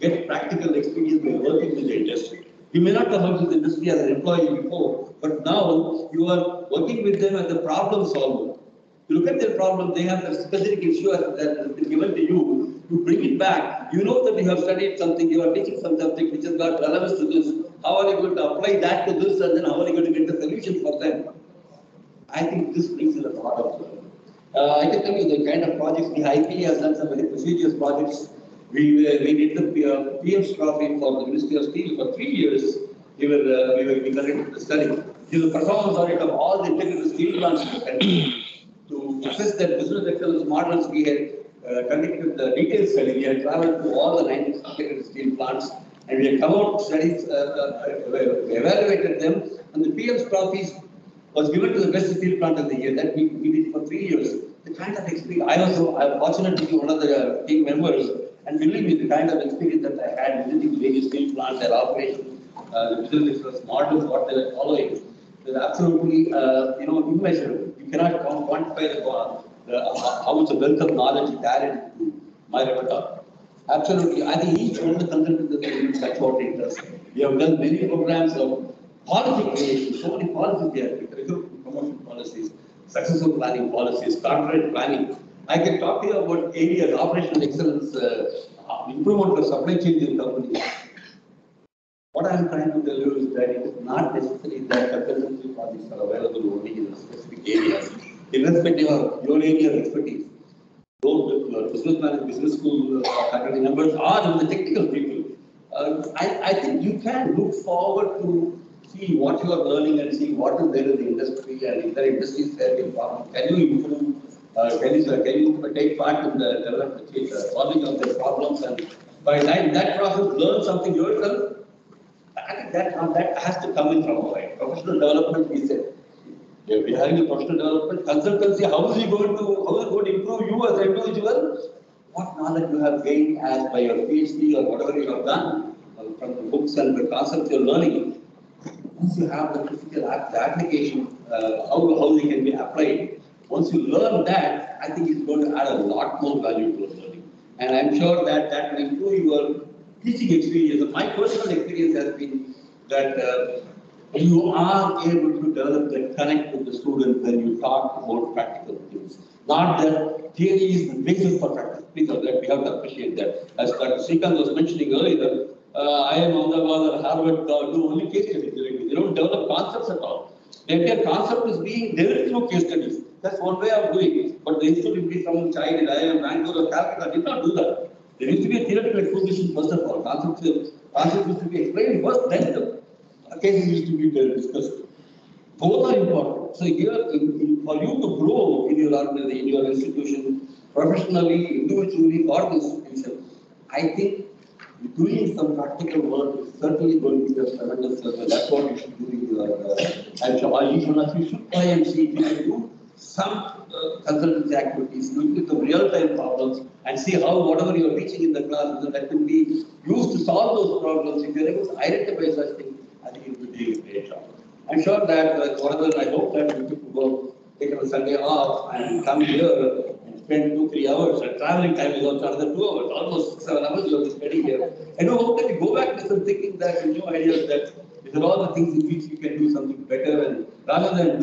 get practical experience by working with the industry. You may not have worked with the industry as an employee before, but now you are working with them as a problem solver. You look at their problem, they have a specific issue that has been given to you, you bring it back, you know that you have studied something, you are teaching some subject which has got relevance to this, how are you going to apply that to this, and then how are you going to get the solution for them? I think this brings in a lot of I can tell you the kind of projects the IPE has done some very prestigious projects. We did the PM's trophy for the Ministry of Steel for 3 years. We conducted the study. It is a performance audit of all the integrated steel plants in the country. To assess their business excellence models, we had conducted the detailed study. We had traveled to all the 9 integrated steel plants and we had come out studies, evaluated them, and the PM's trophies was given to the best steel plant of the year. That we did for 3 years. The kind of experience, I was fortunate to be one of the team members, and believe me, the kind of experience that I had visiting various steel plants, their operation, the business models, what they were following, is absolutely immeasurable. You cannot quantify how much a wealth of knowledge it added to my repertoire. Absolutely, I think each one of the consultants that's what it does. We have done many programs of policy creation, so many policies there, recruitment promotion policies, successful planning policies, corporate planning. I can talk to you about areas, operational excellence, improvement of supply chains in companies. What I am trying to tell you is that it is not necessary that consultancy projects are available only in specific areas, irrespective of your area of expertise. Those business management, business school faculty members are in the technical people. I think you can look forward to see what you are learning and see what is there in the industry, and if the industry is fairly problem, can you improve, can you take part in the development, solving of their problems, and by that process learn something yourself. I think that has to come in from outside. Professional development is it. We are having a professional development consultancy. How is it going to improve you as an individual? What knowledge you have gained as by your PhD or whatever you have done from the books and the concepts you are learning. Once you have the physical application, how they can be applied, once you learn that, I think it's going to add a lot more value to your learning. And I'm sure that will improve your teaching experience. My personal experience has been that you are able to develop that connect with the student when you talk about practical things. Not that theory is the basis for practice. Please, that we have to appreciate that. As Dr. Srikanth was mentioning earlier, I am Ahmedabad or Harvard do only case studies. They don't develop concepts at all. The entire concept is being developed through case studies. That's one way of doing it. But there used to be some child in IIM, Bangalore or Calcutta did not do that. There used to be a theoretical exposition first of all. Concepts used to be explained first, then the cases used to be discussed. Both are important. So here, for you to grow in your institution, professionally, individually, for this institution, I think doing some practical work is certainly going to be a tremendous service. That's what you should do in your each one of you should try and see if you can do some consultancy activities, look at the real-time problems, and see how whatever you are teaching in the class that can be used to solve those problems. If you are able to identify such things, I think it will be a great job. I'm sure that I hope that you people will take a Sunday off and come here and spend 2-3 hours. And traveling time is also another 2 hours, almost 6-7 hours you have to spend here. And I hope that you go back to some thinking that new ideas that these are all the things in which you can do something better, and rather than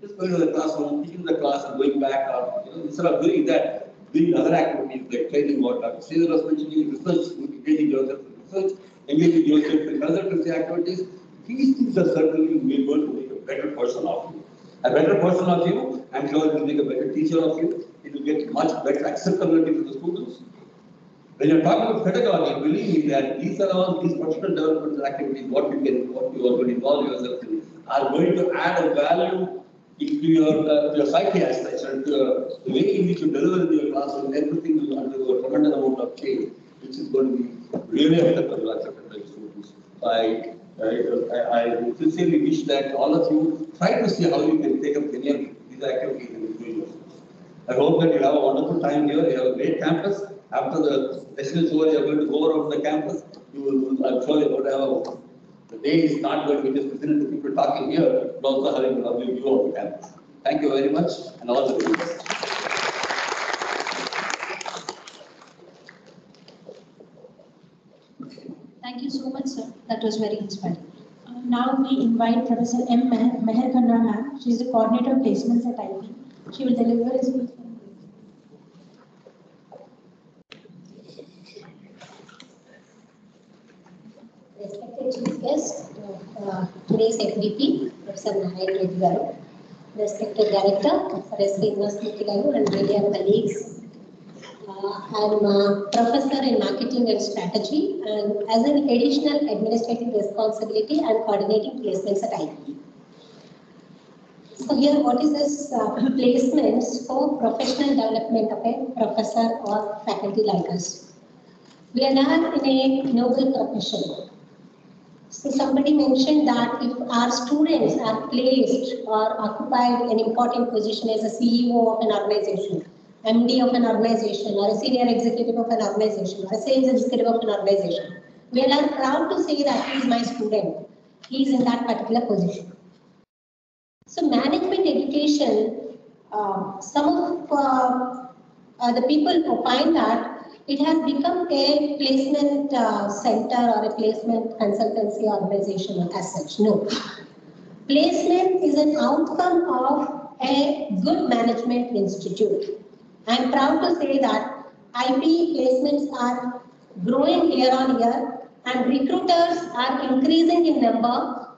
just going to the classroom, teaching the class and going back, or instead of doing that, doing other activities like training what Dr. Sridhar was mentioning, research, engaging yourself in research, engaging yourself in consultancy activities. These things are certainly going to make a better person of you. A better person of you, I'm sure it will make a better teacher of you. It will get much better acceptability to the students. When you're talking about pedagogy, believe me that these are all these professional development activities, what you are going to involve yourself in, are going to add a value into your psyche as such, and the way in which you deliver in your classroom, everything will undergo a tremendous amount of change, which is going to be really acceptable by students. I sincerely wish that all of you try to see how you can take up any of these activities and do yourselves. I hope that you have a wonderful time here. You have a great campus. After the session is over, you are going to go around the campus. I'm sure you're going to have the day is not going to be just listening to people talking here, but also having a lovely view of the campus. Thank you very much, and all the best. much, sir. That was very inspiring. Now we invite Professor M. Meher Khanna ma'am. She is the coordinator of placements at IPE. She will deliver a speech. Respected Chief Guest, today's FDP, Professor Narayan Reddy Garu, respected Director, Professor S. Srinivasmurthy Garu, and dear colleagues. I'm a professor in marketing and strategy, and as an additional administrative responsibility, I'm coordinating placements at IPE. So here, what is this placements for professional development of a professor or faculty like us? We are now in a noble profession. So somebody mentioned that if our students are placed or occupied an important position as a CEO of an organization, MD of an organization, or a senior executive of an organization, or a sales executive of an organization, we are proud to say that he is my student. He is in that particular position. So management education, some of the people opine that it has become a placement center or a placement consultancy organization as such. No. Placement is an outcome of a good management institute. I am proud to say that IPE placements are growing year on year and recruiters are increasing in number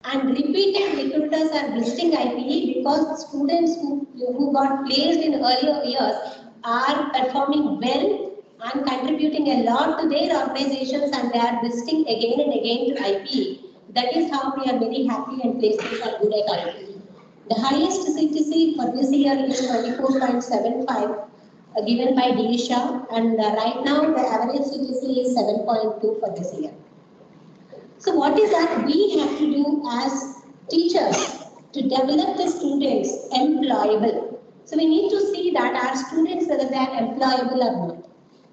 and repeated recruiters are visiting IPE because students who got placed in earlier years are performing well and contributing a lot to their organizations and they are visiting again and again to IPE. That is how we are very happy and placements are good at IPE. The highest CTC for this year is 24.75 given by Disha, and right now the average CTC is 7.2 for this year. So what is that we have to do as teachers to develop the students employable? So we need to see that our students, whether they are employable or not.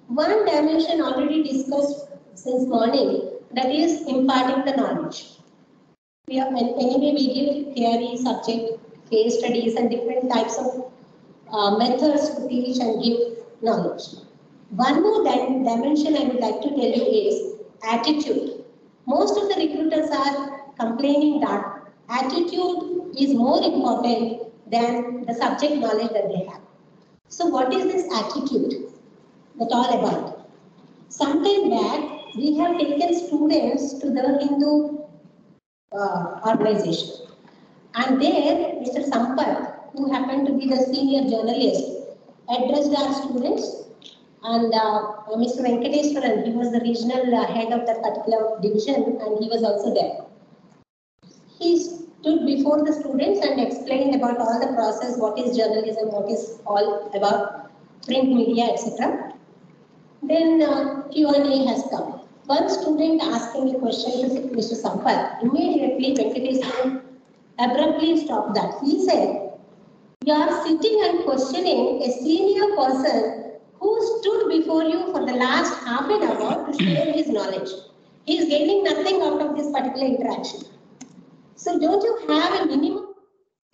One dimension already discussed since morning, that is imparting the knowledge. Anyway, we give theory, subject, case studies and different types of methods to teach and give knowledge. One more dimension I would like to tell you is attitude. Most of the recruiters are complaining that attitude is more important than the subject knowledge that they have. So what is this attitude that all about? Sometime back, we have taken students to the Hindu organization. And there, Mr. Sampath, who happened to be the senior journalist, addressed our students. And Mr. Venkateswaran, he was the regional head of that particular division, and he was also there. He stood before the students and explained about all the process, what is journalism, what is all about print media, etc. Then Q&A has come. One student asking a question to Mr. Sampath, immediately Venkateswaran abruptly stopped that. He said, "You are sitting and questioning a senior person who stood before you for the last half an hour to share his knowledge. He is gaining nothing out of this particular interaction. So don't you have a minimum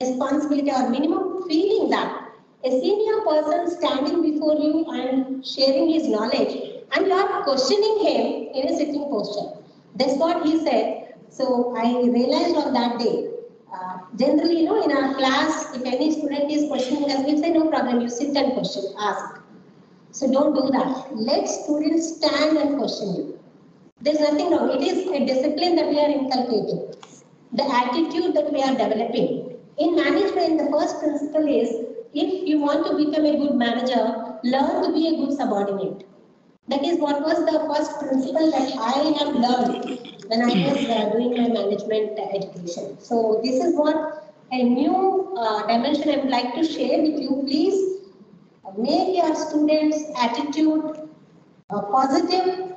responsibility or minimum feeling that a senior person standing before you and sharing his knowledge and you are questioning him in a sitting posture?" That's what he said. So I realized on that day, generally, in our class, if any student is questioning us, we say, no problem, you sit and question, ask. So don't do that. Let students stand and question you. There's nothing wrong. It is a discipline that we are inculcating. The attitude that we are developing. In management, the first principle is, if you want to become a good manager, learn to be a good subordinate. That is what was the first principle that I have learned when I was doing my management education. So this is what a new dimension I would like to share with you. Please make your students' attitude positive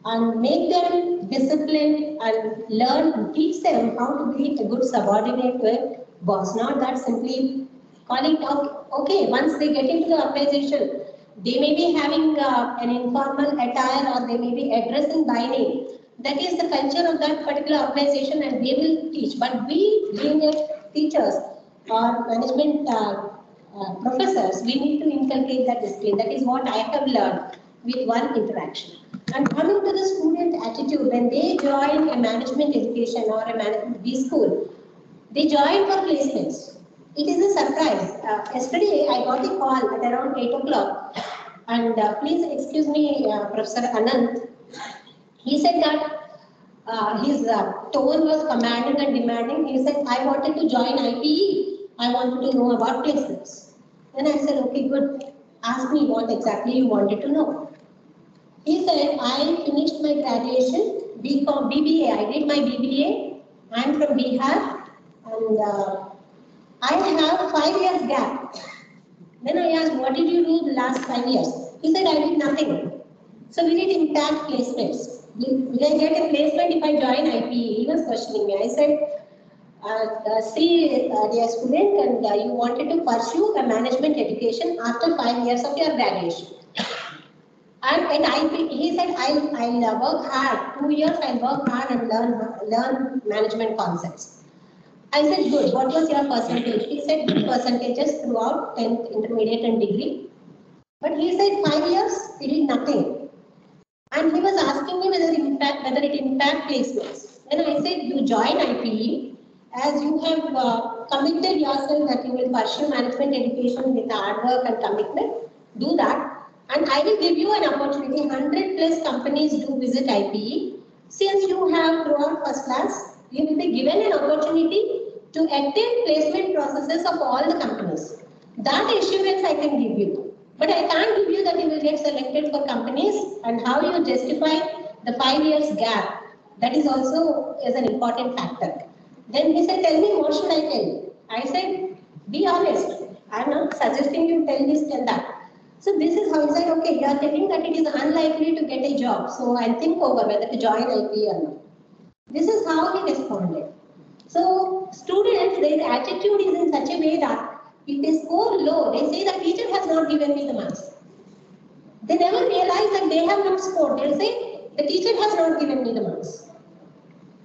and make them disciplined and learn, teach them how to be a good subordinate to a boss. Not that simply calling out, okay, once they get into the organization, they may be having an informal attire or they may be addressing by name. That is the culture of that particular organization and they will teach. But we, being teachers or management professors, we need to inculcate that discipline. That is what I have learned with one interaction. And coming to the student attitude, when they join a management education or a management B school, they join for placements. It is a surprise. Yesterday, I got a call at around 8 o'clock. And please excuse me, Professor Anand. He said that his tone was commanding and demanding. He said, I wanted to join IPE. I wanted to know about placements. Then I said, okay, good. Ask me what exactly you wanted to know. He said, I finished my graduation, BBA. I did my BBA. I'm from Bihar. And I have 5 years gap. Then I asked, what did you do the last 5 years? He said, I did nothing. So will it impact placements? Will I get a placement if I join IPE? He was questioning me. I said, see, dear student, and you wanted to pursue a management education after 5 years of your graduation. And IPE, he said, I'll work hard. 2 years I'll work hard and learn management concepts. I said, good. What was your percentage? He said, good percentages throughout 10th, intermediate and degree. But he said 5 years, he did nothing. And he was asking me whether it impact placements. Then I said, you join IPE as you have committed yourself that you will pursue management education with hard work and commitment. Do that. And I will give you an opportunity. 100 plus companies do visit IPE. Since you have throughout first class, you will be given an opportunity to attend placement processes of all the companies. That assurance I can give you. But I can't give you that you will get selected for companies and how you justify the 5 years gap. That is also an important factor. Then he said, tell me, what should I tell you? I said, be honest. I am not suggesting you tell this, tell that. So this is how he said, okay, you are telling that it is unlikely to get a job. So I'll think over whether to join IPE or not. This is how he responded. So students, their attitude is in such a way that if they score low, they say the teacher has not given me the marks. They never realize that they have not scored. They'll say the teacher has not given me the marks.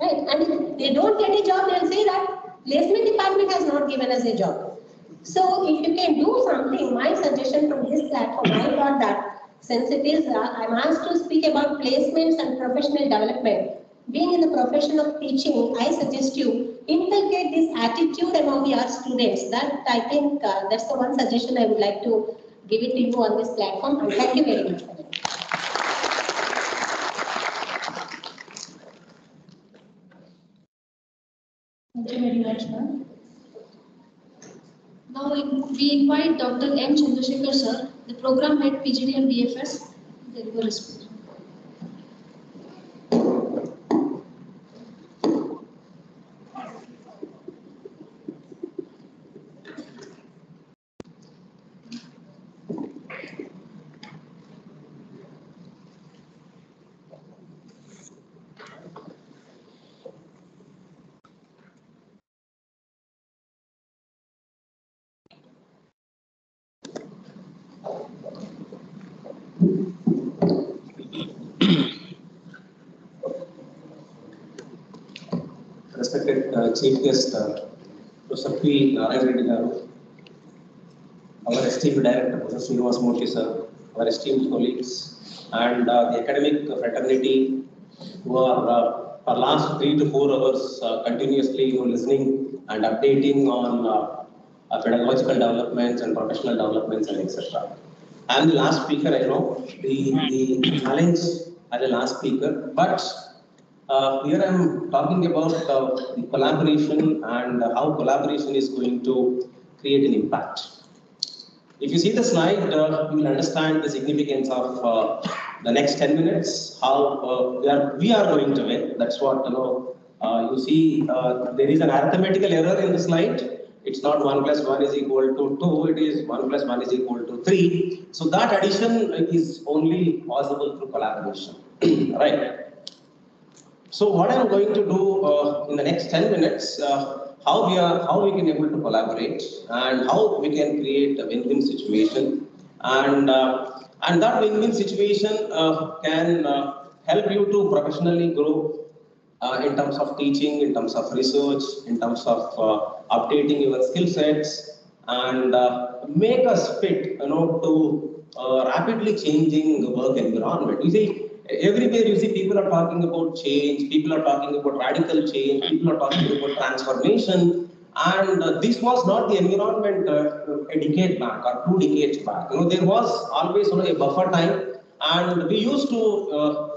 Right? And if they don't get a job, they'll say that placement department has not given us a job. So if you can do something, my suggestion from this platform, I thought that since it is, I'm asked to speak about placements and professional development. Being in the profession of teaching, I suggest you inculcate this attitude among your students. That I think that's the one suggestion I would like to give it to you on this platform. And thank you very much for that. Thank you very much, ma'am. Now we invite Dr. M. Chandrasekhar sir, the program head PGDM BFS, to deliver a speech. Respected Chief Guest, Professor P. Narayan Reddy Garu, our esteemed Director, Professor Srinivas Murthy sir, our esteemed colleagues, and the academic fraternity who are for last 3 to 4 hours continuously listening and updating on pedagogical developments and professional developments and etc. I am the last speaker, I know, the challenge as the last speaker, but here I am talking about the collaboration and how collaboration is going to create an impact. If you see the slide, you will understand the significance of the next 10 minutes, how we are going to win. That's what you see. There is an arithmetical error in the slide. It's not 1 plus 1 is equal to 2, it is 1 plus 1 is equal to 3. So that addition is only possible through collaboration, right? So what I'm going to do in the next 10 minutes, how we can able to collaborate and how we can create a win-win situation, and that win-win situation can help you to professionally grow in terms of teaching, in terms of research, in terms of updating your skill sets, and make us fit, to rapidly changing work environment. You see, Everywhere you see people are talking about change, people are talking about radical change, people are talking about transformation. And this was not the environment a decade back or 2 decades back. There was always a buffer time, and we used to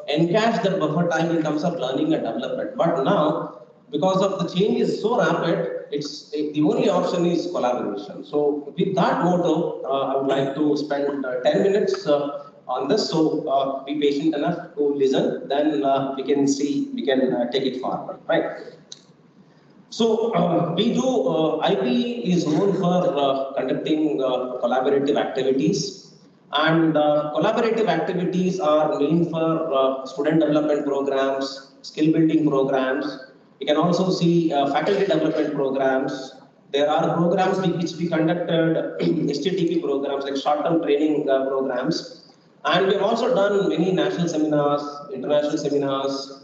encash that buffer time in terms of learning and development. But now, because of the change is so rapid, it's the only option is collaboration. So with that motto, I would like to spend 10 minutes on this. So be patient enough to listen. Then we can take it forward, right? So we do, IPE is known for conducting collaborative activities, and collaborative activities are meant for student development programs, skill building programs. You can also see faculty development programs. There are programs which we conducted, STTP programs like short-term training programs. And we have also done many national seminars, international seminars,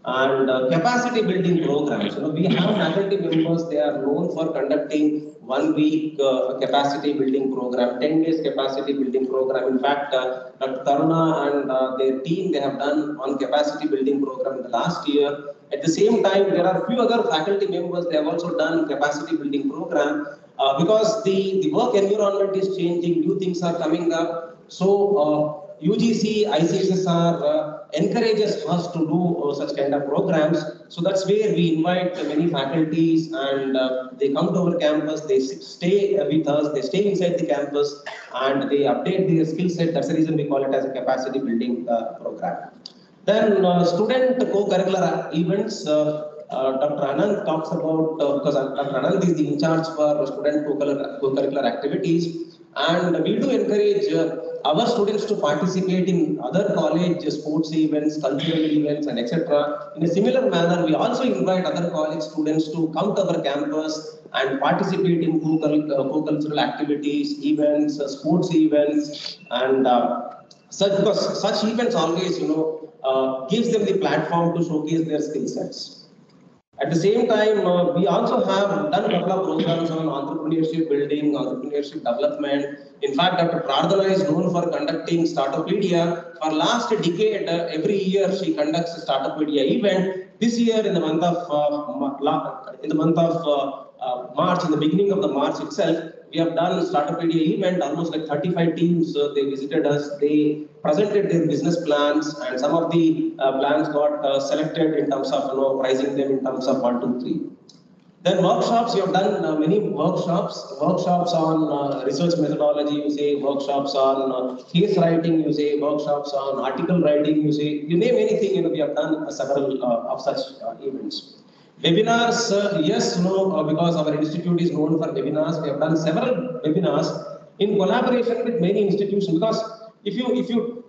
and capacity building programs. We have faculty members, they are known for conducting 1 week capacity building program, 10 days capacity building program. In fact, Dr. Taruna and their team, they have done one capacity building program in the last year. At the same time, there are few other faculty members, they have also done capacity building program because the work environment is changing, new things are coming up. So UGC, ICSSR encourages us to do such kind of programs. So that's where we invite many faculties, and they come to our campus, they stay with us, they stay inside the campus, and they update their skill set. That's the reason we call it as a capacity building program. Then student co-curricular events, Dr. Anand talks about, because Dr. Anand is the in charge for student co-curricular activities, and we do encourage our students to participate in other college sports events, cultural events, and etc. In a similar manner, we also invite other college students to come to our campus and participate in co-cultural activities, events, sports events, and such events always, gives them the platform to showcase their skill sets. At the same time, we also have done a couple of programs on entrepreneurship building, entrepreneurship development. In fact, Dr. Prardhana is known for conducting Startupedia. For last decade, every year she conducts a Startupedia event. This year, in the month of March, in the beginning of the March itself, we have done Startupedia event. Almost like 35 teams, they visited us. They presented their business plans, and some of the plans got selected in terms of pricing them in terms of 1, 2, 3. Then workshops, we have done many workshops on research methodology, you say, workshops on case writing, you say, workshops on article writing, you say, you name anything, we have done several of such events. Webinars, yes, because our institute is known for webinars, we have done several webinars in collaboration with many institutions. Because if you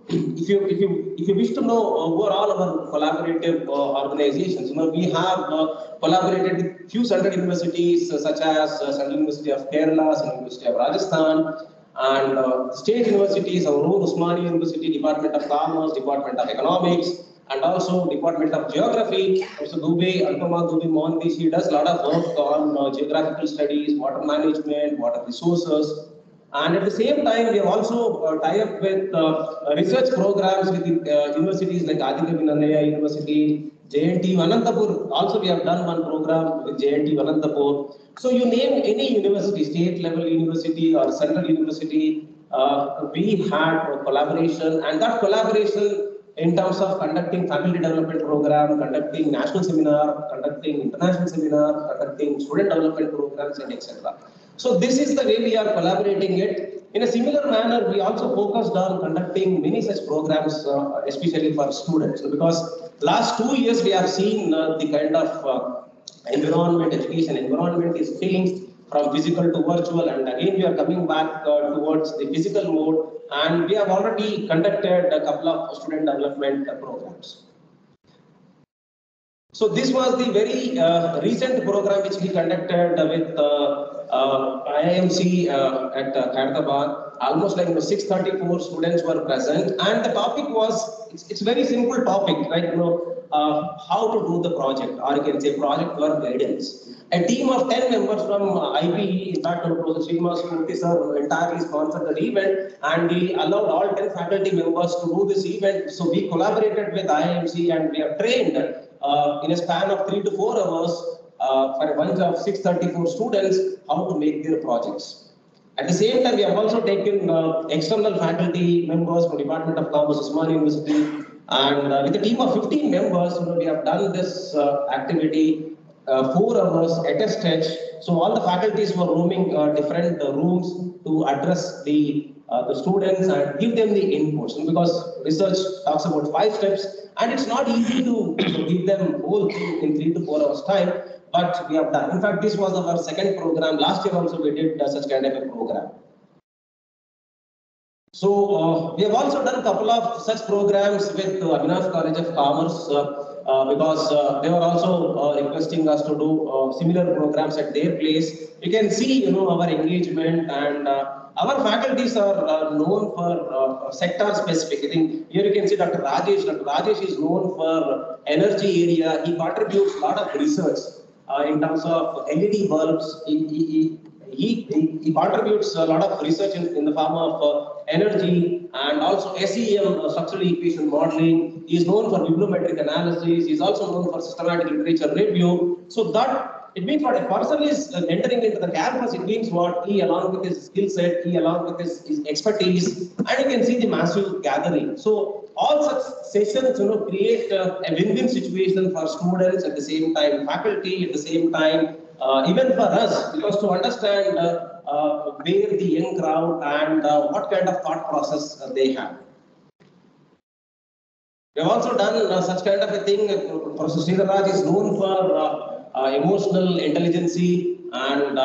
wish to know who are all our collaborative organizations, we have collaborated with few central universities such as Central University of Kerala, Central University of Rajasthan, and state universities, our own Usmania University, Department of Commerce, Department of Economics, and also Department of Geography. So Dubey, Alpama Dubey Mohanty, she does a lot of work on geographical studies, water management, water resources. And at the same time, we have also tied up with research programs with universities like Aditya Vinaya University, JNTU Anantapur. Also, we have done one program with JNTU Anantapur. So you name any university, state level university or central university, we had a collaboration, and that collaboration in terms of conducting faculty development program, conducting national seminar, conducting international seminar, conducting student development programs, and etc. So this is the way we are collaborating it. In a similar manner, we also focused on conducting many such programs, especially for students. Because last 2 years, we have seen the kind of environment, education environment is changed from physical to virtual, and again we are coming back towards the physical mode, and we have already conducted a couple of student development programs. So this was the very recent program which we conducted with IIMC at Hyderabad. almost like 634 students were present, and the topic was, it's very simple topic, right? How to do the project, or you can say project work guidance. A team of 10 members from IPE, in fact, Professor Srinivas Murthy sir entirely sponsored the event, and we allowed all 10 faculty members to do this event. So we collaborated with IIMC, and we have trained in a span of 3 to 4 hours for a bunch of 634 students how to make their projects. At the same time, we have also taken external faculty members from Department of Commerce, Osmania University, and with a team of 15 members, we have done this activity 4 hours at a stretch. So all the faculties were roaming different rooms to address the students and give them the inputs. Because research talks about 5 steps, and it's not easy to give them whole thing in 3 to 4 hours time. But we have done. In fact, this was our second program. Last year also we did such kind of a program. So we have also done a couple of such programs with Avinash College of Commerce because they were also requesting us to do similar programs at their place. You can see, our engagement, and our faculties are known for sector specific. I think here you can see Dr. Rajesh. Dr. Rajesh is known for energy area. He contributes a lot of research in terms of LED bulbs. He contributes a lot of research in the form of energy, and also SEM, structural equation modeling. He is known for bibliometric analysis. He is also known for systematic literature review. So that it means what a person is entering into the campus, it means what he, along with his skill set, he along with his expertise, and you can see the massive gathering. So all such sessions, create a win-win situation for students, at the same time faculty, at the same time even for us, because to understand where the young crowd and what kind of thought process they have. We have also done such kind of a thing. Professor Sridharaj is known for emotional intelligence, and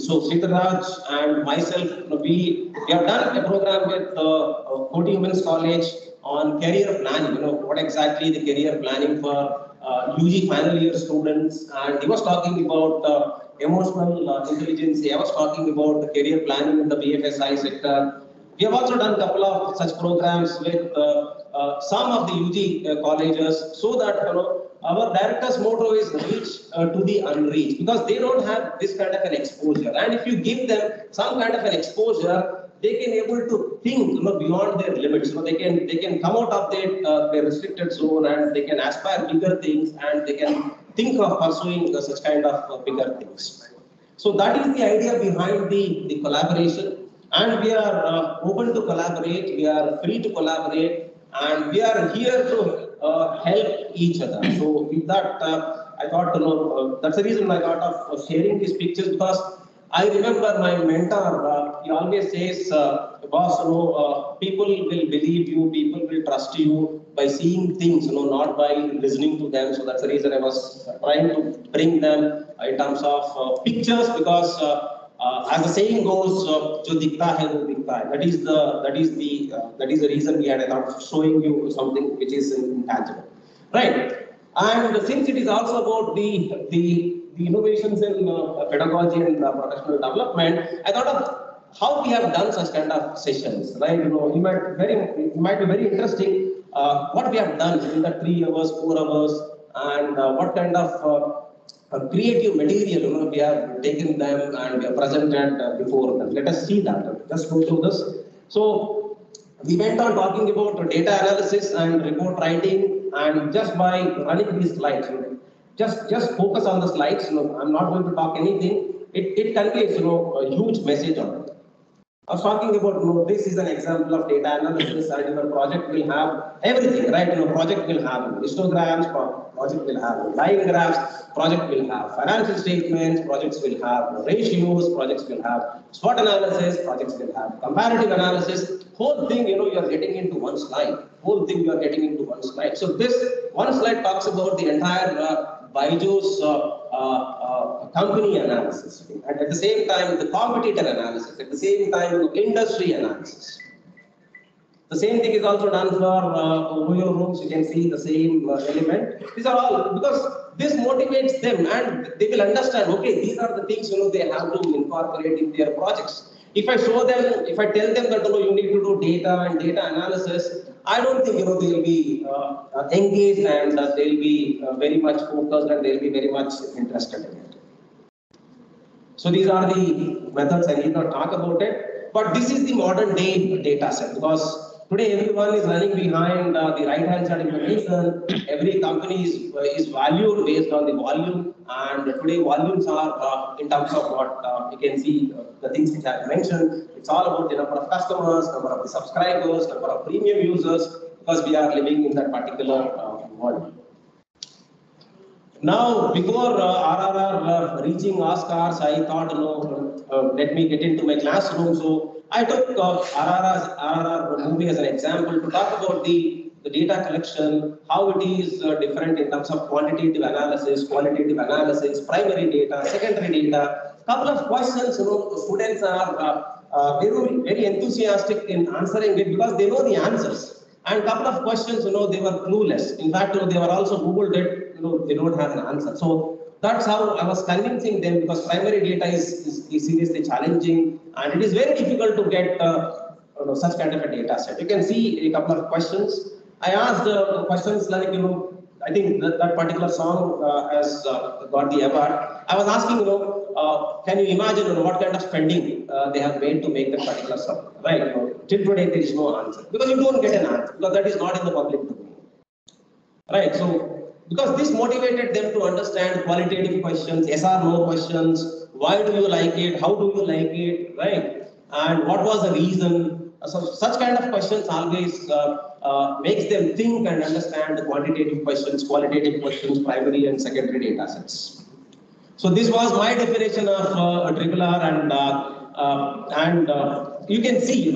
so Sridharaj and myself, we have done a program with Koti Women's College on career planning. What exactly the career planning for UG final year students, and he was talking about emotional intelligence. I was talking about the career planning in the BFSI sector. We have also done a couple of such programs with some of the UG colleges, so that our director's motto is reach to the unreached, because they don't have this kind of an exposure. And if you give them some kind of an exposure, they can able to think beyond their limits. They can come out of their restricted zone, and they can aspire bigger things, and they can think of pursuing such kind of bigger things. So that is the idea behind the collaboration, and we are open to collaborate. We are free to collaborate, and we are here to help each other. So with that, I thought that's the reason I thought of sharing these pictures, because I remember my mentor, he always says, boss, people will believe you, people will trust you by seeing things, not by listening to them. So that's the reason I was trying to bring them in terms of pictures, because as the saying goes, "Jo dikhta hai wo dikhta hai." That is the reason we had, I thought, showing you something which is intangible, right? And since it is also about the innovations in pedagogy and professional development, I thought of how we have done such kind of sessions, right? It might be very interesting what we have done in the 3 hours, 4 hours, and what kind of creative material we have taken them and we have presented before them. Let us see that. Just go through this. So we went on talking about data analysis and report writing, and just by running these slides, just focus on the slides. I'm not going to talk anything. It conveys a huge message on it. I was talking about this is an example of data analysis, and your project will have everything, right? Project will have histograms, project will have line graphs, project will have financial statements, projects will have ratios, projects will have SWOT analysis, projects will have comparative analysis. Whole thing, you are getting into one slide. Whole thing you are getting into one slide. So this one slide talks about the entire Byju's company analysis, and at the same time the competitor analysis, at the same time industry analysis. The same thing is also done for OYO rooms. You can see the same element. These are all because this motivates them, and they will understand, okay, these are the things they have to incorporate in their projects. If I show them, if I tell them that you need to do data and data analysis, I don't think they'll be engaged and they'll be very much focused and they'll be very much interested in it. So these are the methods. I need not talk about it, but this is the modern day data set, because today everyone is running behind the right hand side information. Every company is valued based on the volume, and today volumes are in terms of what you can see the things which I have mentioned. It's all about the number of customers, number of the subscribers, number of premium users, because we are living in that particular world. Now, before RRR reaching Oscars, I thought, let me get into my classroom. So I took RRR movie as an example to talk about the data collection, how it is different in terms of quantitative analysis, qualitative analysis, primary data, secondary data. Couple of questions, students are very enthusiastic in answering it because they know the answers. And couple of questions, they were clueless. In fact, they were also Googled it. They don't have an answer. So that's how I was convincing them, because primary data is seriously challenging, and it is very difficult to get such kind of a data set. You can see a couple of questions. I asked questions like, I think that particular song has got the award. I was asking, can you imagine what kind of spending they have made to make that particular song, right? Till today there is no answer, because you don't get an answer, because that is not in the public domain, right? So because this motivated them to understand qualitative questions, yes or no questions, why do you like it, how do you like it, right? And what was the reason? So such kind of questions always makes them think and understand the quantitative questions, qualitative questions, primary and secondary data sets. So this was my definition of RRR, and you can see,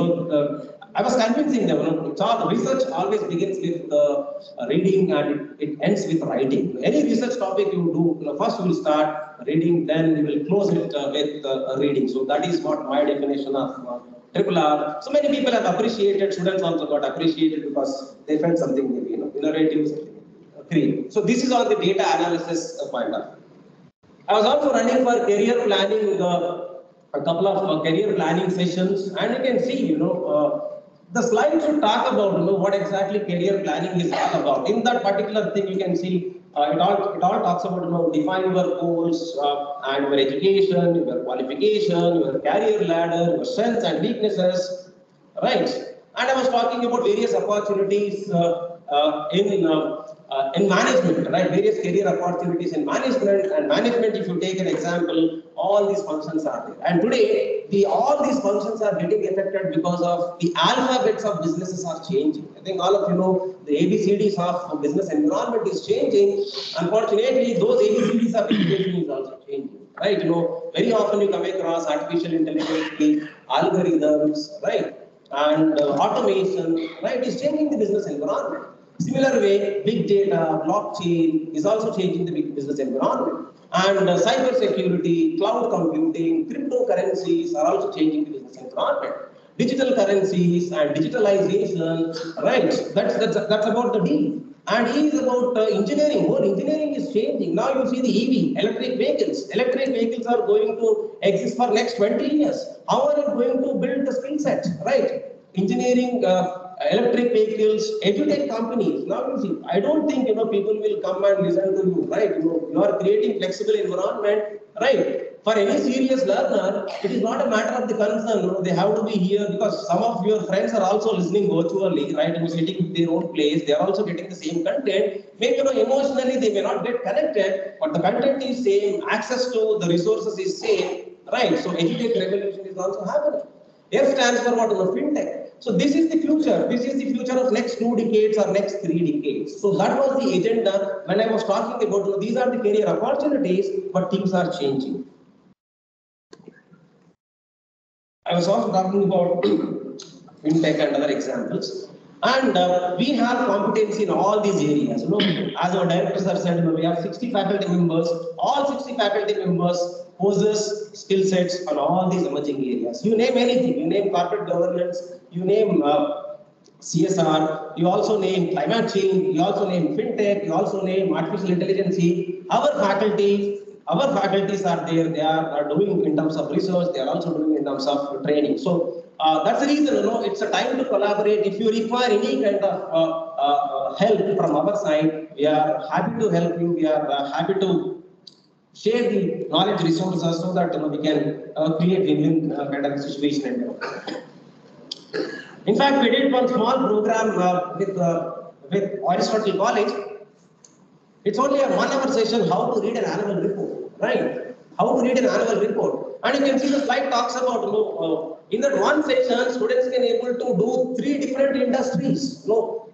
I was convincing them, it's all, research always begins with reading and it ends with writing. Any research topic you do, first you will start reading, then you will close it with reading. So that is what my definition of RRR. So many people have appreciated, students also got appreciated because they felt something maybe, innovative, something creative. So this is all the data analysis point of view. I was also running for career planning, a couple of career planning sessions, and you can see, the slide should talk about, what exactly career planning is all about. In that particular thing, you can see it all talks about, define your goals and your education, your qualification, your career ladder, your strengths and weaknesses, right? And I was talking about various opportunities in management, right? Various career opportunities in management. And management, if you take an example, all these functions are there. And today, all these functions are getting affected because of the alphabets of businesses are changing. I think all of you know the ABCDs of business environment is changing. Unfortunately, those ABCDs of education is also changing. Right? Very often you come across artificial intelligence, algorithms, right? And automation, right, is changing the business environment. Similar way, big data, blockchain is also changing the business environment. And cyber security, cloud computing, cryptocurrencies are also changing the business environment. Digital currencies and digitalization, right, that's about the D. And E is about engineering. Whole engineering is changing. Now you see the EV, electric vehicles. Electric vehicles are going to exist for next 20 years. How are you going to build the skill set, right? Engineering, electric vehicles, edutech companies. Now you see, I don't think people will come and listen to you, right? You are creating flexible environment, right? For any serious learner, it is not a matter of the concern. They have to be here because some of your friends are also listening virtually, right? Sitting in their own place, they are also getting the same content. Maybe emotionally they may not get connected, but the content is same, access to the resources is same, right? So edutech revolution is also happening. F stands for what? FinTech. So this is the future. This is the future of next 2 decades or next 3 decades. So that was the agenda when I was talking about these are the career opportunities, but things are changing. I was also talking about FinTech and other examples. And we have competency in all these areas. As our directors have said, we have 60 faculty members. All 60 faculty members possess skill sets on all these emerging areas. You name anything. You name corporate governance. You name CSR. You also name climate change. You also name FinTech. You also name artificial intelligence. Our faculty our faculties are there, they are doing in terms of research, they are also doing in terms of training. So that's the reason, it's a time to collaborate. If you require any kind of help from our side, we are happy to help you. We are happy to share the knowledge resources so that we can create win-win kind of situation. In fact, we did one small program with Aristotle College. It's only a 1 hour session, how to read an annual report, right? How to read an annual report. And you can see the slide talks about, in that one session, students can able to do 3 different industries.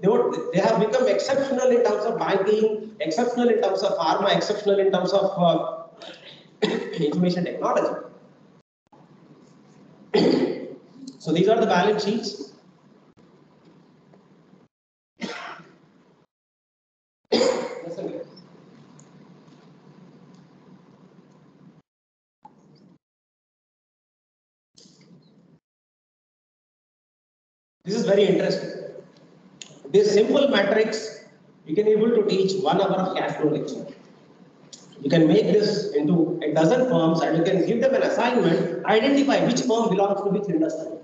They have become exceptional in terms of banking, exceptional in terms of pharma, exceptional in terms of information technology. So these are the balance sheets. This is very interesting. This simple matrix, you can able to teach 1 hour of cash flow lecture. You can make this into a dozen firms and you can give them an assignment, identify which firm belongs to which industry.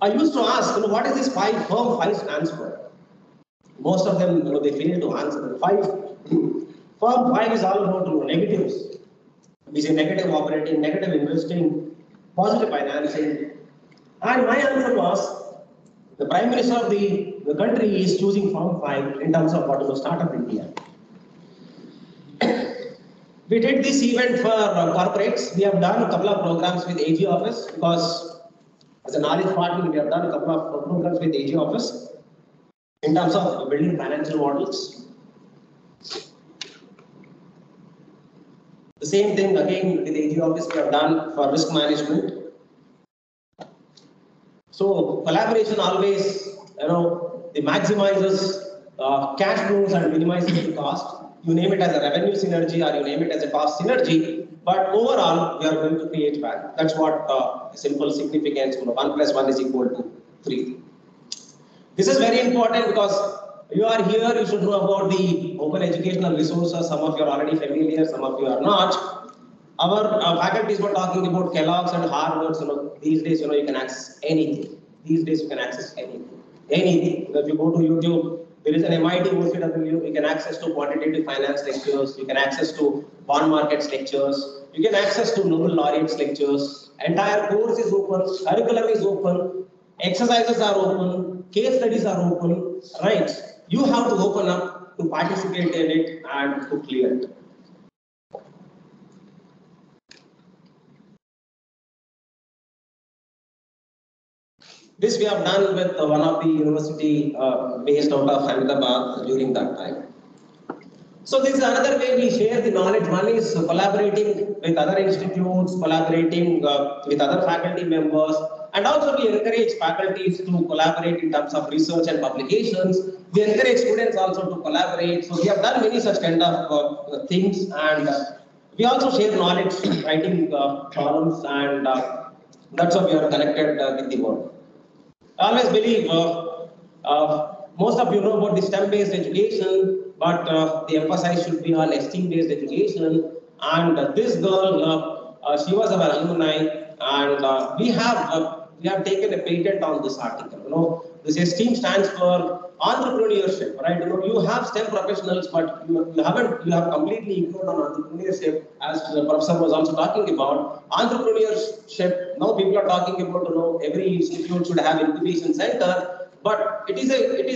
I used to ask, what is this firm 5 stands for? Most of them, they fail to answer. Firm 5 is all about negatives. We say negative operating, negative investing, positive financing. And my answer was, the Prime Minister of the country is choosing Firm 5 in terms of what is the Startup India. We did this event for corporates. We have done a couple of programs with AG office because as a knowledge partner, we have done a couple of programs with AG office in terms of building financial models. The same thing again with AG office we have done for risk management. So collaboration always, it maximizes cash flows and minimizes the cost. You name it as a revenue synergy or you name it as a cost synergy, but overall we are going to create value. That's what simple significance, 1 plus 1 is equal to 3. This is very important because you are here, you should know about the open educational resources. Some of you are already familiar, some of you are not. Our faculties were talking about Kellogg's and Harvard's. These days, you can access anything. These days, you can access anything. Anything. If you go to YouTube, there is an MIT OCW. You can access to quantitative finance lectures. You can access to bond markets lectures. You can access to Nobel laureates lectures. Entire course is open. Curriculum is open. Exercises are open. Case studies are open. Right? You have to open up to participate in it and to clear it. This we have done with one of the university based out of Hyderabad during that time. So this is another way we share the knowledge. One is collaborating with other institutes, collaborating with other faculty members, and also we encourage faculties to collaborate in terms of research and publications. We encourage students also to collaborate. So we have done many such kind of things, and we also share knowledge, writing columns, and that's how we are connected with the world. I always believe, most of you know about the STEM-based education, but the emphasis should be on STEAM-based education. And this girl, she was our alumni, and we have taken a patent on this article. This STEAM stands for entrepreneurship, right? You have STEM professionals, but you have completely ignored on entrepreneurship, as the professor was also talking about. Entrepreneurship, now people are talking about, every institute should have incubation center, but it is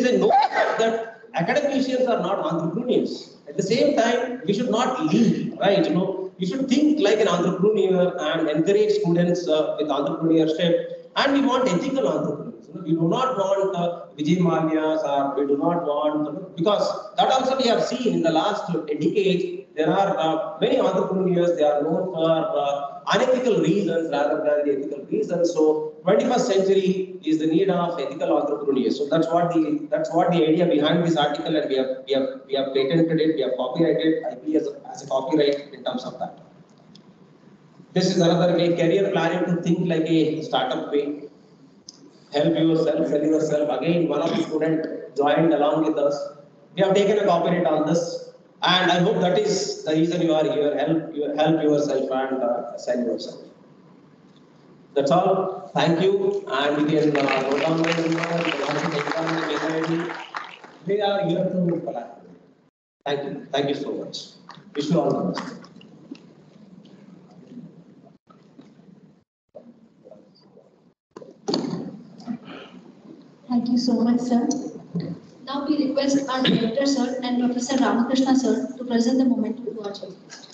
a no that academicians are not entrepreneurs. At the same time, we should not lead, right? We should think like an entrepreneur and encourage students with entrepreneurship. And we want ethical entrepreneurs. We do not want Vijay Malias, or we do not want, because that also we have seen in the last decade, there are many entrepreneurs, they are known for unethical reasons rather than the ethical reasons. So 21st century is the need of ethical entrepreneurs. So that's what the idea behind this article, and we have patented it, we have copyrighted IPE as a copyright in terms of that. This is another way, career planning, to think like a startup way. Help yourself, sell yourself. Again, one of the students joined along with us. We have taken a copyright on this. And I hope that is the reason you are here. Help yourself and assign yourself. That's all. Thank you. And you can note down my number. You can also take down my mail ID. We are here to collaborate. Thank you. Thank you so much. Wish you all the best. Thank you so much, sir. Now we request our director sir and Professor Ramakrishna sir to present the moment to our chief guest.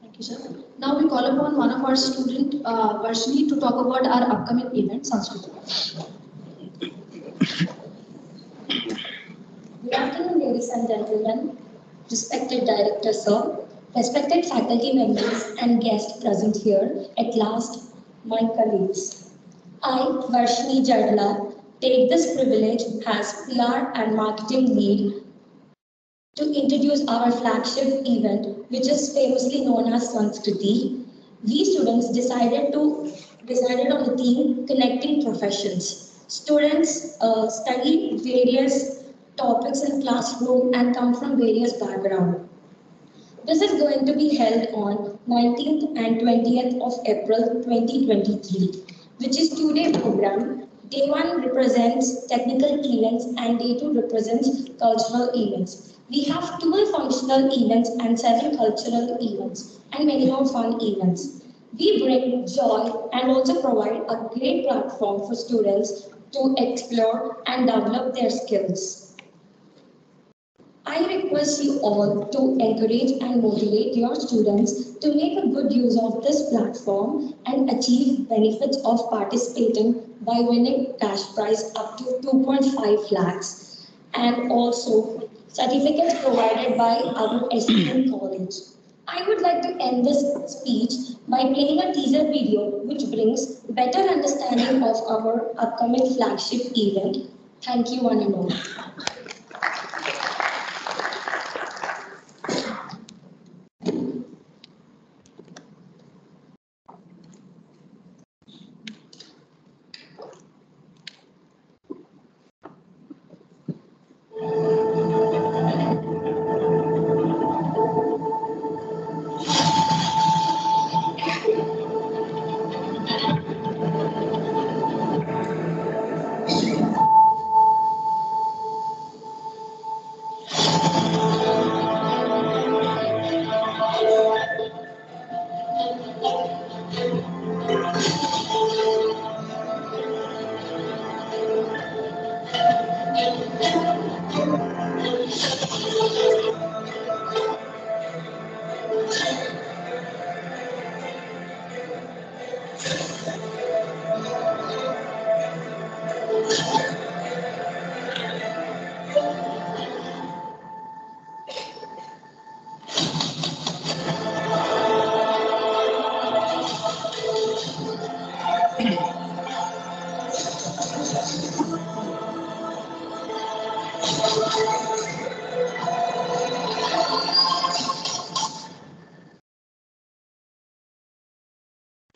Thank you, sir. Now we call upon one of our student, Varshini, to talk about our upcoming event, Sanskrit. Good afternoon, ladies and gentlemen, respected director sir, respected faculty members and guests present here, at last, my colleagues. I, Varshini Jadla, take this privilege as PR and marketing lead to introduce our flagship event, which is famously known as Sanskriti. We students decided on the theme connecting professions. Students study various topics in classroom and come from various backgrounds. This is going to be held on 19th and 20th of April 2023, which is two-day program. Day 1 represents technical events and Day 2 represents cultural events. We have 12 functional events and 7 cultural events and many more fun events. We bring joy and also provide a great platform for students to explore and develop their skills. I request you all to encourage and motivate your students to make a good use of this platform and achieve benefits of participating by winning cash prize up to 2.5 lakhs and also certificates provided by our SPM college. I would like to end this speech by playing a teaser video which brings better understanding of our upcoming flagship event. Thank you one and all.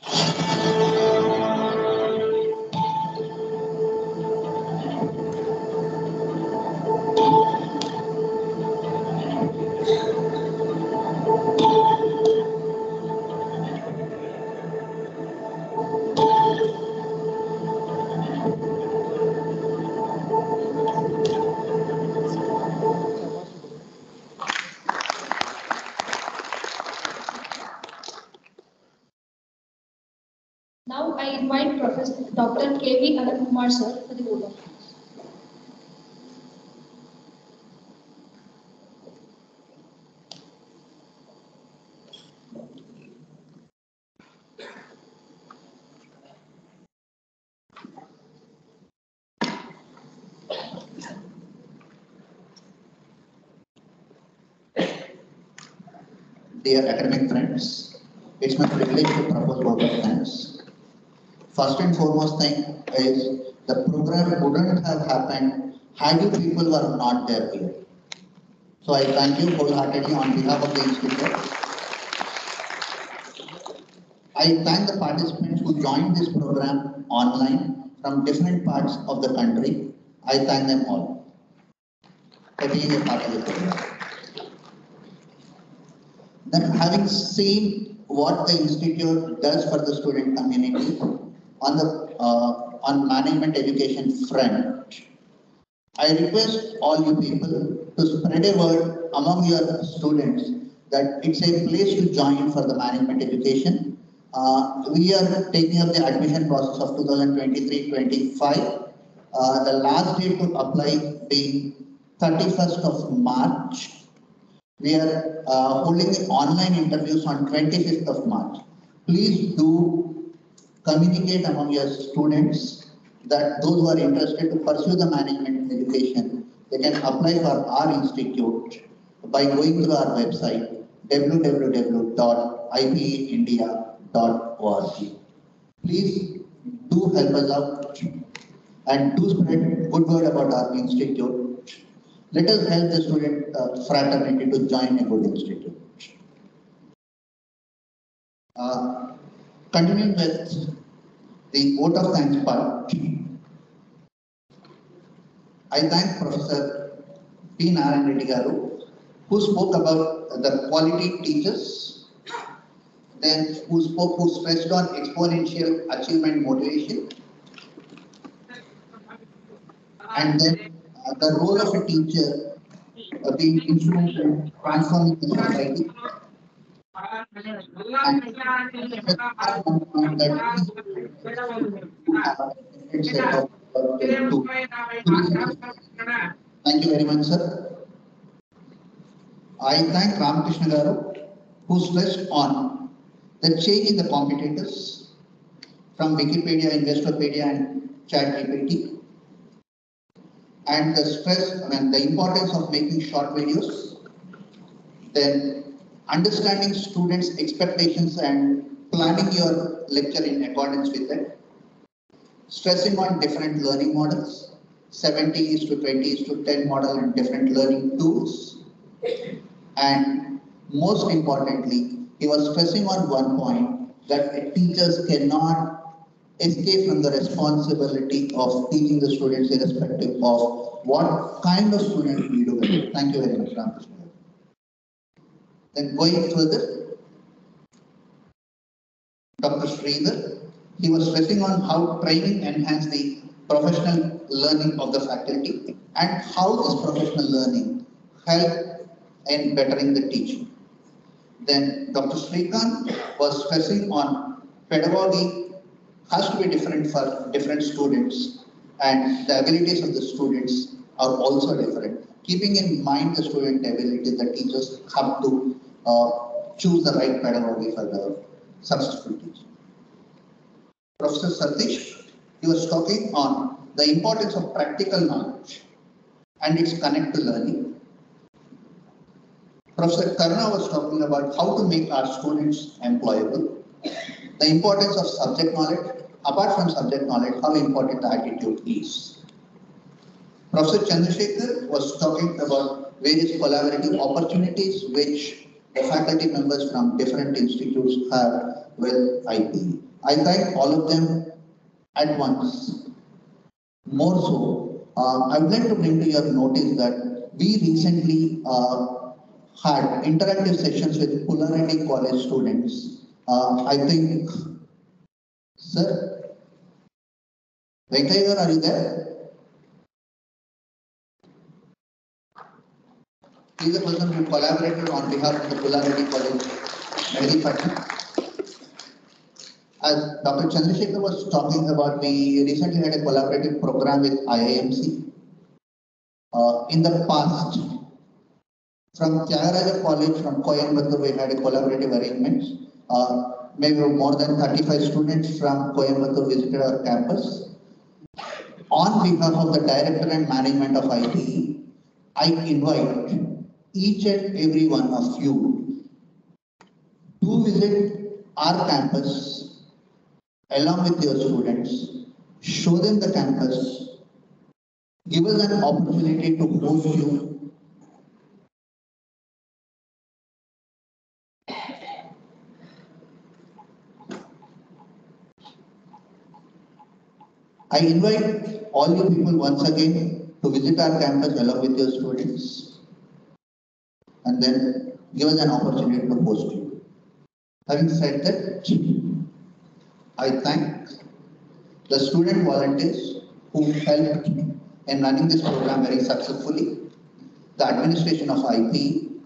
Now I invite Professor Dr. K.V. Anand Kumar sir for the vote of thanks. Dear academic friends, it's my privilege to propose vote of thanks. First and foremost thing is the program wouldn't have happened had you people were not there here. So I thank you wholeheartedly on behalf of the institute. I thank the participants who joined this program online from different parts of the country. I thank them all for being a part of the program. Then having seen what the institute does for the student community on management education front, I request all you people to spread a word among your students that it's a place to join for the management education. We are taking up the admission process of 2023-25. The last date to apply being 31st of March. We are holding online interviews on 25th of March. Please do communicate among your students that those who are interested to pursue the management education, they can apply for our institute by going to our website www.ipeindia.org. Please do help us out and do spread good word about our institute. Let us help the student fraternity to join a good institute. Continuing with the vote of thanks part, I thank Professor P. Narayan Reddy Garu, who spoke about the quality teachers, then who stressed on exponential achievement motivation, and then the role of a teacher being instrumental in transforming the society. And thank you very much, sir. I thank Ramakrishna Garu, who stressed on the change in the competitors from Wikipedia, Investopedia, and ChatGPT, and the importance of making short videos, then understanding students' expectations and planning your lecture in accordance with it, stressing on different learning models, 70:20:10 model and different learning tools, and most importantly, he was stressing on one point that teachers cannot escape from the responsibility of teaching the students irrespective of what kind of student we do. Thank you very much, Ramakrishna. Then going further, Dr. Sridhar, he was stressing on how training enhances the professional learning of the faculty and how this professional learning help in bettering the teaching. Then Dr. Srikanth was stressing on pedagogy has to be different for different students and the abilities of the students are also different. Keeping in mind the student ability, the teachers have to choose the right pedagogy for the successful teaching. Professor Satish, he was talking on the importance of practical knowledge and its connect to learning. Professor Karna was talking about how to make our students employable, the importance of subject knowledge. Apart from subject knowledge, how important the attitude is. Professor Chandrasekhar was talking about various collaborative opportunities which the faculty members from different institutes have with IPE. I thank all of them at once. More so, I would like to bring to your notice that we recently had interactive sessions with Polarity College students. I think, sir, Venkaya, are you there? He is the person who collaborated on behalf of the Polarity College Medical Partner. As Dr. Chandrasekhar was talking about, we recently had a collaborative program with IIMC. In the past, from Tyagaraja College from Coimbatore, we had a collaborative arrangement. Maybe more than 35 students from Coimbatore visited our campus. On behalf of the director and management of IPE, I invite each and every one of you to visit our campus along with your students, show them the campus, give us an opportunity to host you. I invite all you people once again to visit our campus along with your students and then give us an opportunity to host you. Having said that, I thank the student volunteers who helped in running this program very successfully, the administration of IPE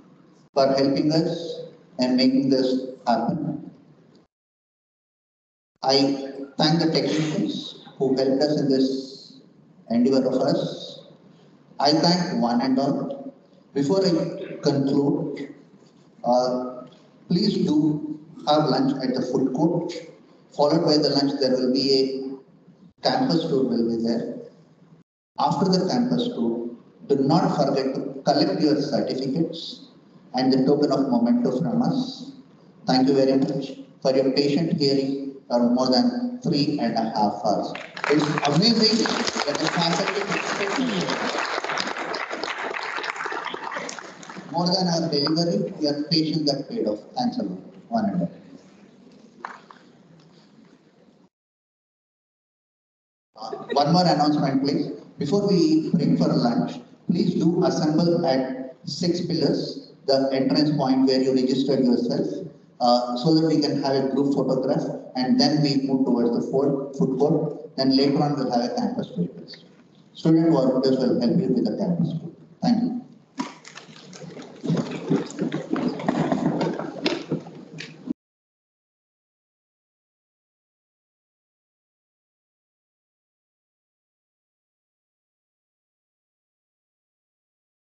for helping us and making this happen. I thank the technicians who helped us in this endeavor of us. I thank one and all. Before I conclude, please do have lunch at the food court. Followed by the lunch, there will be a campus tour will be there. After the campus tour, do not forget to collect your certificates and the token of memento from us. Thank you very much for your patient hearing for more than 3.5 hours. It's amazing that the faculty more than our delivery, your patience that paid off. Thanks a lot. One and all. One more announcement, please. Before we break for lunch, please do assemble at 6 pillars, the entrance point where you registered yourself, so that we can have a group photograph, and then we move towards the food court. Then later on, we'll have a campus tour. Student volunteers will help you with the campus tour. Thank you.